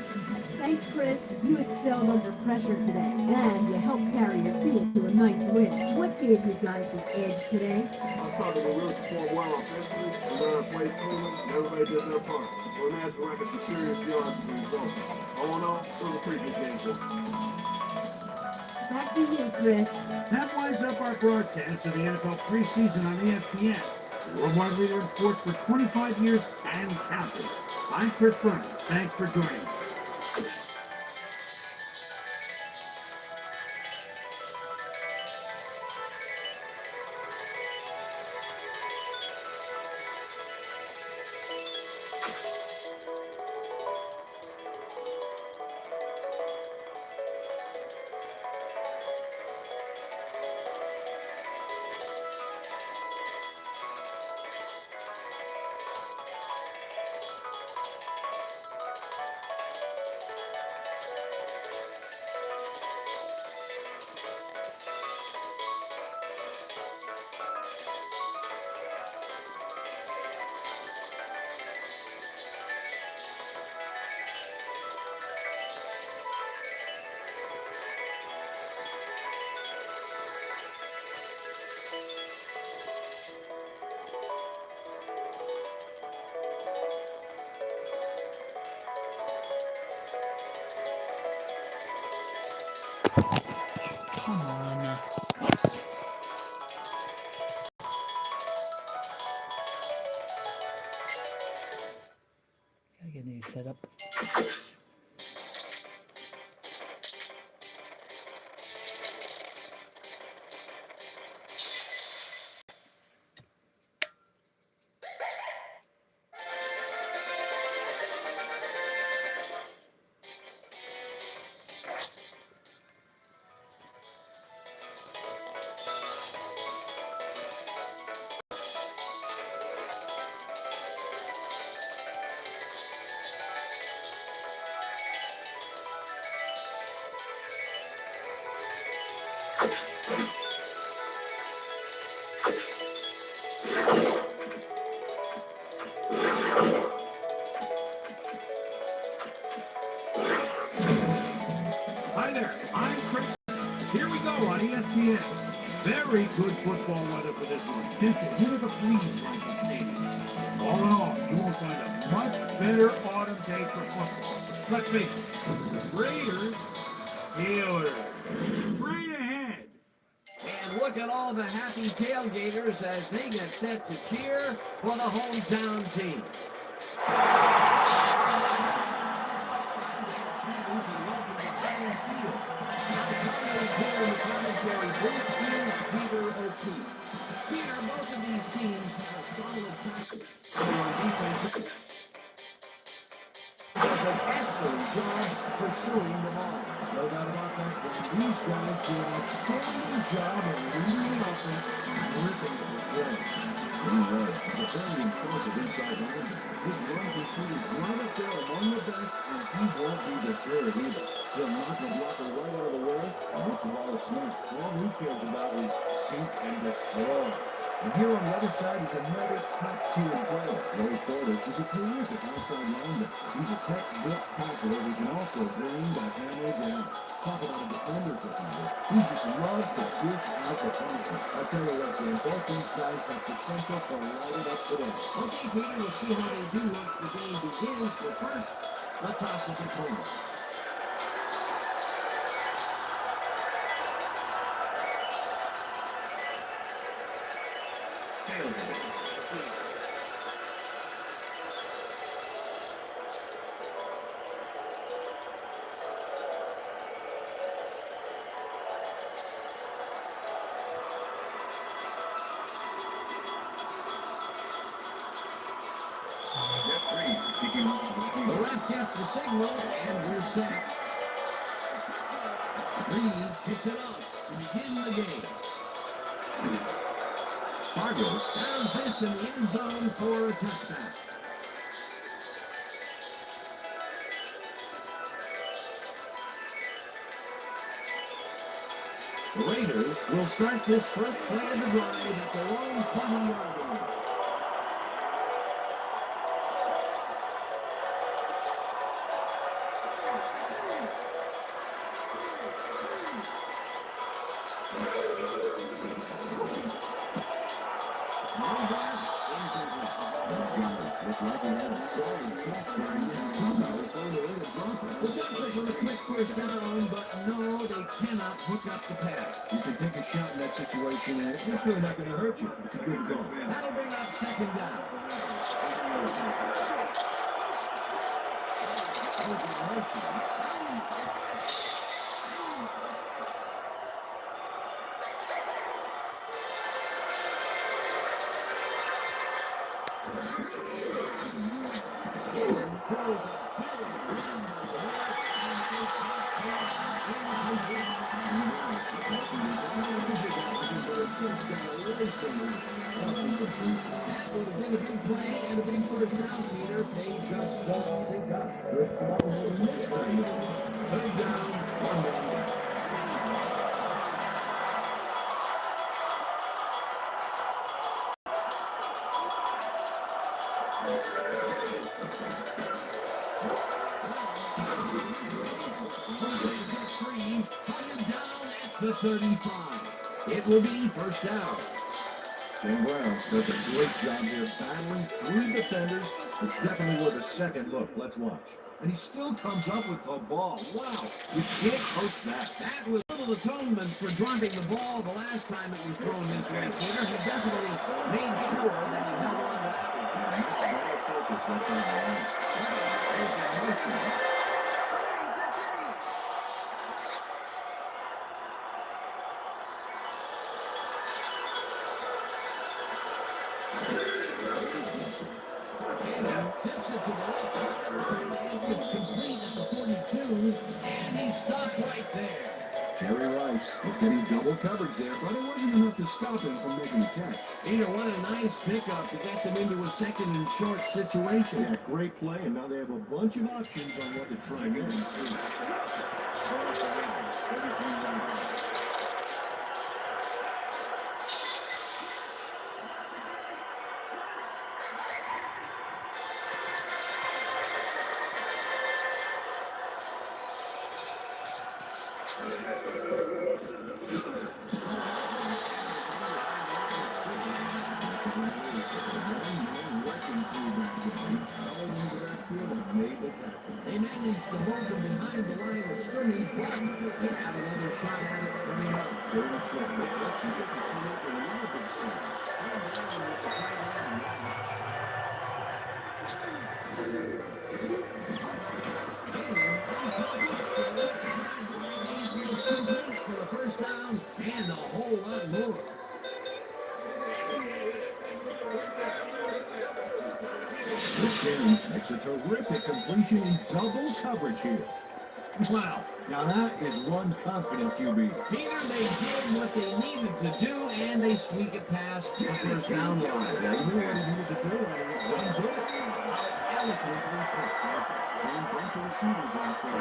[SPEAKER 3] Thanks, Chris. You excelled under pressure today, and you helped carry your team to a nice win. What gave you guys the edge today?
[SPEAKER 6] I thought they were really performed well offensively, and when I played cleanly, everybody did their part. We're natural record for serious yards as a result. All in all, it was a pretty good game for us.
[SPEAKER 3] Back to you, Chris.
[SPEAKER 4] That winds up our broadcast of the NFL preseason on ESPN. The worldwide leader in sports for 25 years and counting. I'm Chris Berman. Thanks for joining us.
[SPEAKER 7] Come on. Gotta get a new setup.
[SPEAKER 4] Hi there, I'm Chris. Here we go on ESPN. Very good football weather for this one. Just a hit of a breeze from the stadium. All in all, you won't find a much better autumn day for football. Let's face it, Raiders, Steelers, straight ahead.
[SPEAKER 2] And look at all the happy tailgaters as they get set to cheer for the hometown team. Peter O'Keefe. Peter, both of these teams have a solid tackle. On defense, does an excellent job pursuing the ball.
[SPEAKER 1] No doubt about that. These guys do an outstanding job of leading the offense and working the play. Anyway, he's a very impressive inside lineman. His run pursuit is right up there among the best, and he won't be deterred either. He'll knock the blocker right out of the way and make the ball snap. All he cares about is sink and destroy. And here on the other side is another top-tier player. Larry Porter is a terrific outside lineman. He's a textbook tackler who can also bring the hammer down. Talk about a defender for him. He just loves to dish out the punches. I tell you what, Dan, both these guys have potential for lighting up today.
[SPEAKER 2] Okay, Peter, we'll see how they do once the game begins. But first, let's toss it to Tony. The ref gets the signal, and we're set. Reed picks it up to begin the game. Fargo down this in the end zone for a touchdown. The Raiders will start this first play of the drive at their own 20-yard line. First down, but no, they cannot hook up the pass.
[SPEAKER 1] You can take a shot in that situation, and it's really not going to hurt you. It's a good goal.
[SPEAKER 2] That'll bring up second down. The 35. It will be first down.
[SPEAKER 1] Jim Brown does a great job here battling through defenders. It's definitely worth a second look. Let's watch. And he still comes up with the ball. Wow, you can't coach that.
[SPEAKER 2] That was a little atonement for dropping the ball the last time it was thrown his way. He definitely made sure that he held on to that one.
[SPEAKER 1] Much better focus that time around. Jerry Rice was getting double coverage there, but it wasn't enough to stop him from making the catch.
[SPEAKER 2] Peter, what a nice pickup to get them into a second and short situation.
[SPEAKER 1] Yeah, great play, and now they have a bunch of options on what to try next.
[SPEAKER 2] They managed to hold them behind the line of scrimmage, but they have another shot at it coming up. For the first down and a whole lot more.
[SPEAKER 1] Makes a terrific completion in double coverage here.
[SPEAKER 2] Wow.
[SPEAKER 1] Now that is one confident QB.
[SPEAKER 2] Peter, they did what they needed to do, and they squeak it past the first down line.
[SPEAKER 1] Yeah, you knew what he needed to do, and it was done good.
[SPEAKER 2] How eloquently put.
[SPEAKER 1] And bunch of receivers out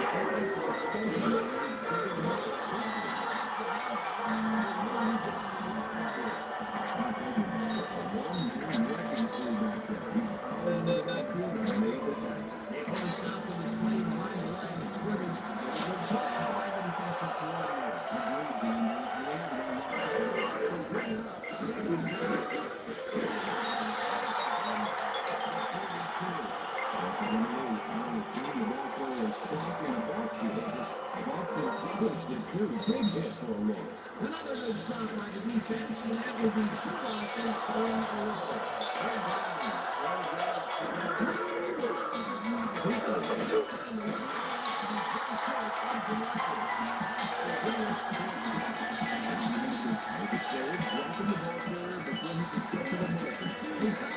[SPEAKER 2] Another good stop by the defense, and that will be two offense going away.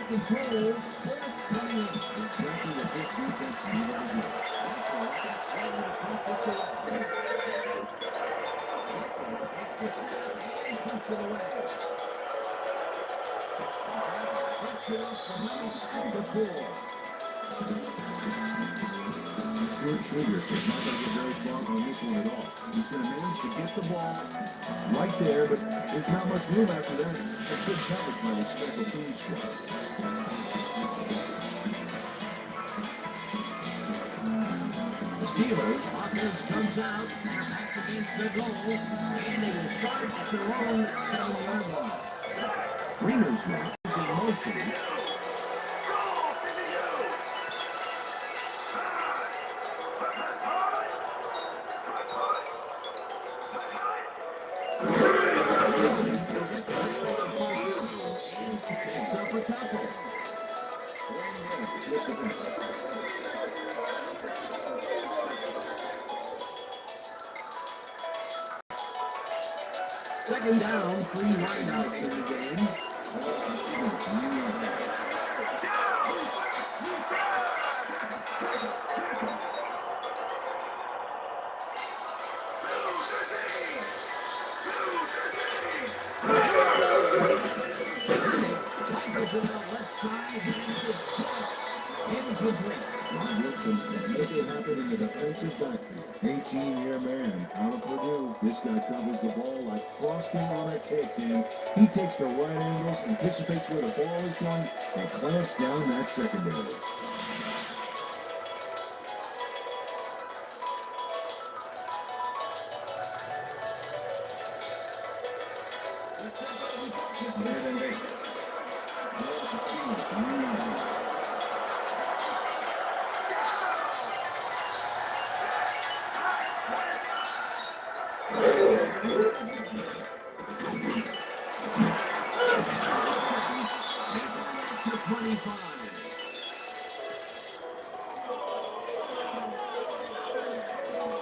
[SPEAKER 2] and goal. First coming up.
[SPEAKER 1] Exactly what this defense knew how to do.
[SPEAKER 2] Takes the snap and puts it away. Picks it up for number 4.
[SPEAKER 1] Stuart Schluter is not going to get very far on this one at all. He's going to manage to get the ball right there, but there's not much room after that. A good coverage by the special teams squad.
[SPEAKER 2] The Steelers, offense comes out, they're back against their goal, and they will start at their own 7-yard line.
[SPEAKER 1] Greenersville
[SPEAKER 2] Is in motion. Picks up a couple. Second down, 3 wideouts in the game. Tigers it out left side, and it's incomplete.
[SPEAKER 1] Wilson make it happen in the defensive backfield. 18-year man out of Purdue. This guy covers the ball like frosting on a cake, man. He takes the right angles, anticipates where the ball is going, and clamps down that secondary.
[SPEAKER 2] To 25.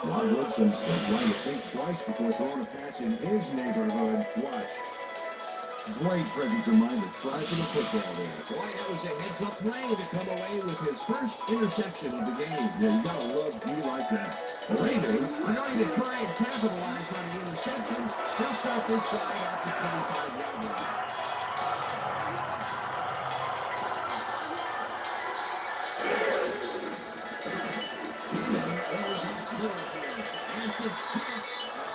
[SPEAKER 1] Rod Woodson was trying to think twice before throwing a pass in his neighborhood. Watch. Great presence of mind to try for the football there.
[SPEAKER 2] Boy, that was a heads-up play to come away with his first interception of the game.
[SPEAKER 1] Yeah, you gotta love D like that.
[SPEAKER 2] The Raiders are going to try and capitalize on the interception. They'll start this drive at the 25-yard line.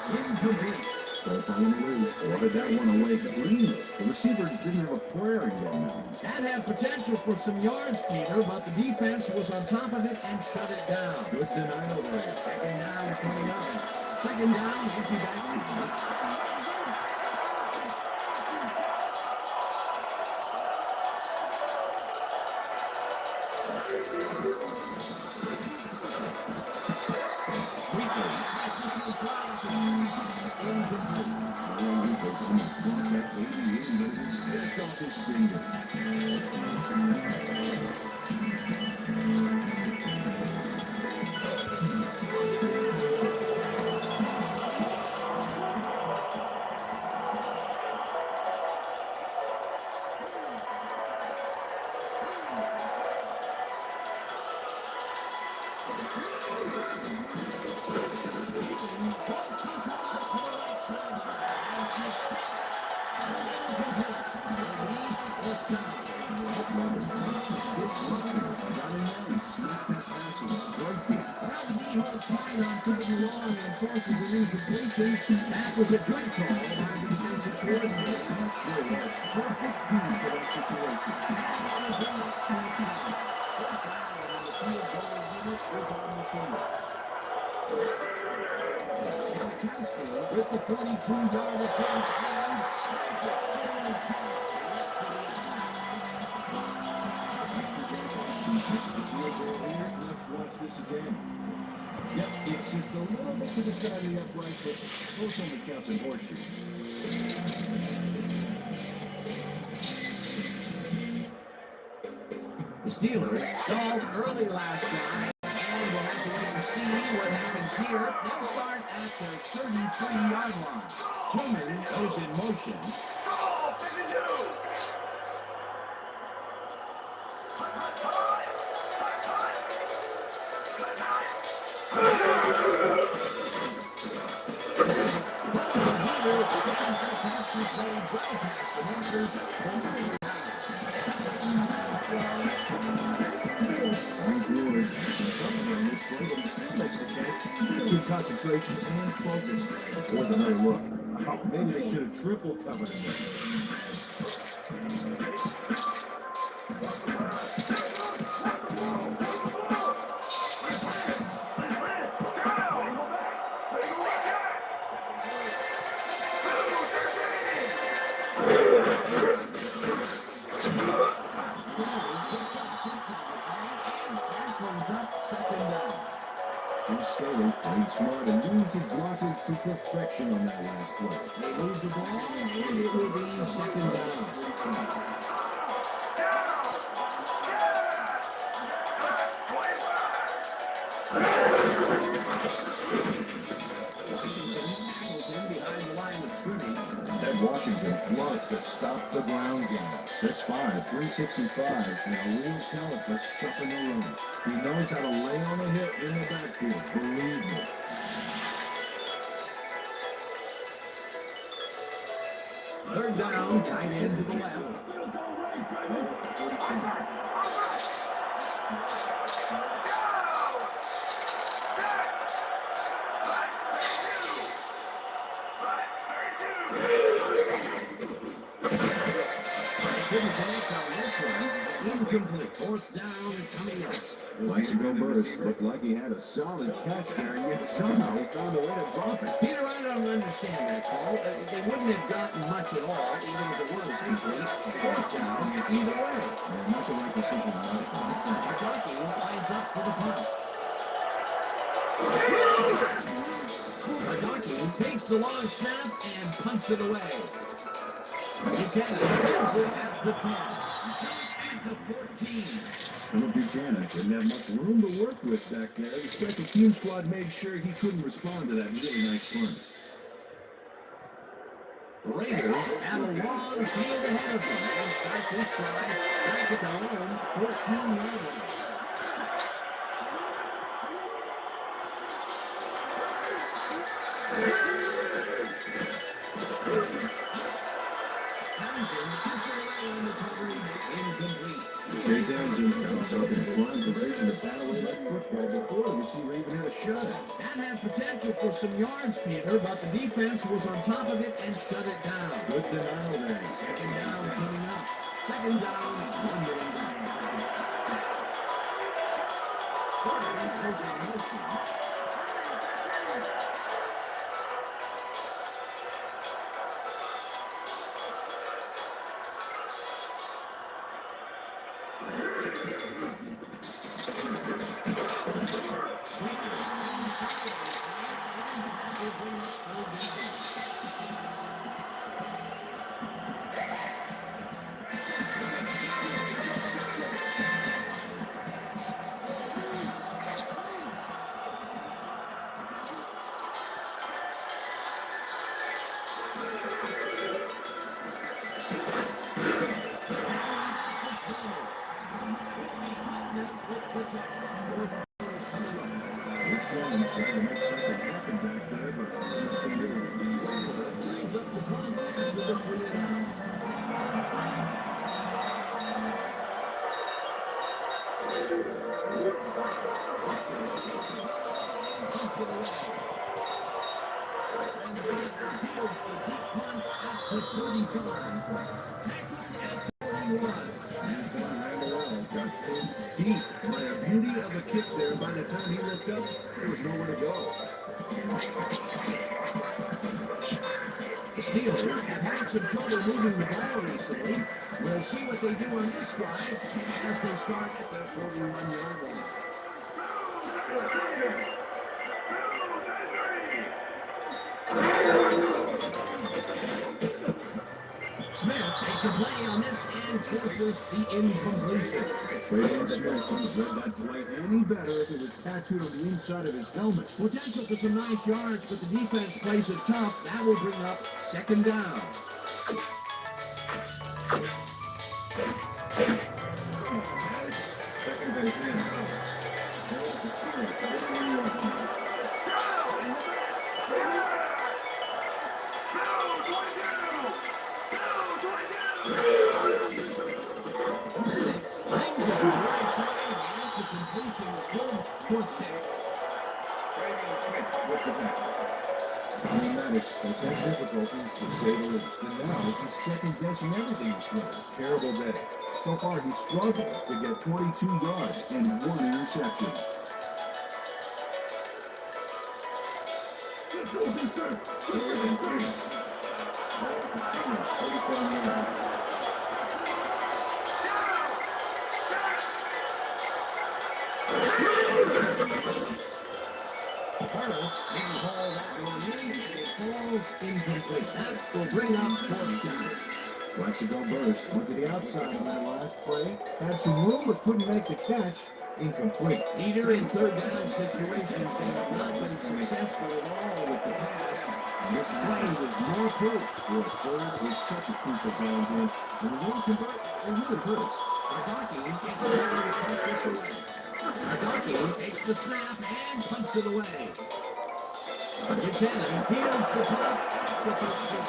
[SPEAKER 2] Incomplete.
[SPEAKER 1] Don't find him loose. Ordered that one away cleanly. The receiver didn't have a prayer in getting that one.
[SPEAKER 2] That had potential for some yards, Peter, but the defense was on top of it and shut it down.
[SPEAKER 1] Good denial there.
[SPEAKER 2] Second down coming up. Second down, empty backfield. That was a good call by the defensive coordinator. Perfect view for that situation. With the 42-yard attempt
[SPEAKER 1] Let's watch this again. Yep, it's just a little bit to the side of the upright, but both on the Captain Horseshoe.
[SPEAKER 2] The Steelers stalled early last drive, and we'll have to wait and see what happens here. They'll start at their 33-yard line. Tillman goes in motion.
[SPEAKER 1] Good concentration and focus. Boy, another look. Oh, maybe they should have triple covered him there. He's Staley played smart and used his blockers to perfection on that last play. They lose the ball, and it will be second down. Ed Washington blunt to stop the ground game. 6'5", 365, and a real talent for stuffing the run. He knows how to lay on a hit in the backfield, believe me.
[SPEAKER 2] Third down, tight end to the left. Couldn't connect on this one. Incomplete. Fourth down and coming up.
[SPEAKER 1] Mexico Burris looked like he had a solid catch there, and yet somehow he found a way to drop it.
[SPEAKER 2] Peter, I don't understand that call. They wouldn't have gotten much at all, even if it was incomplete. Fourth down, either way.
[SPEAKER 1] And nothing like the simple
[SPEAKER 2] Kentucky lines up for the punt. Kentucky takes the long snap and punts it away. Buchanan has it at the 10. At the 14.
[SPEAKER 1] Philip Buchanan didn't have much room to work with back there. The special team squad made sure he couldn't respond to that really nice punt.
[SPEAKER 2] The Raiders have a long field ahead of them and start this drive back at their own 14-yard line.
[SPEAKER 1] Jay Townsend found himself in prime position to battle away that football before the receiver even had a shot at it.
[SPEAKER 2] That had potential for some yards, Peter, but the defense was on top of it and shut it down.
[SPEAKER 1] Good denial there.
[SPEAKER 2] Second down coming up. Second down, 1 minute down.
[SPEAKER 1] Deep by a beauty of a kick there. By the time he looked up, there was nowhere to go.
[SPEAKER 2] The Steelers have had some trouble moving the ball recently. We'll see what they do on this drive as they start at their 41-yard line. Smith makes the play on this and forces the incompletion.
[SPEAKER 1] Braden Smith couldn't have read that play any better if it was tattooed on the inside of his helmet.
[SPEAKER 2] Potential for some nice yards, but the defense plays it tough. That will bring up second down. for 6.
[SPEAKER 6] With the tackle.
[SPEAKER 1] Automatics has had difficulties to say the least, and now he's second-guessing everything he's doing. Terrible day. So far, he struggled to get 42 yards and 1 interception.
[SPEAKER 2] Carlos didn't haul that one in, and it falls incomplete. That will bring up 4th down.
[SPEAKER 1] Plexico burst went to the outside on that last play. Had some room but couldn't make the catch. Incomplete.
[SPEAKER 2] Either in 3rd down situations, they have not been successful at all with the pass. And this play was more proof.
[SPEAKER 1] Your 3rd is such a crucial down game. And the one convert, it really hurts.
[SPEAKER 2] Hardaki takes the ball and punts this away. Hardaki takes the snap and punts it away. Buchanan fields the punt at the 13.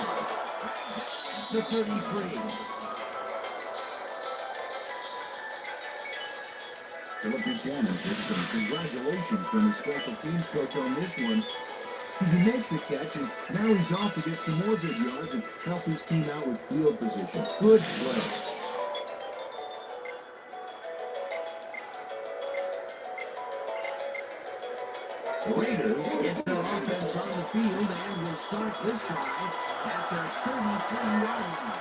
[SPEAKER 2] The 33.
[SPEAKER 1] Philip Buchanan gets some congratulations from his special teams coach on this one. He makes the catch, and now he's off to get some more good yards and help his team out with field position. Good play.
[SPEAKER 2] The Raiders get their offense on the field and will start this drive at their 33-yard line.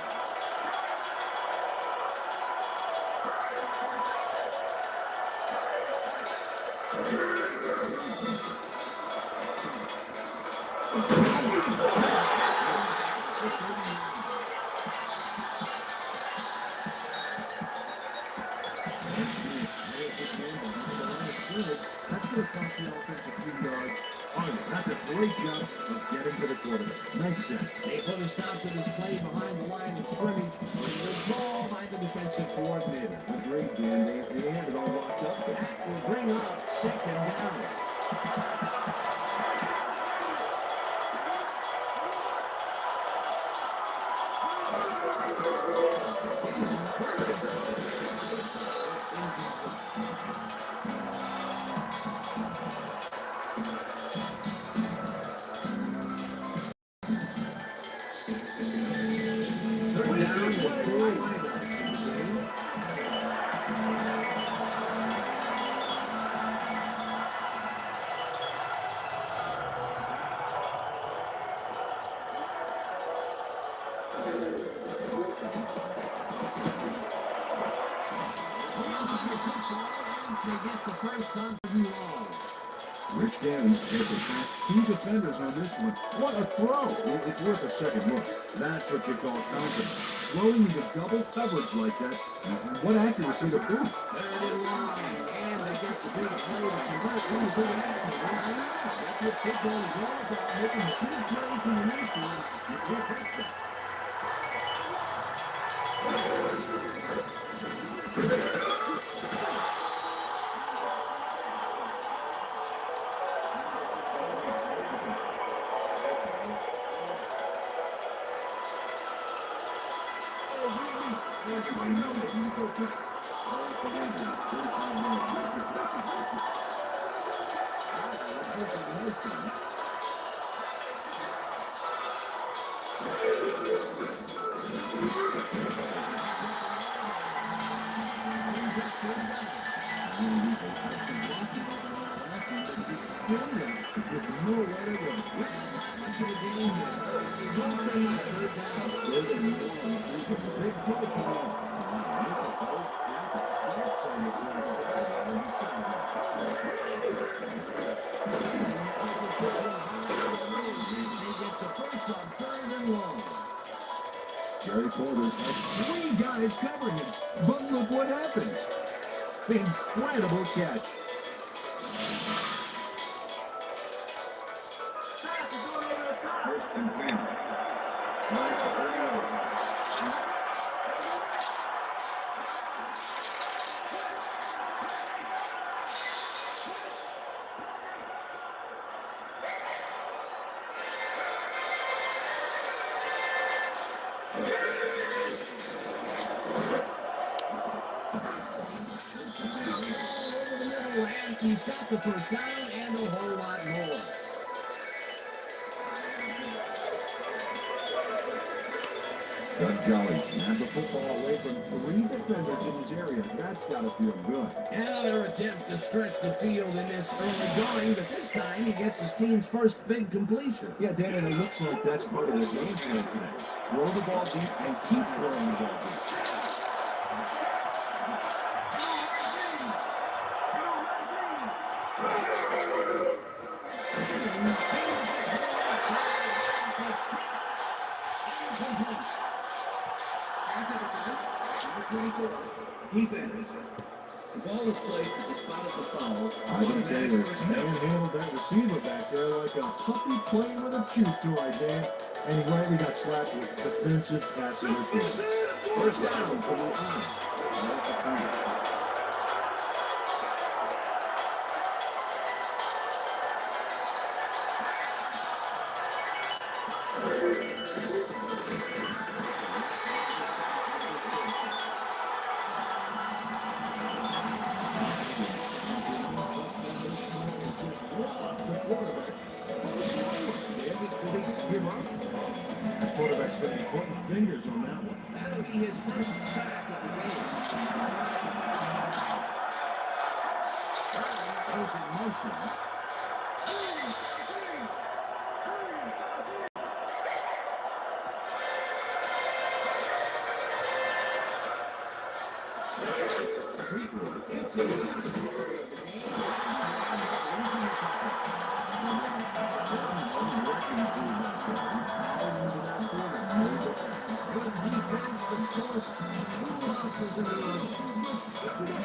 [SPEAKER 1] That's a great job of getting to the quarterback. Nice set.
[SPEAKER 2] They put a stop to this play behind the line of scrimmage. It was called by the defensive coordinator.
[SPEAKER 1] Agreed, Dan. They had it all locked up.
[SPEAKER 2] That will bring up 2nd down.
[SPEAKER 1] Rich Gannon's able to pass 2 defenders on this one. What a throw! It's worth a second look. That's what you call confidence. Throwing into double coverage like that, and what accuracy to boot.
[SPEAKER 2] 3rd and long, and they get the big play to convert into an action. That's what football is all about, making the big plays in the nation with your touchdown.
[SPEAKER 1] Jerry Porter had 3 guys covering him, but look what happened. Incredible catch.
[SPEAKER 6] First and 10.
[SPEAKER 2] and he's got the first down and a whole lot more.
[SPEAKER 1] Doug Jolly had the football away from 3 defenders in his area. That's got to feel good.
[SPEAKER 2] Another attempt to stretch the field in this early going, but this time he gets his team's first big completion.
[SPEAKER 1] Yeah, Dan, and it looks like that's part of the game plan today. Throw the ball deep and keep throwing the ball deep.
[SPEAKER 6] Defense.
[SPEAKER 5] The ball is placed at the spot of the foul.
[SPEAKER 1] Ivan Taylor manhandled that receiver back there like a puppy playing with a chew toy, Dan. And he rightly got slapped with defensive pass interference.
[SPEAKER 2] First down for the Eye.
[SPEAKER 1] The quarterback's going to be putting fingers on that one.
[SPEAKER 2] That'll be his first sack of the game. Goes in motion. It's his second.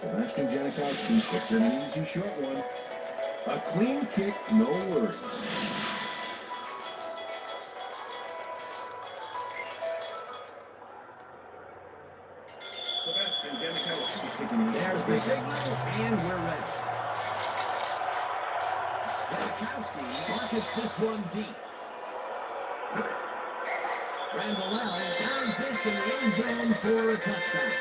[SPEAKER 1] Sebastian Janikowski picks an easy short one. A clean kick, no worries.
[SPEAKER 6] Sebastian Janikowski kicking it.
[SPEAKER 2] There's the signal, and we're ready. Janikowski markets this one deep. Randall down this in the end zone for a touchdown.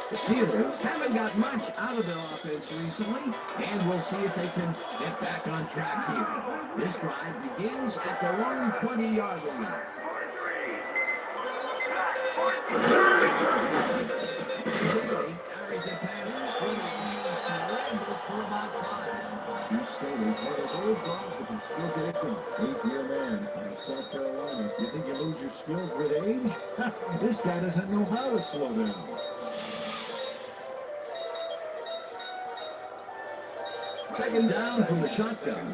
[SPEAKER 2] The Steelers haven't got much out of their offense recently, and we'll see if they can get back on track here. This drive begins at their own 20-yard line. Jerry carries a pass for the Randall for about 5.
[SPEAKER 1] You stated one of those guys that can still get it done. 8-year man out of South Carolina. You think you lose your skills with age? This guy doesn't know how to slow down.
[SPEAKER 2] Second down from the shotgun.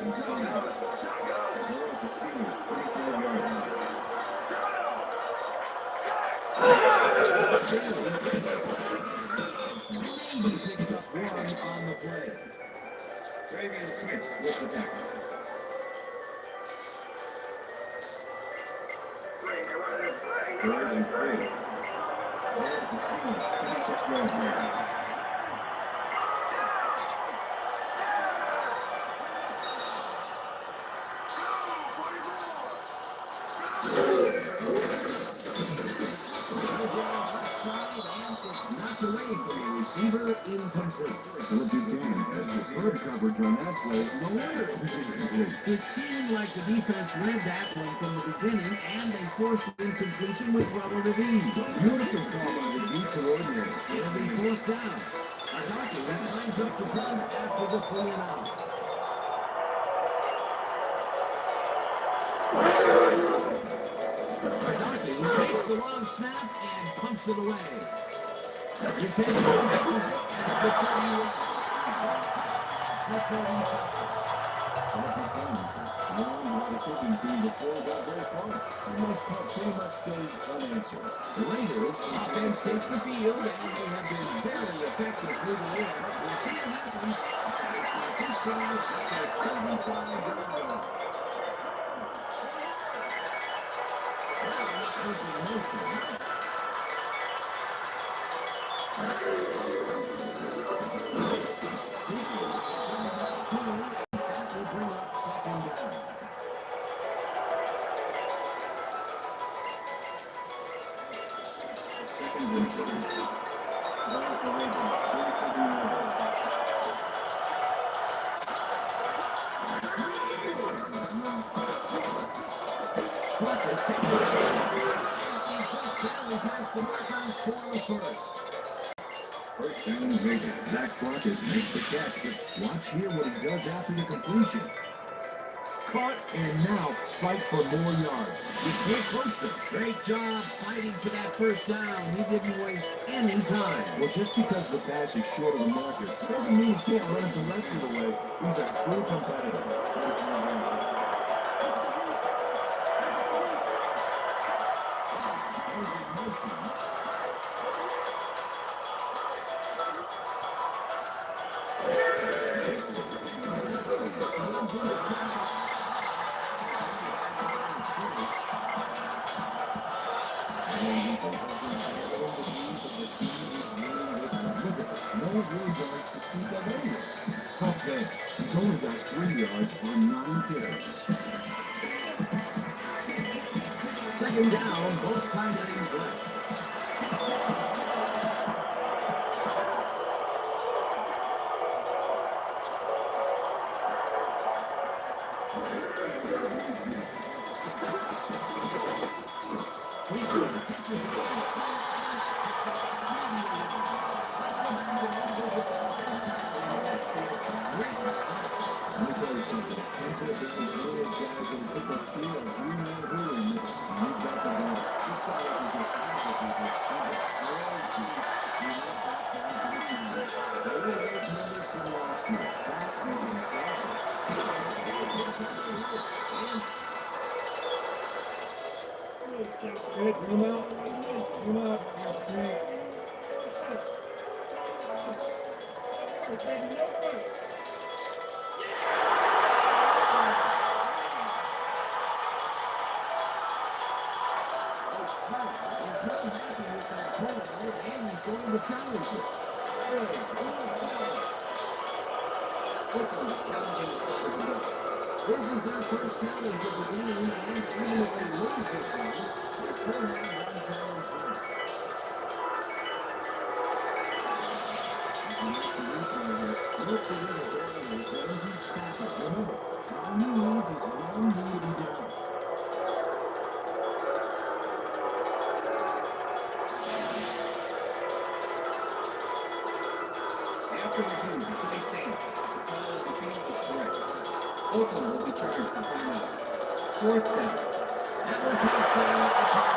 [SPEAKER 2] He picks up 1 on the play.
[SPEAKER 6] Fabian Smith with the tackle.
[SPEAKER 1] Third and 3. There's the Steelers, 26-yard line.
[SPEAKER 2] Knocked away from the receiver, incomplete.
[SPEAKER 1] Philip Buchanan has deferred coverage on that play. No wonder it was incomplete.
[SPEAKER 2] It seemed like the defense read that one from the beginning, and they forced incompletion with relative ease.
[SPEAKER 1] Beautiful call by the D coordinator.
[SPEAKER 2] It'll be 4th down. Arnaki lines up the punt after the 3 and out. Arnaki takes the long snap and pumps it away. You take it, catches it at the 31. The 35.
[SPEAKER 1] No one had a kicking team before got very far. And they pretty much stayed unanswered.
[SPEAKER 2] The Raiders offense takes the field, and they have been very effective through the air. We'll see what happens. They start this drive at their 35-yard line. Now, there's a motion.
[SPEAKER 1] First down and Raiders. Zach Brockett makes the catch, but watch here what he does after the completion. Caught and now fight for more yards. You can't push them.
[SPEAKER 2] Great job fighting for that first down. He didn't waste any time.
[SPEAKER 1] Well, just because the pass is short of the marker doesn't mean he can't run it the rest of the way. He's a true competitor. Tough day. He's only got 3 yards on 9 carries.
[SPEAKER 2] Second down, both tight ends left.
[SPEAKER 6] Hey, come out. Come out.
[SPEAKER 2] This is their first challenge of the game, and even if they lose this one, they still have one challenge left.
[SPEAKER 1] Look for the Warriors when he's tackles. Remember, all he needs is one lead to be down.
[SPEAKER 5] After review, the play states the call of the field is correct. Oakland will be charged for timeout. Fourth down.
[SPEAKER 2] That will take care of the timeout.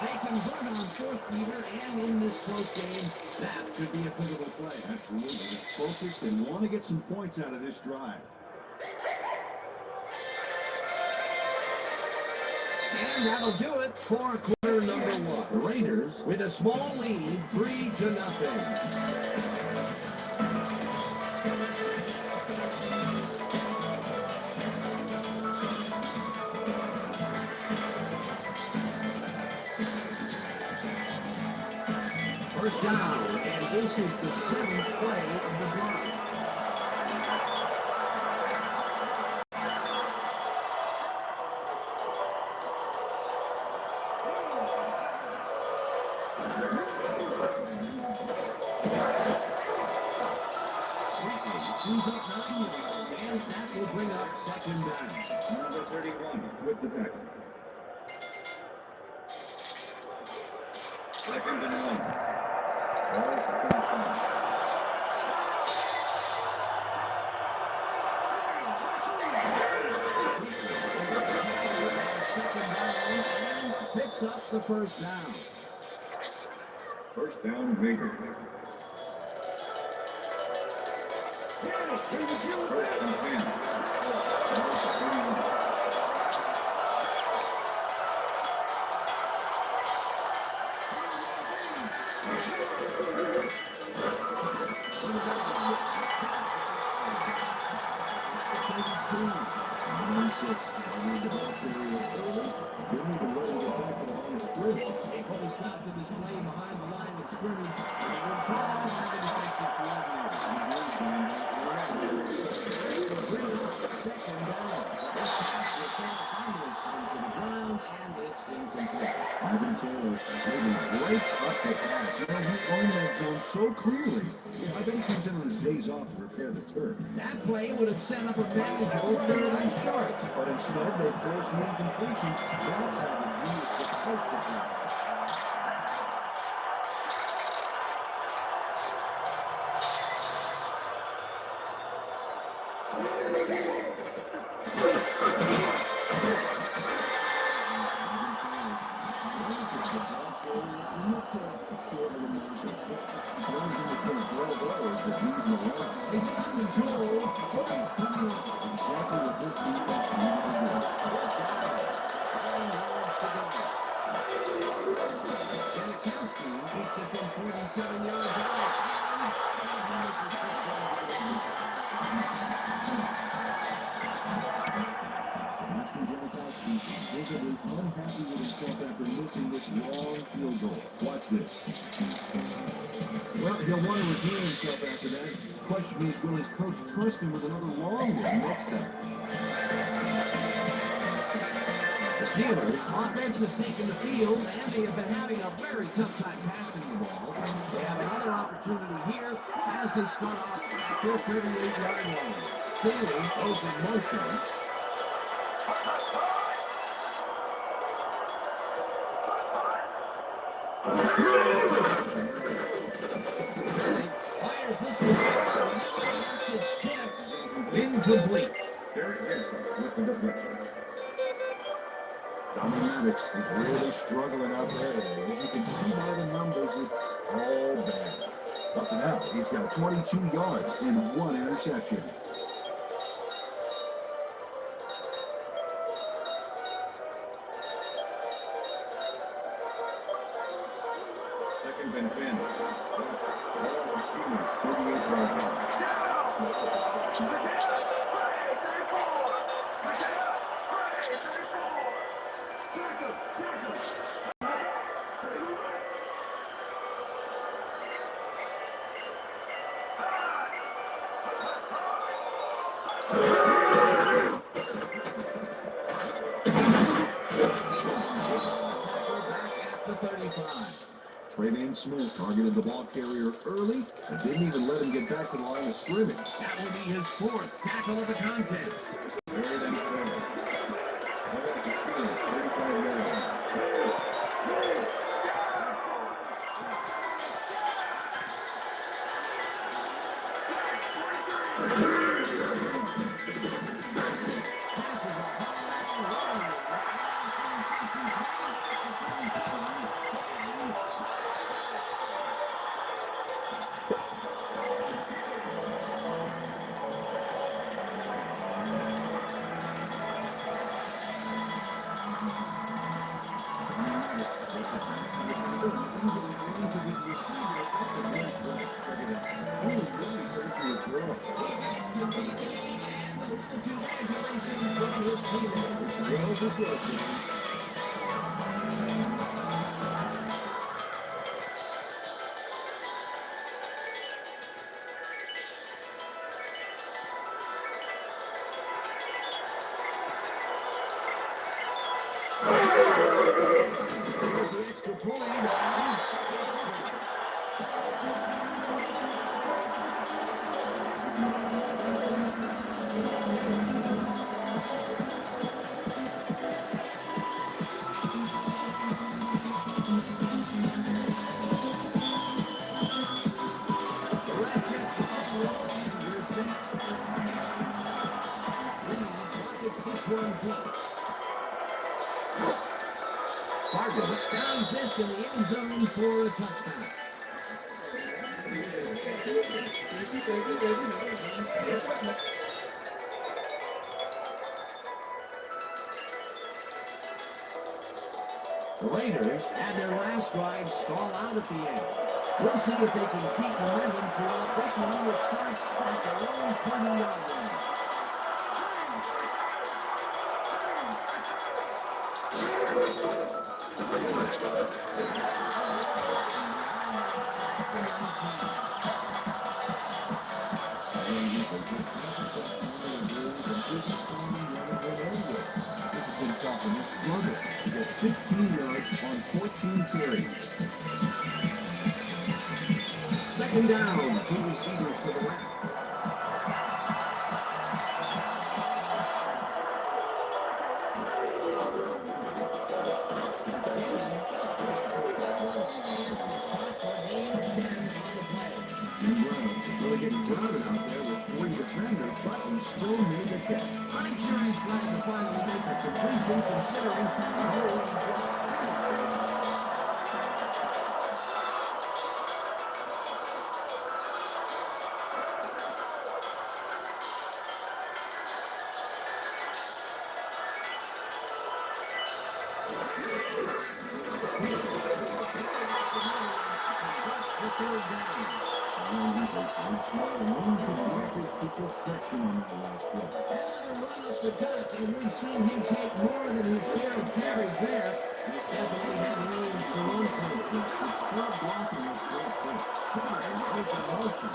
[SPEAKER 2] They convert on fourth quarter, and in this close game, that could be a pivotal play.
[SPEAKER 1] Absolutely. They're focused and want to get some points out of this drive.
[SPEAKER 2] And that'll do it for quarter number one. The Raiders with a small lead, 3-0. First down, and this is the 7th play of the drive. yards, and that will bring up second down.
[SPEAKER 1] Number 31 with the tackle. Second and 1. Ball first down.
[SPEAKER 2] Picks up the first down.
[SPEAKER 1] First down, Raiders. First and 10. Ball 31.
[SPEAKER 2] They put a stop to this play behind the line of scrimmage. And a good call by the defensive coordinator. Bring up second down. This pass will send Thomas into the ground, and it's incomplete.
[SPEAKER 1] Ivan Taylor maybe breaks up the pass. You know, he owned that zone so clearly. I bet he comes in on his days off to repair the turf.
[SPEAKER 2] That play would have set up a manageable third and short.
[SPEAKER 1] But instead, they forced an incompletion. That's how the D is supposed to play. Unhappy with himself after missing this long field goal. Watch this. Well, he'll want to redeem himself after that. Question is, will his coach trust him with another long one next time?
[SPEAKER 2] The Steelers offense has taken the field, and they have been having a very tough time passing the ball. They have another opportunity here as they start off at their 38-yard line. Staley goes in motion. Fires this one. It's tipped. Incomplete.
[SPEAKER 1] Derek Gibson with the deflection. Dominic Maddox is really struggling out there today. As you can see by the numbers, it's all bad. Up to now, he's got 22 yards and 1 interception. Second and 10. Steelers, 38-yard line. Trayvon Smith targeted the ball carrier early and didn't even let him get back to the line of scrimmage.
[SPEAKER 2] That will be his fourth tackle of the contest.
[SPEAKER 1] Third and 4. The Steelers, 35 yards.
[SPEAKER 2] one pitch. Fargo found this in the end zone for a touchdown. The Raiders had their last drive stall out at the end. We'll see if they can keep momentum throughout this one, which starts at their own 20-yard line.
[SPEAKER 1] He got 16 yards on 14 carries.
[SPEAKER 2] Second down, two receivers to the left.
[SPEAKER 1] Really getting crowded out there with 3 defenders, but he still made the catch.
[SPEAKER 2] I'm sure he's glad to finally make a completion considering the whole and we've seen him take more than his share of carries there. He's definitely had names for one thing. He's still blocking this great thing. There's a motion.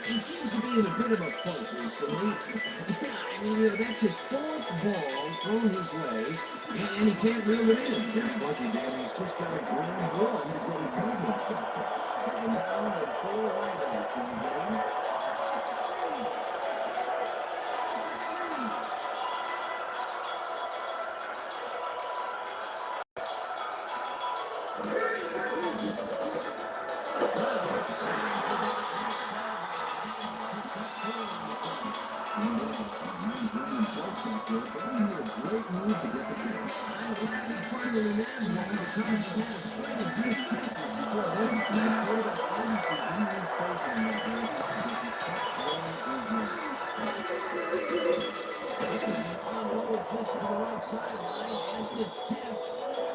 [SPEAKER 2] He seems to be in a bit of a funk recently. That's his fourth ball thrown his way, and he can't reel it in.
[SPEAKER 1] That's lucky, Dan. He's just got a grand run to get his movement back.
[SPEAKER 2] Second down and 4 wideouts in the game.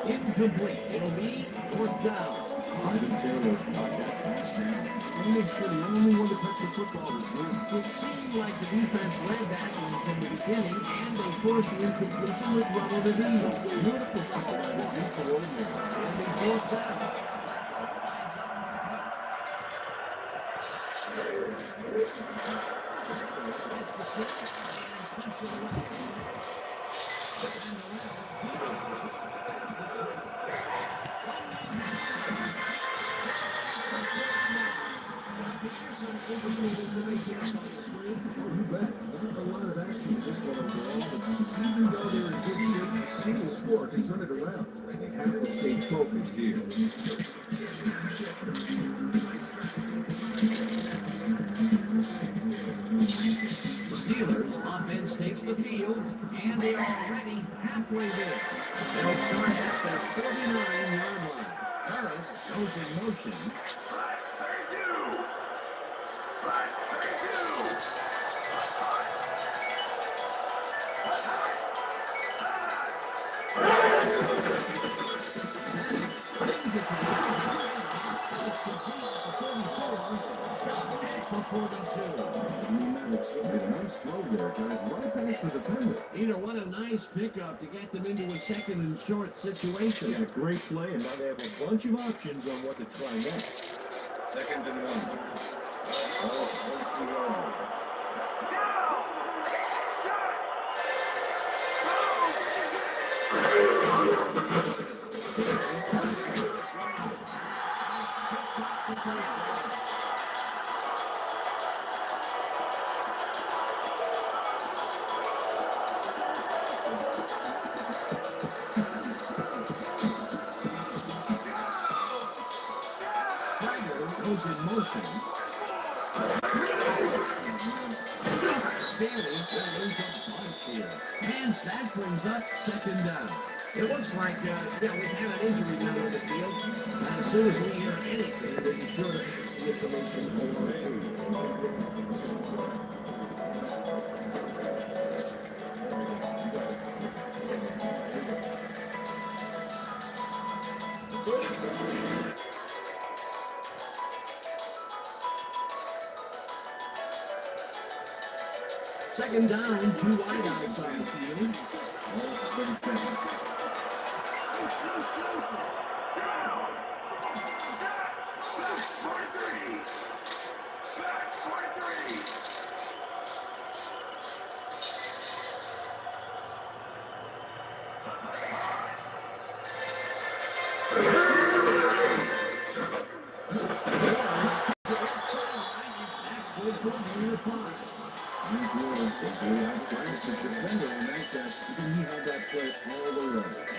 [SPEAKER 2] Incomplete. It'll be fourth down.
[SPEAKER 1] Ivan Taylor's got that pass down. He makes sure the only one to touch the football is him.
[SPEAKER 2] It seemed like the defense led that one from the beginning, and they forced the incompletion with Ronald Aviv. Beautiful football. And they fourth down.
[SPEAKER 1] Turn it around. They have to stay focused here.
[SPEAKER 2] Steelers offense takes the field, and they are already halfway there. They'll start at their 49-yard line. Harris goes in motion. What a nice pickup to get them into a second and short situation.
[SPEAKER 1] Yeah, great play, and now they have a bunch of options on what to try next. Second and 1.
[SPEAKER 2] motion. Stanley will lose a bunch here. And that brings up second down. It looks like, we've had an injury down on the field. As soon as we hear anything, we'll be sure to pass the information over to you. Second down, 2 wideouts on the field.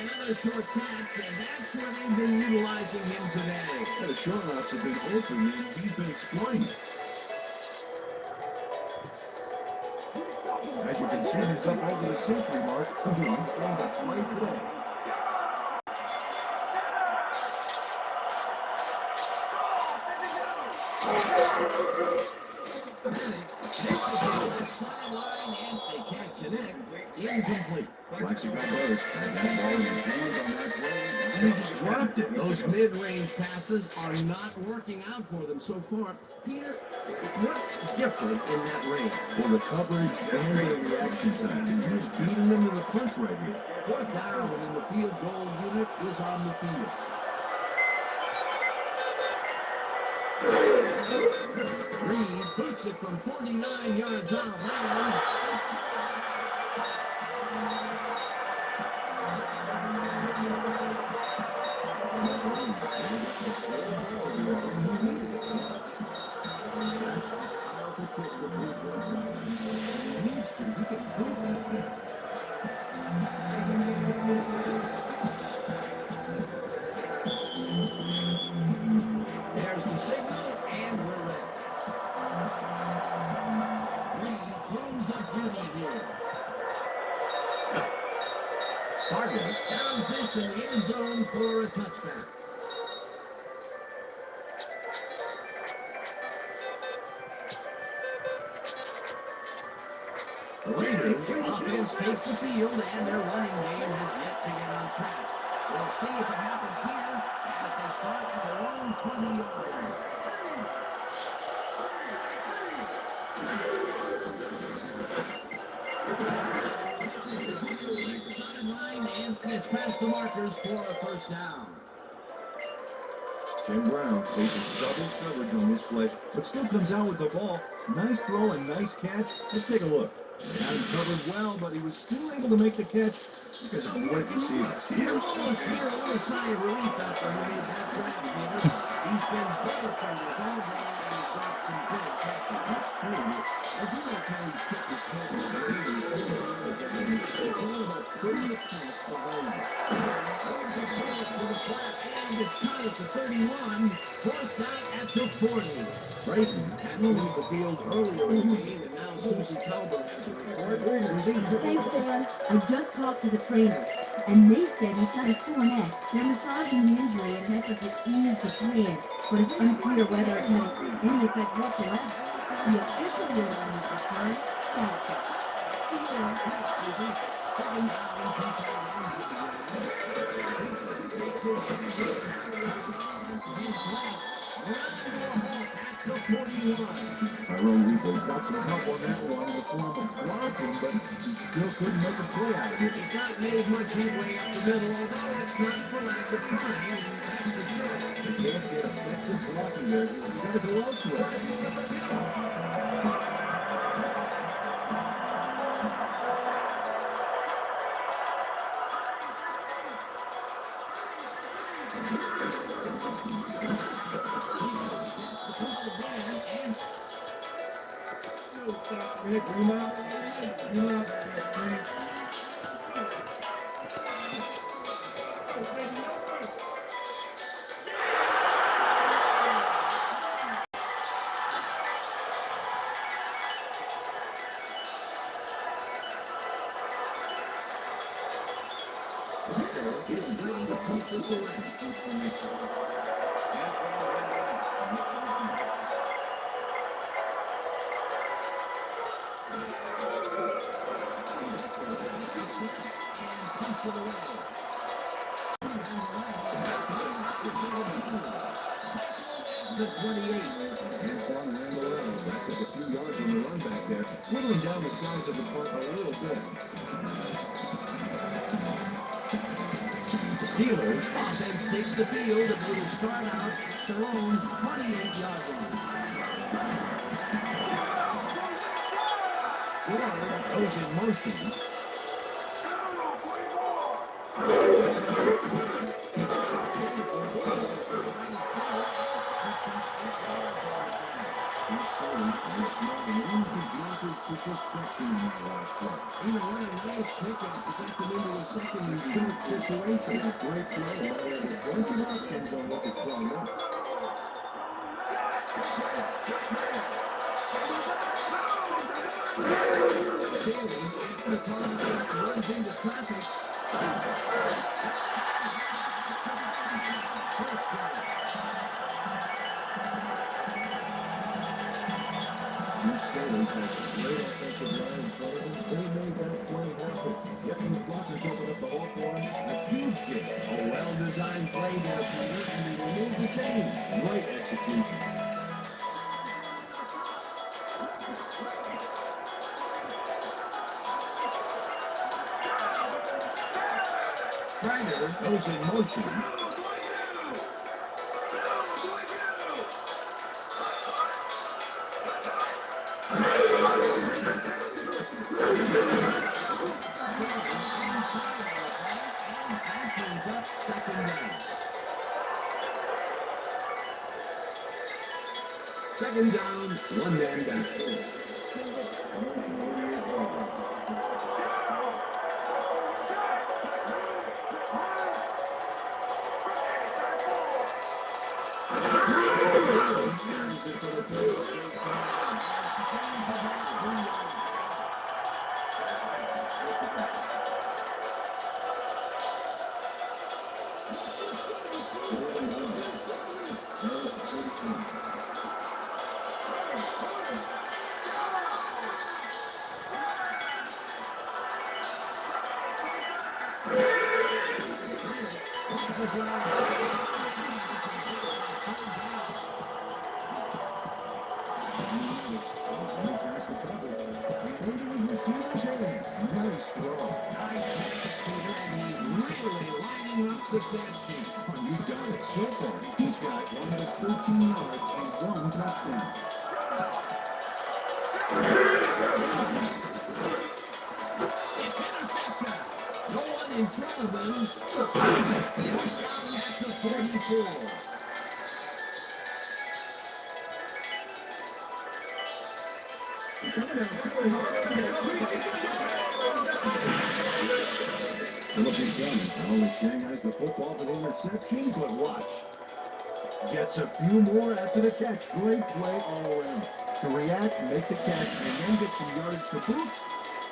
[SPEAKER 2] Another short catch, and that's where they've been utilizing him today.
[SPEAKER 1] The short routes have been open and defense blind. As you can see, he's up over the century mark. He's playing a great play.
[SPEAKER 2] Sideline, and they can't connect. Incomplete.
[SPEAKER 1] Flexi got those. And that ball in his hands on that play. He just dropped it.
[SPEAKER 2] Those mid-range passes are not working out for them so far. Peter, what's different in that range?
[SPEAKER 1] For the coverage and the reaction time. He was beating them to the punch right here.
[SPEAKER 2] Fourth down, and the field goal unit is on the field. Reed puts it from 49 yards out of bounds. There's the signal, and we're ready. Reed throws up duty here. Vargas downs this in the end zone for a touchback. The Raiders offense takes the field, and their running game has yet to get on track. We'll see if it happens here as they start at their own 20-yard line. Sideline, and gets past the markers for a first down.
[SPEAKER 1] Jim Brown faces double coverage on this play, but still comes out with the ball. Nice throw and nice catch. Let's take a look. He had him covered well, but he was still able to make the catch because of the wide receiver.
[SPEAKER 2] You can almost hear a little sigh of relief after he made that grab, Peter. He's been better fingers all day, and he's got some big catches. That's true. I do like how he's kept his head on the Raiders it's all about putting the pass behind him. There's a pass to the flat, and it's caught at the 31. Forced out at the 40. Creighton had to leave the field earlier in the game, and now Susie Talbot has a report. Susie?
[SPEAKER 3] Thanks, Dan. I just talked to the trainer, and they said he's got a sore neck. They're massaging the injury and meant to ease the pain, but it's unclear whether it had any effect whatsoever. The official word on his return, fracture.
[SPEAKER 1] Tyrone Weaver got some help on that one in the form of blocking, but he still couldn't make a play out of it.
[SPEAKER 2] He's not made much headway up the middle, although it's not for lack of trying, and that's the truth.
[SPEAKER 1] He can't get effective blocking there. He's got to go elsewhere.
[SPEAKER 6] Nick, ream out.
[SPEAKER 2] is ready to put this away. Puts it away. The 28.
[SPEAKER 1] Antoine ran around, backed up a few yards on the run back there, whittling down the size of the punt a little bit.
[SPEAKER 2] The Steelers offense takes the field and will start out their own 28-yard line. Ford goes in motion. In a way, nice pickup to get them into a second and short situation.
[SPEAKER 1] Great play, and now there's a bunch of options on what to throw next.
[SPEAKER 2] Bailey, after the timeout, runs into traffic.
[SPEAKER 1] These Steelers have a great offensive line in front of them. They made that play happen. Yet these blockers open up the whole one.
[SPEAKER 2] A huge hit. A well-designed play there, Peter, and they remove the chain.
[SPEAKER 1] Great execution.
[SPEAKER 2] Ryder goes in motion. Second down, one man back.
[SPEAKER 1] You got it. So far, he's got 113 yards and 1 touchdown.
[SPEAKER 2] No one in front of him. Touchdown at the 44.
[SPEAKER 1] Phillips Drummond not only Shanghai's the football with interception, but watch. Gets a few more after the catch. Great play all around. To react, make the catch, and then get some yards to boot.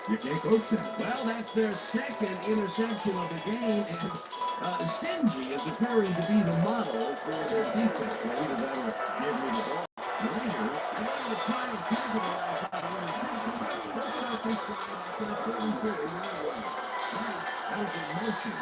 [SPEAKER 1] You can't coach that.
[SPEAKER 2] Well, that's their second interception of the game, and Stingy is appearing to be the model for their defense.
[SPEAKER 1] Well, either that or give me the ball.
[SPEAKER 2] Raiders trying to capitalize on the interception. Let's not be quiet after the 34-yard line. That was in motion.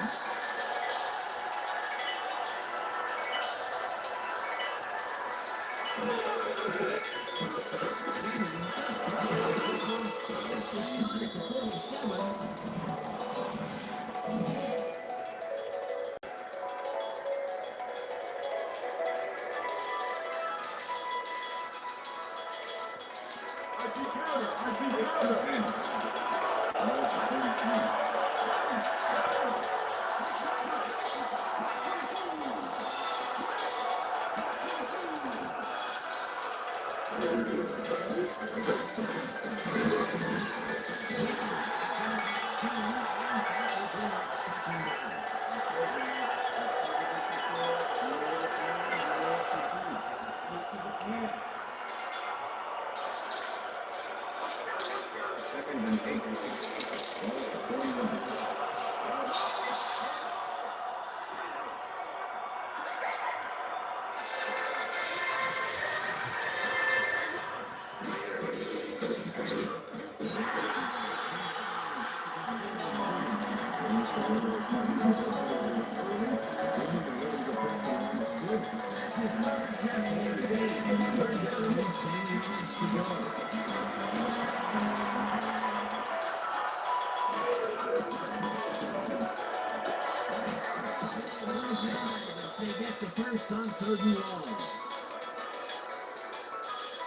[SPEAKER 2] 3rd and long.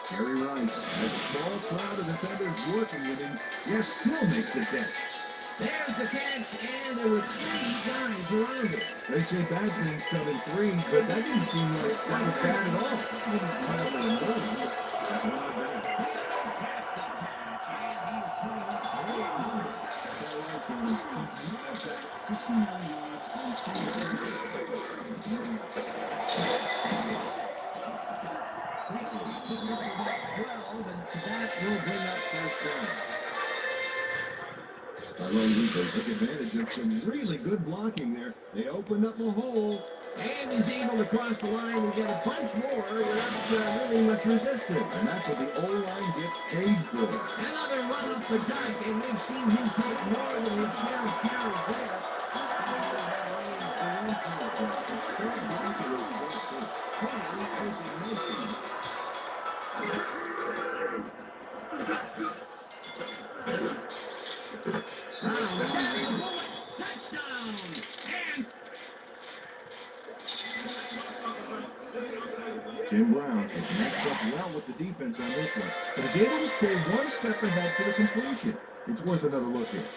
[SPEAKER 1] Jerry Rice, a small crowd of defenders working with him, yet still makes the catch.
[SPEAKER 2] There's the catch, and there were 3 guys around it.
[SPEAKER 1] They say bad things come in threes, but that didn't seem like that was bad at all. Incredibly annoying, but that's not bad.
[SPEAKER 2] Fantastic catch, and he's putting up 300.
[SPEAKER 1] He's not bad. 69 yards on 3
[SPEAKER 2] That will bring up 1st down.
[SPEAKER 1] Our lone defense took advantage of some really good blocking there. They opened up a hole.
[SPEAKER 2] And he's able to cross the line and get a bunch more without really much resistance.
[SPEAKER 1] And that's what the O-line gets paid for.
[SPEAKER 2] Another run off the dike, and we've seen him take more than his share of carries there. Touchdown! And
[SPEAKER 1] Jim Brown has matched up well with the defense on this one, but is able to stay one step ahead for the completion. It's worth another look here.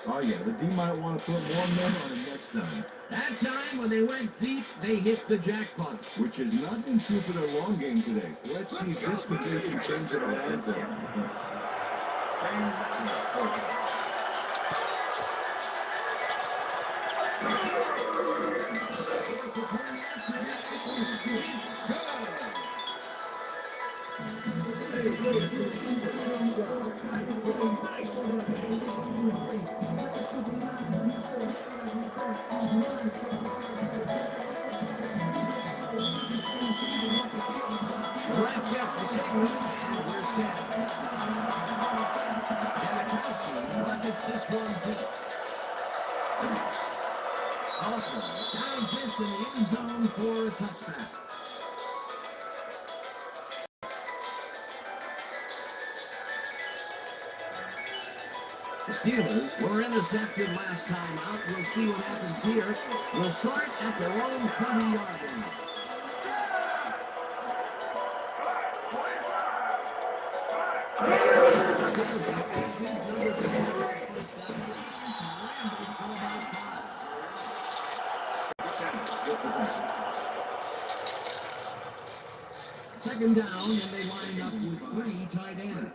[SPEAKER 1] Oh yeah, the D might want to put more men on him next time.
[SPEAKER 2] that time when they went deep, they hit the jackpot.
[SPEAKER 1] Which has not been true for their long game today. Let's see if this completion turns it around for them.
[SPEAKER 2] Wraps up the signal, and we're set. Janikowski buckets this one deep. Hoffman down just in the end zone for a touchdown. The Steelers were intercepted last time out. We'll see what happens here. We'll start at their own 20-yard line. Second down, and they line up with 3 tight ends.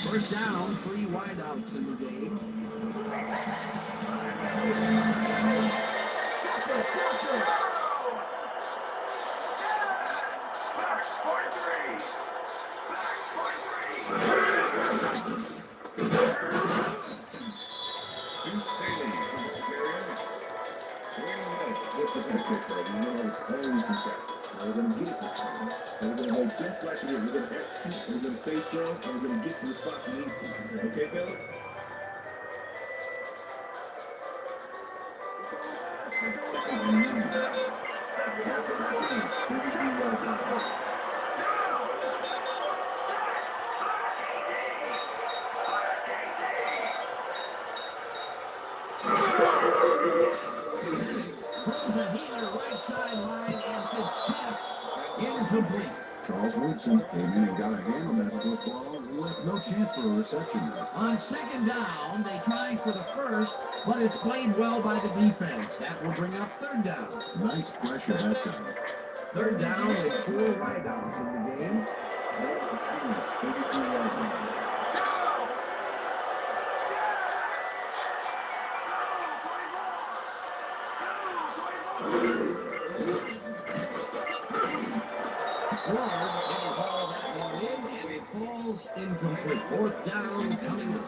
[SPEAKER 2] First down, 3 wideouts in the game.
[SPEAKER 1] Okay, Philip?
[SPEAKER 2] Throws a heater right sideline, and it's tipped incomplete.
[SPEAKER 1] Charles Woodson came in and got a hand on that football with no chance for a reception.
[SPEAKER 2] On second down, they try for the first, but it's played well by the defense. That will bring up 3rd down.
[SPEAKER 1] Nice pressure that time.
[SPEAKER 2] Third down and 4 wideouts in the game.
[SPEAKER 1] Steelers, 33-yard line.
[SPEAKER 2] Ward didn't haul that one in, and it falls incomplete. Fourth down coming up.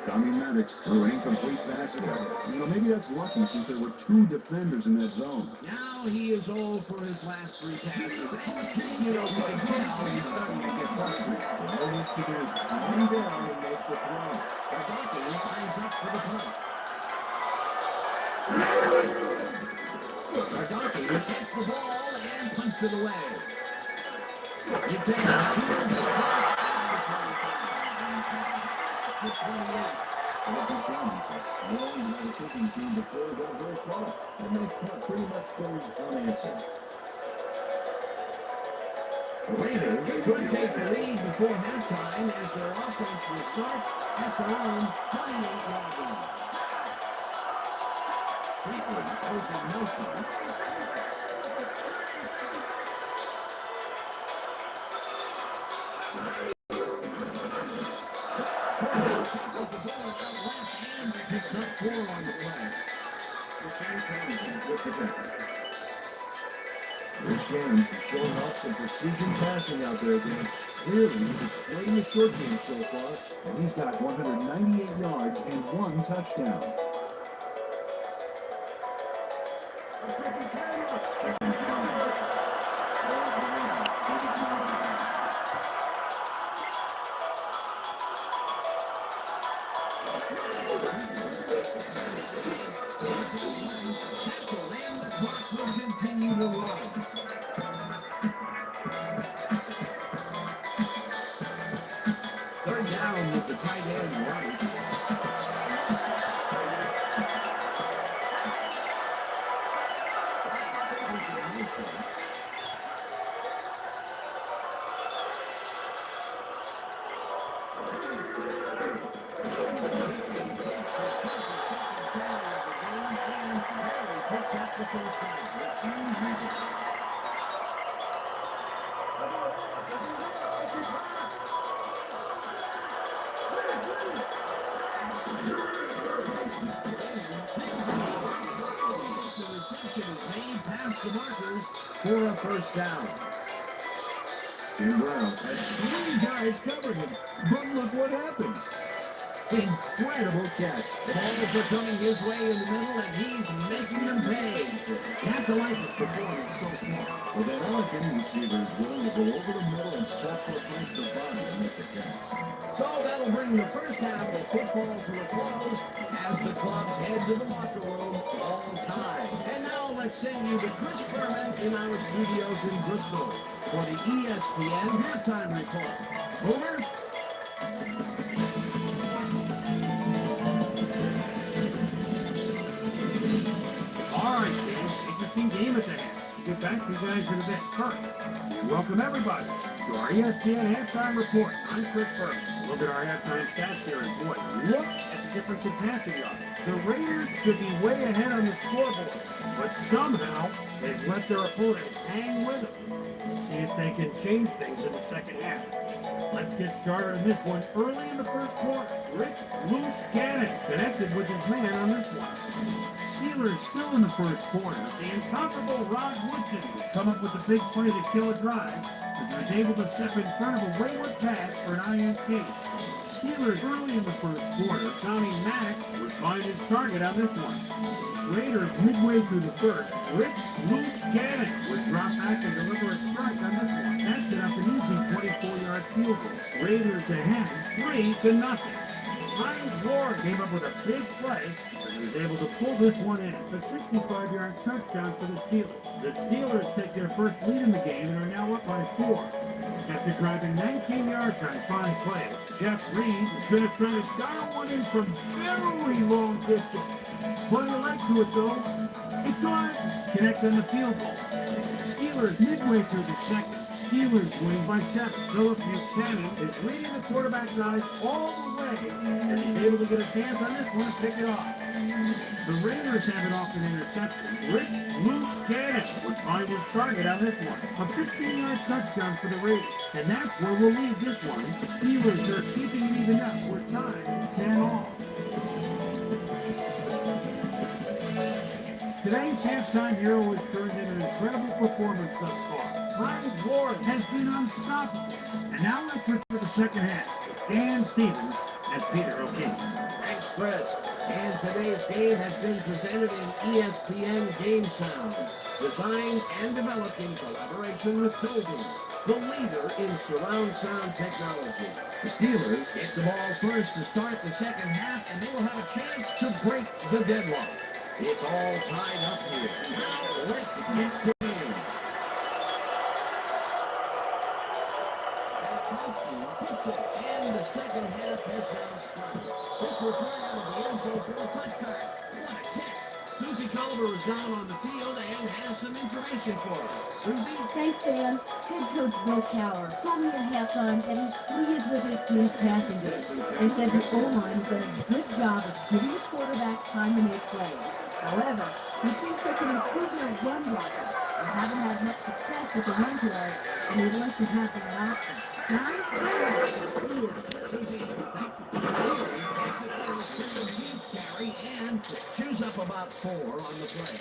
[SPEAKER 1] Tommy Maddox threw an incomplete pass there. Maybe that's lucky since there were two defenders in that zone.
[SPEAKER 2] Now he is all for his last 3 passes. You can tell he's starting to get frustrated.
[SPEAKER 1] All he needs to do is calm down and make the throw.
[SPEAKER 2] Hardocki lines up for the punt. Hardocki gets the ball and punts it away. You take the
[SPEAKER 1] kicking team before got very close, and they pretty much goes unanswered.
[SPEAKER 2] The Raiders could take the lead before halftime as their offense will start at their own 28-yard line. Fleetwood goes in motion. Picks up 4 on the play.
[SPEAKER 1] Rich Gannon showing off some precision passing out there again. Clearly, he's displaying the short game so far, and he's got 198 yards and 1 touchdown.
[SPEAKER 2] Third down with the tight end right. Picks up the first down. Past the markers for a first down.
[SPEAKER 1] Jim Brown
[SPEAKER 2] And 3 guys covered him, but look what happened. Incredible catch. The balls are coming his way in the middle, and he's making them pay. You have to like his performance so far.
[SPEAKER 1] Well, they don't like any receiver is willing to go over the middle and sacrifice the body to make the catch.
[SPEAKER 2] So that'll bring the first half of football to a close as the clubs head to the locker room all time. And now let's send you to Chris Berman in our studios in Bristol for the ESPN halftime report. Over.
[SPEAKER 4] All right, Steve. Interesting game at the half. Get back to you guys in a bit. First, welcome everybody to our ESPN halftime report. I'm Chris Berman. Look at our halftime stats here, and boy, look at the difference in passing yards. The Raiders should be way ahead on the scoreboard, but somehow they've let their opponents hang with them. See if they can change things in the second half. Let's get started on this one early in the first quarter. Rich Loose Gannon connected with his man on this one. Steelers still in the first quarter. The incomparable Rod Woodson come up with a big play to kill a drive, as he was able to step in front of a wayward pass for an INT. Steelers early in the first quarter. Tommy Maddox would find his target on this one. Raiders midway through the first. Rich Loose Gannon would drop back and deliver a strike on this one. That set up an easy 24-yard field goal. Raiders ahead 3-0. Hines Ward came up with a big play, but he was able to pull this one in. A 65-yard touchdown for the Steelers. The Steelers take their first lead in the game and are now up by 4. After driving 19 yards on 5 plays, Jeff Reed is going to try to dial one in from very long distance. Plenty of leg to it though. It's good. Connect on the field goal. Steelers midway through the second. Steelers winning by 7. Philip Buchanan is leading the quarterback guys all the way, and he's able to get a chance on this one and pick it off. The Raiders have it off an interception. Rich Buchanan would find his target on this one. A 15-yard touchdown for the Raiders. And that's where we'll leave this one. The Steelers are keeping it even up. We're tied 10-all. Today's halftime hero has turned in an incredible performance thus far. Heinz Ward has been unstoppable. And now let's look for the second half. Dan Stevens as Peter O'Keefe.
[SPEAKER 2] Thanks, Chris. And today's game has been presented in ESPN Game Sound, designed and developed in collaboration with Dolby, the leader in surround sound technology. The Steelers get the ball first to start the second half, and they will have a chance to break the deadlock. It's all tied up here. Now, let's get to it. And the second half has now started. This was right out of the end zone for a touchdown. What a kick. Susie Culver is down on the field and has some information for us. Susie?
[SPEAKER 3] Thanks, Dan. Head coach Bill Cowher told me at halftime that he's pleased with his team's passing game and said the O-line has done a good job of giving the quarterback time to make plays. However, he thinks they can improve their run blocking. They haven't had much success with the run play, and he'd like to have that option. Guys,
[SPEAKER 2] Susie, carry and chews up about 4 on the play.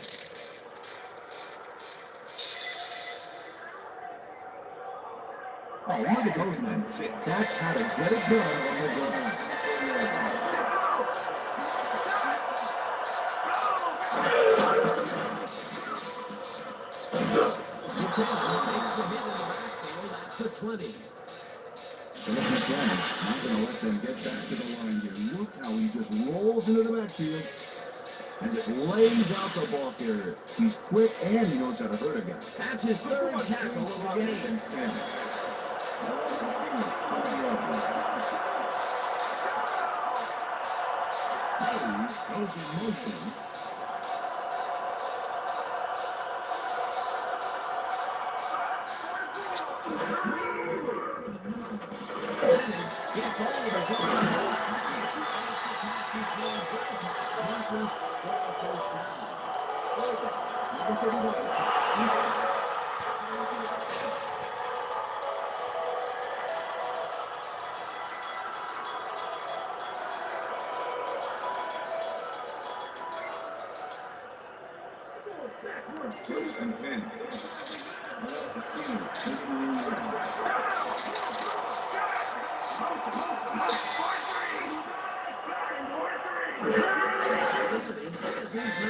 [SPEAKER 1] Oh, look at those men. That's how to get it done when you're going.
[SPEAKER 2] Takes the hit in the backfield at the 20.
[SPEAKER 1] Philip Buchanan not going to let them get back to the line here. Look how he just rolls into the backfield and just lays out the ball carrier. He's quick and he knows how to hurt a guy.
[SPEAKER 2] That's his third tackle of the game. Hayes goes in motion. Gets all of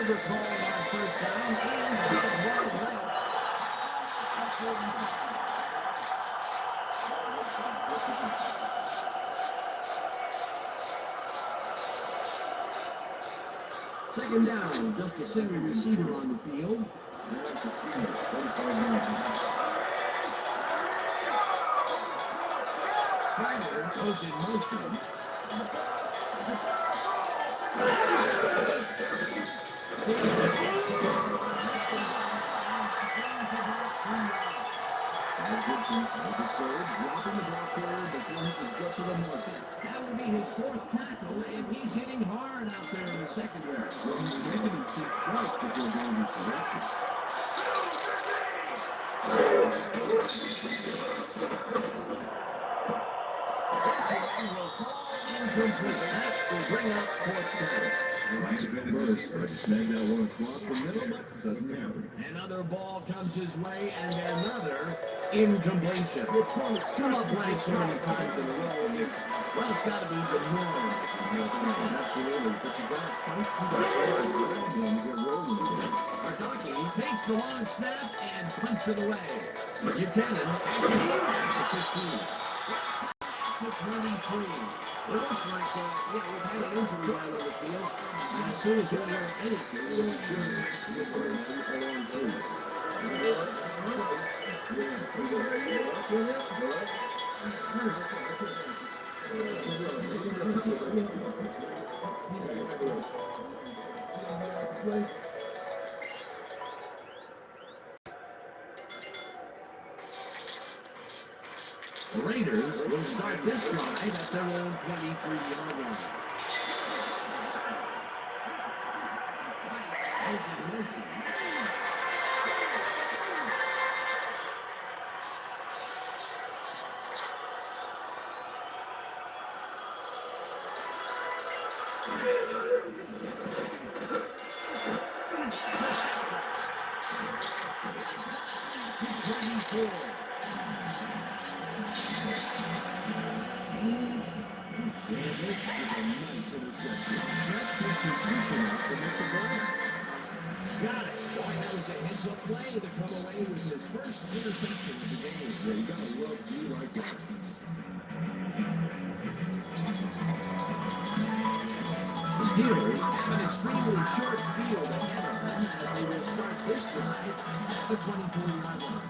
[SPEAKER 2] number called on first down and second down, just a single receiver on the field. Ryder goes in motion. That will be his fourth tackle, and he's hitting hard out there in the secondary.
[SPEAKER 1] He's making him think twice before going this direction.
[SPEAKER 2] Will fall incomplete. That will bring up fourth down.
[SPEAKER 1] Nice first, but he snagged that one across the middle, but doesn't happen.
[SPEAKER 2] Another ball comes his way, and another incompletion. Come up blank so many times in a row. Well, it's got to be the norm.
[SPEAKER 1] Absolutely, but you got to fight through that and get rolling again.
[SPEAKER 2] Ardaki takes the long snap and punts it away. Buchanan at the 15. To 23. It looks like, we've had an injury out on the field. And as soon as you hear anything, you'll their own 23-yard line. There's a motion. Got it. Boy, that was a heads-up play to come away with his first interception of the game.
[SPEAKER 1] Yeah, you gotta love D like that.
[SPEAKER 2] The Steelers have an extremely short field ahead of them as they will start this drive at the 24-yard line.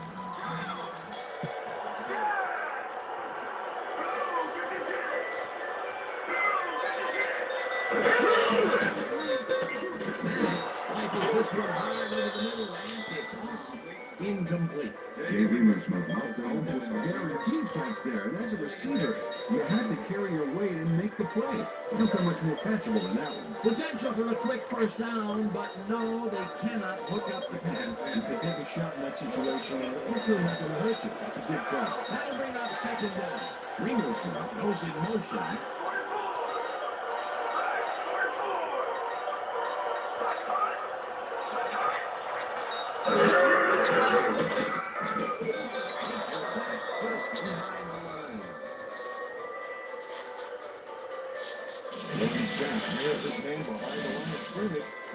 [SPEAKER 2] Rifles this one hard over the middle and it's off. Incomplete.
[SPEAKER 1] JV was my mouth almost guaranteed catch there. And as a receiver, you had to carry your weight and make the play. Don't come much more catchable than that one.
[SPEAKER 2] Potential for a quick first down, but no, they cannot hook up the pass.
[SPEAKER 1] You can take a shot in that situation, and it's really not going to hurt you. That's a good call.
[SPEAKER 2] That'll bring up second down. Ringo's goes in motion.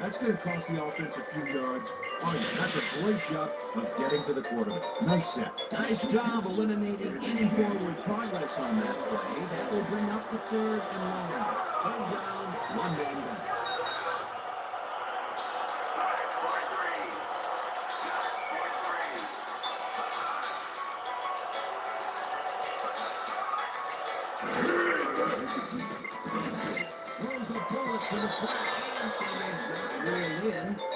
[SPEAKER 1] That's going to cost the offense a few yards. Oh, yeah, that's a great job of getting to the quarterback. Nice set.
[SPEAKER 2] Nice job eliminating any forward progress on that play. That will bring up the third and long. Third down, one man back. Throws a bullet to the flat.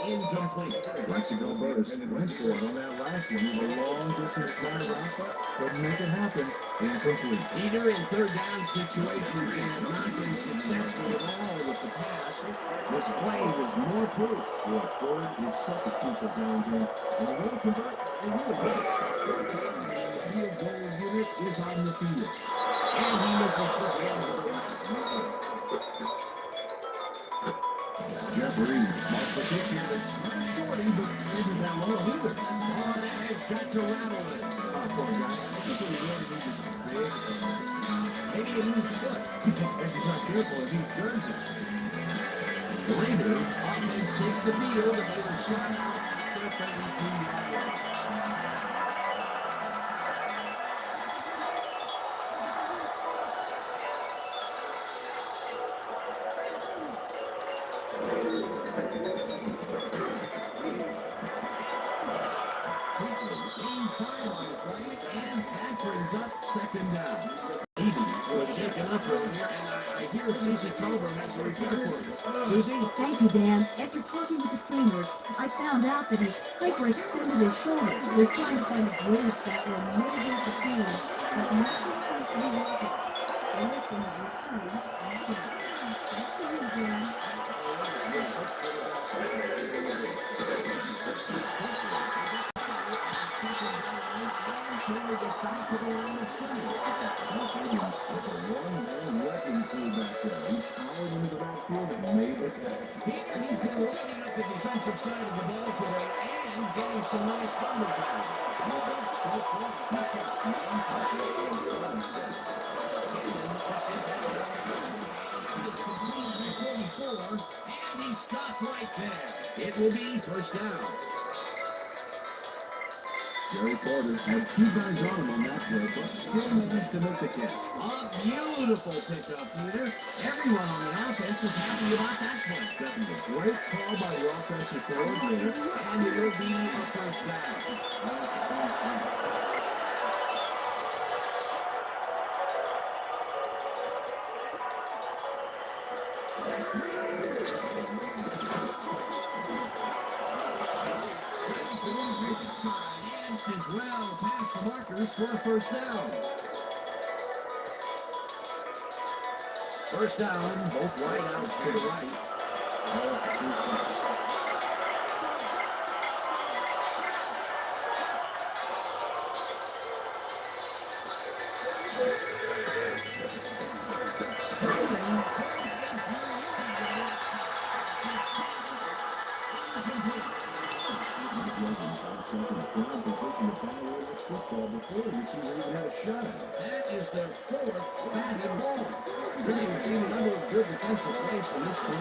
[SPEAKER 2] Incomplete.
[SPEAKER 1] Mexico Burst went for it on that last one. With a long distance fly route, but couldn't make it happen. Incomplete.
[SPEAKER 2] Either in third down situations they have not been successful at all with the pass. This play was more proof.
[SPEAKER 1] Well, third is such a crucial down game. And they will convert. They will. The field goal unit is on the field.
[SPEAKER 2] And he misses this one.
[SPEAKER 1] Jeff Reed marks the kick here. It's shorty, but isn't that low either.
[SPEAKER 2] Oh, that has got to rattle it.
[SPEAKER 1] Poor guy. I think what he really needs is some creative.
[SPEAKER 2] Maybe a new foot.
[SPEAKER 1] If he's not careful, he turns it.
[SPEAKER 2] The Raiders offense takes the field and they will shut out at their 32-yard line. Second down. Edie was shaken up earlier, and I hear Susie Culver has a report for us. Susie?
[SPEAKER 3] Thank you, Dan. After talking with the trainers, I found out that he hyperextended his shoulder. We're trying to find a brace that will mitigate the pain, but nothing seems to be working. And this one is returning after that. That's the real Dan.
[SPEAKER 2] He's been loading up the defensive side of the ball today and getting some nice numbers out of and he stopped right there. It will be first down.
[SPEAKER 1] Jerry Porter had two guys on him on that play, but still managed to make the catch.
[SPEAKER 2] A beautiful pickup, Peter. Everyone on the offense is happy about that play.
[SPEAKER 1] Definitely a great call by the offensive coordinator.
[SPEAKER 2] And it will be a first down. Is well past the markers for a first down. First down, both wide outs to the right. That is their fourth batting ball. Really, we've seen a number of good defensive plays from this squad.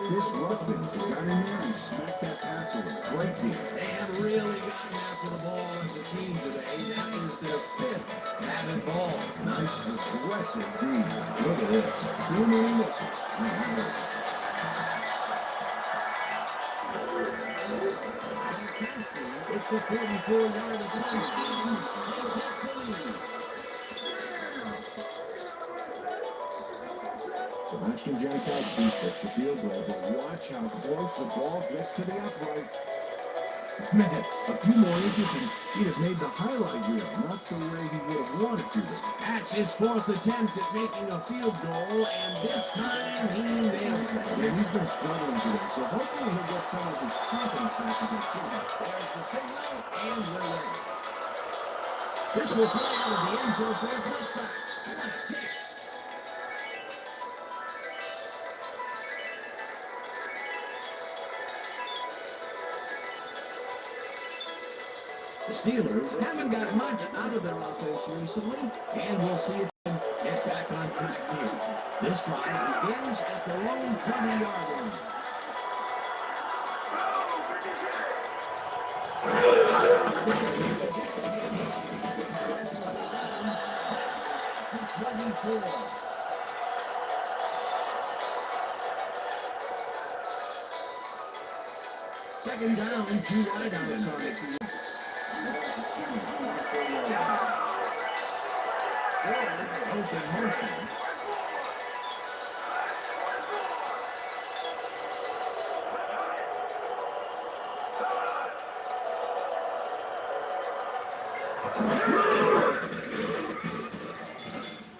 [SPEAKER 1] Disrupting, got in there and smacked that pass away. Great deal.
[SPEAKER 2] They have really gotten after the ball as a team today. That is their fifth batted ball.
[SPEAKER 1] Nice, aggressive D. Look at this. Too many misses.
[SPEAKER 2] It's the 44-yard attempt.
[SPEAKER 1] Sebastian Janikow's defense the field goal, but watch how close the ball gets to the upright. Man, a few more inches and he'd have made the highlight reel, not the way he would have wanted to.
[SPEAKER 2] That's his fourth attempt at making a field goal, and this time he nailed it.
[SPEAKER 1] Yeah, he's been struggling today, so hopefully he'll get some of his confidence back against him.
[SPEAKER 2] There's the signal, and we're ready. This will play out of the end zone for a touchback. What a catch. The Steelers haven't got much out of their offense recently, and we'll see if they can get back on track here. This drive begins at their own 20-yard line. Second down, 2 wideouts on it. Open motion.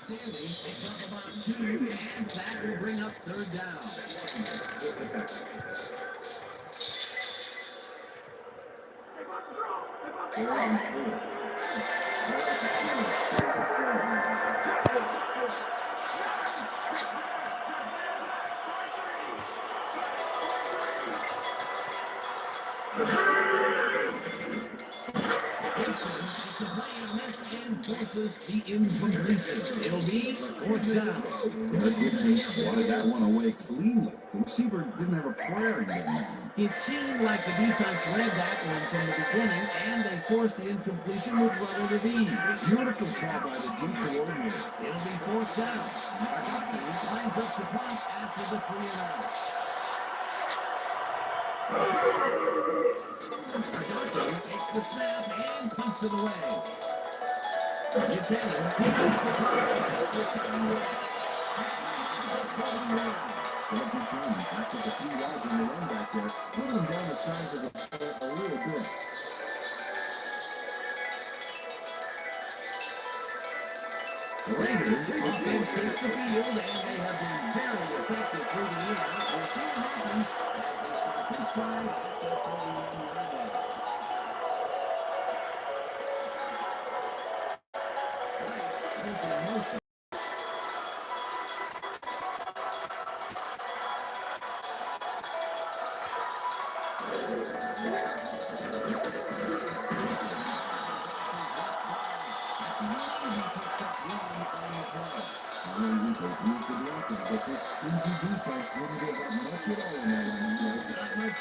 [SPEAKER 2] Stanley picks up about 2, and that will bring up third down. Forces the incompletion. It'll be fourth down.
[SPEAKER 1] Wanted that one away cleanly. The receiver didn't have a prayer in that.
[SPEAKER 2] It seemed like the defense read that one from the beginning, and they forced the incompletion with relative ease.
[SPEAKER 1] Beautiful call by the deep coordinator.
[SPEAKER 2] It'll be fourth down. Martin lines up the punt after the 3-and-out. Martin takes the snap and punts it away. Buchanan takes the
[SPEAKER 1] After the few yards on the run back there, put him down the sides of the ball a little bit.
[SPEAKER 2] The Raiders offense takes the field, and they have been very effective through the year. We'll see what happens as they start this drive at their 41-yard line.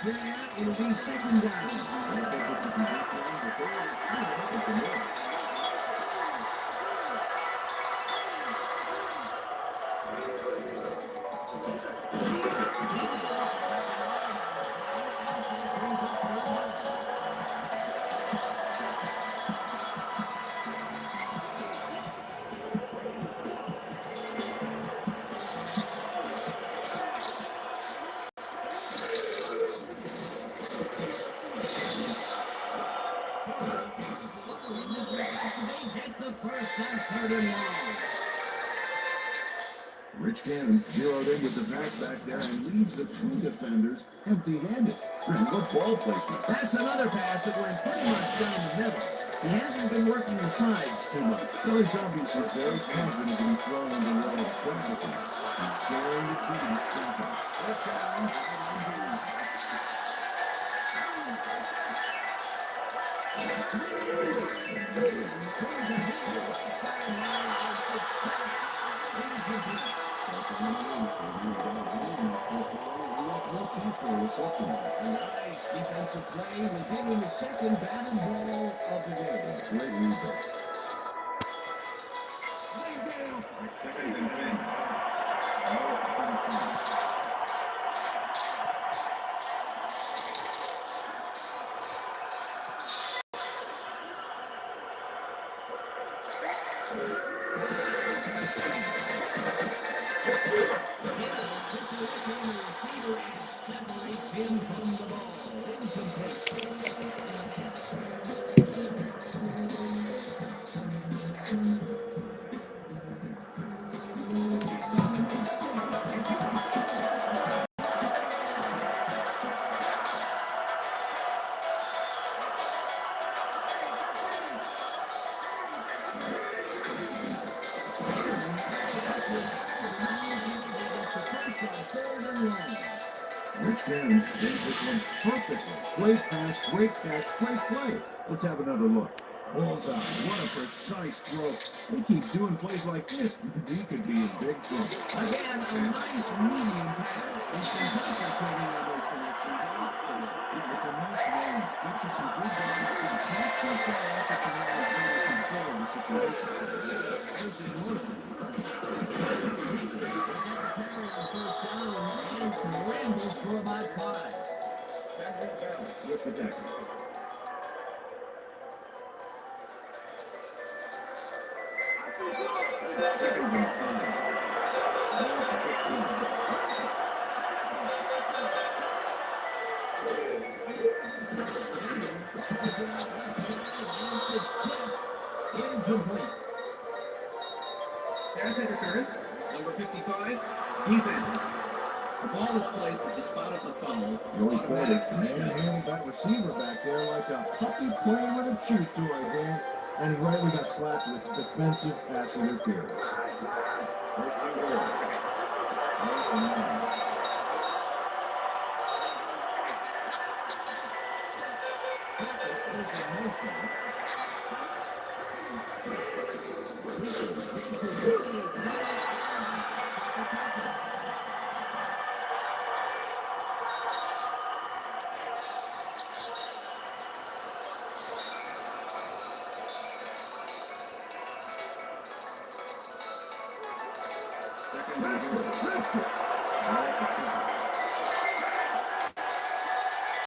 [SPEAKER 2] there. It'll be second down.
[SPEAKER 1] Rich Gannon zeroed in with the pass back there and leaves the two defenders empty-handed. Good ball placement.
[SPEAKER 2] That's another pass that went pretty much down the middle. He hasn't been working the sides too much.
[SPEAKER 1] So he's obviously very confident in throwing the ball practically. He's guaranteed to stop it.
[SPEAKER 2] First down. Nice defensive play within the second batted ball of the game.
[SPEAKER 1] Great read there.
[SPEAKER 6] Second and 10.
[SPEAKER 2] Separates him from the ball. Incomplete.
[SPEAKER 1] Rich Gannon did this one perfectly. Great pass, great catch, great play. Let's have another look. Bullseye. What a precise throw. They keep doing plays like this. He could be in big trouble.
[SPEAKER 2] Again, a nice medium pass. He's been concentrating on those connections a lot today.
[SPEAKER 1] Yeah, it's a nice range. Gets you some good guys to the catch so far off that you have a better control of the situation.
[SPEAKER 2] There's the motion. First down and scrambles for about 5.
[SPEAKER 1] With the deck.
[SPEAKER 2] Incomplete.
[SPEAKER 5] Pass interference. Number 55. Defense. The ball is placed at the spot of the foul.
[SPEAKER 1] Joey Porter manhandled that receiver back there like a puppy playing with a chew toy, man. And he rightly got slapped with defensive pass interference. First and goal. First and 9.